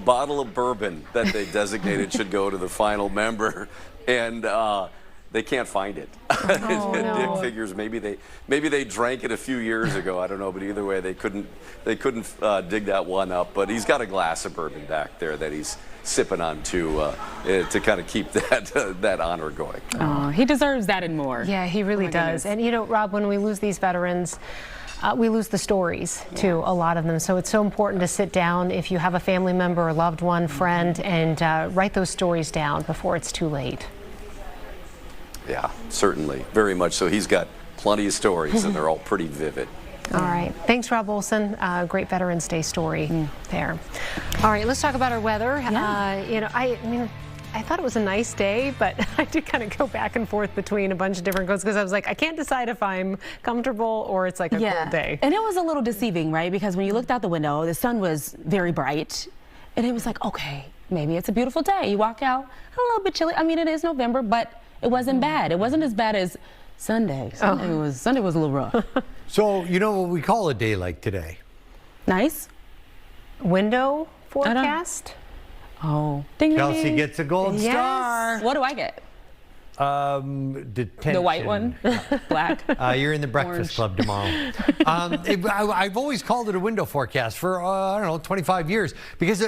bottle of bourbon that they designated should go to the final member, and they can't find it. Oh, no. Dick figures maybe they drank it a few years ago. I don't know, but either way, they couldn't dig that one up. But he's got a glass of bourbon back there that he's sipping on to kind of keep that honor going. Oh, he deserves that and more. Yeah, he really does. And you know, Rob, when we lose these veterans, we lose the stories too, a lot of them. So it's so important to sit down if you have a family member, a loved one, friend, and write those stories down before it's too late. Yeah, certainly, very much so. He's got plenty of stories, and they're all pretty vivid. All right. Thanks, Rob Olson. Great Veterans Day story there. All right, let's talk about our weather. You know, I mean, I thought it was a nice day, but I did kind of go back and forth between a bunch of different coats because I was like, I can't decide if I'm comfortable or it's like a cold day. And it was a little deceiving, right? Because when you looked out the window, the sun was very bright, and it was like, okay, maybe it's a beautiful day. You walk out, a little bit chilly. I mean, it is November, but it wasn't bad. It wasn't as bad as Sunday. Sunday was a little rough. So, you know what we call a day like today? Nice. Window forecast? Oh. Ding, Kelsey ding. gets a gold star. What do I get? Detention. The white one? Black? You're in the Breakfast Club tomorrow. I've always called it a window forecast for, I don't know, 25 years. Because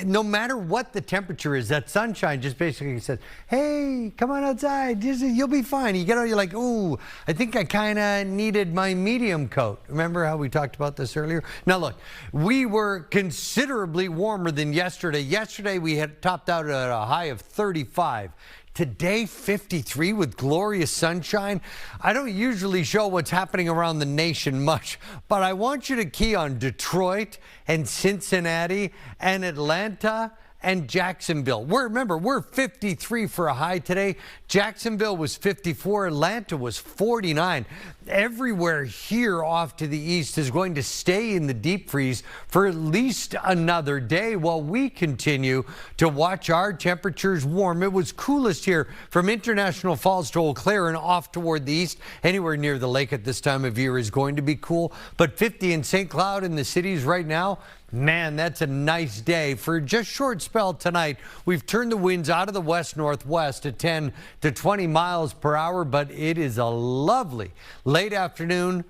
no matter what the temperature is, that sunshine just basically says, hey, come on outside. You'll be fine. You get out, you're like, ooh, I think I kind of needed my medium coat. Remember how we talked about this earlier? Now, look, we were considerably warmer than yesterday. Yesterday, we had topped out at a high of 35. Today, 53 with glorious sunshine. I don't usually show what's happening around the nation much, but I want you to key on Detroit and Cincinnati and Atlanta and Jacksonville. Remember, we're 53 for a high today. Jacksonville was 54. Atlanta was 49. Everywhere here off to the east is going to stay in the deep freeze for at least another day while we continue to watch our temperatures warm. It was coolest here from International Falls to Eau Claire and off toward the east. Anywhere near the lake at this time of year is going to be cool, but 50 in St. Cloud in the cities right now. Man, that's a nice day. For just short spell tonight, we've turned the winds out of the west-northwest to 10 to 20 miles per hour, but it is a lovely late afternoon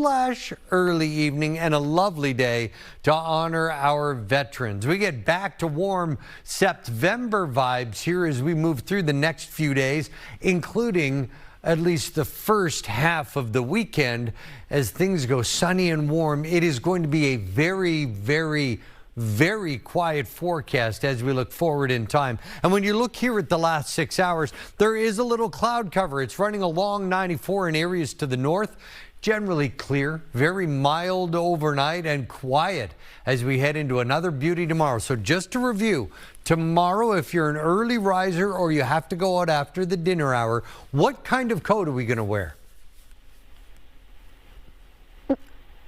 / early evening and a lovely day to honor our veterans. We get back to warm September vibes here as we move through the next few days, including at least the first half of the weekend. As things go sunny and warm, it is going to be a very, very, very quiet forecast as we look forward in time. And when you look here at the last 6 hours, there is a little cloud cover. It's running along 94 in areas to the north. Generally clear, very mild overnight and quiet as we head into another beauty tomorrow. So just to review, tomorrow, if you're an early riser or you have to go out after the dinner hour, what kind of coat are we going to wear?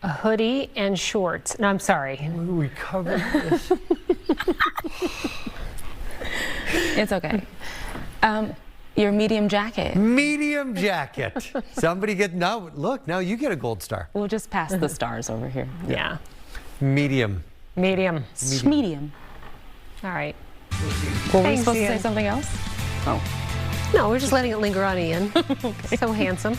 A hoodie and shorts. No, I'm sorry. We covered this. It's okay. Your medium jacket. Medium jacket. Somebody get, no, look, now you get a gold star. We'll just pass the stars over here. Yeah. Medium. Medium. Medium. All right. Were we Thanks, supposed to Ian. say something else? Oh. No, we're just letting it linger on Ian. So handsome.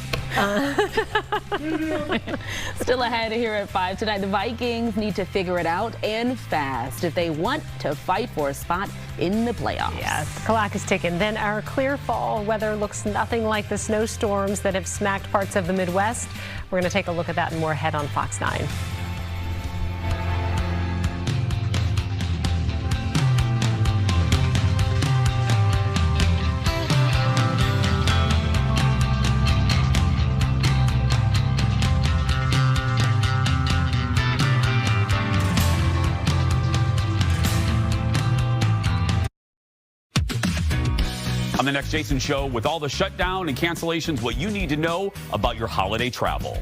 Still ahead here at 5 tonight. The Vikings need to figure it out and fast if they want to fight for a spot in the playoffs. Yes, the clock is ticking. Then our clear fall weather looks nothing like the snowstorms that have smacked parts of the Midwest. We're going to take a look at that and more ahead on Fox 9. On the next Jason Show, with all the shutdown and cancellations, what you need to know about your holiday travel.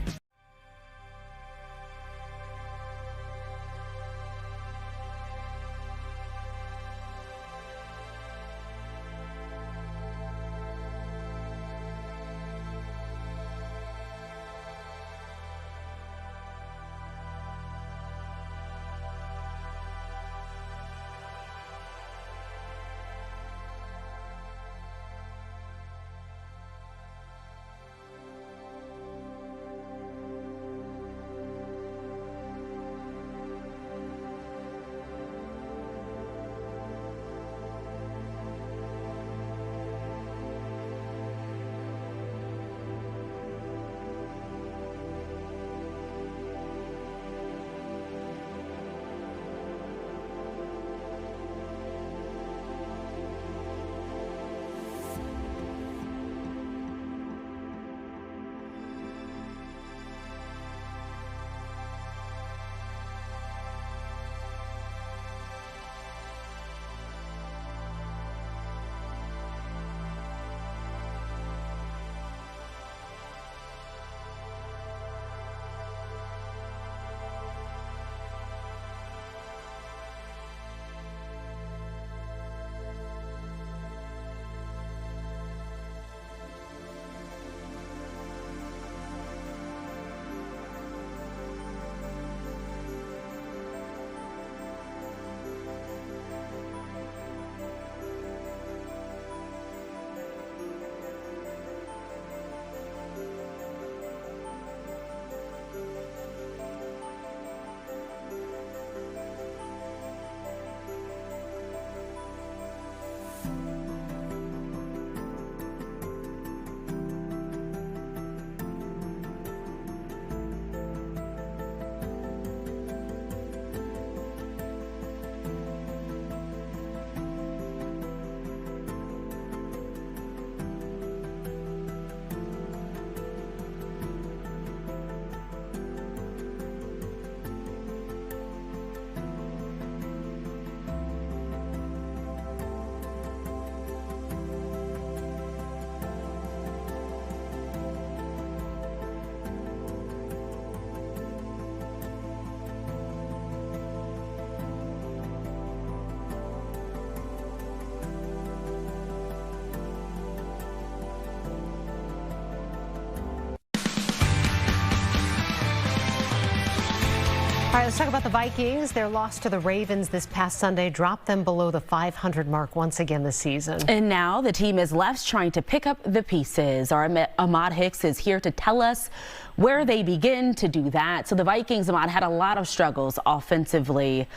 All right, let's talk about the Vikings. Their loss to the Ravens this past Sunday dropped them below the 500 mark once again this season. And now the team is left trying to pick up the pieces. Our Ahmad Hicks is here to tell us where they begin to do that. So the Vikings, Ahmad, had a lot of struggles offensively.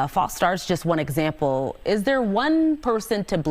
False starts, just one example. Is there one person to blame?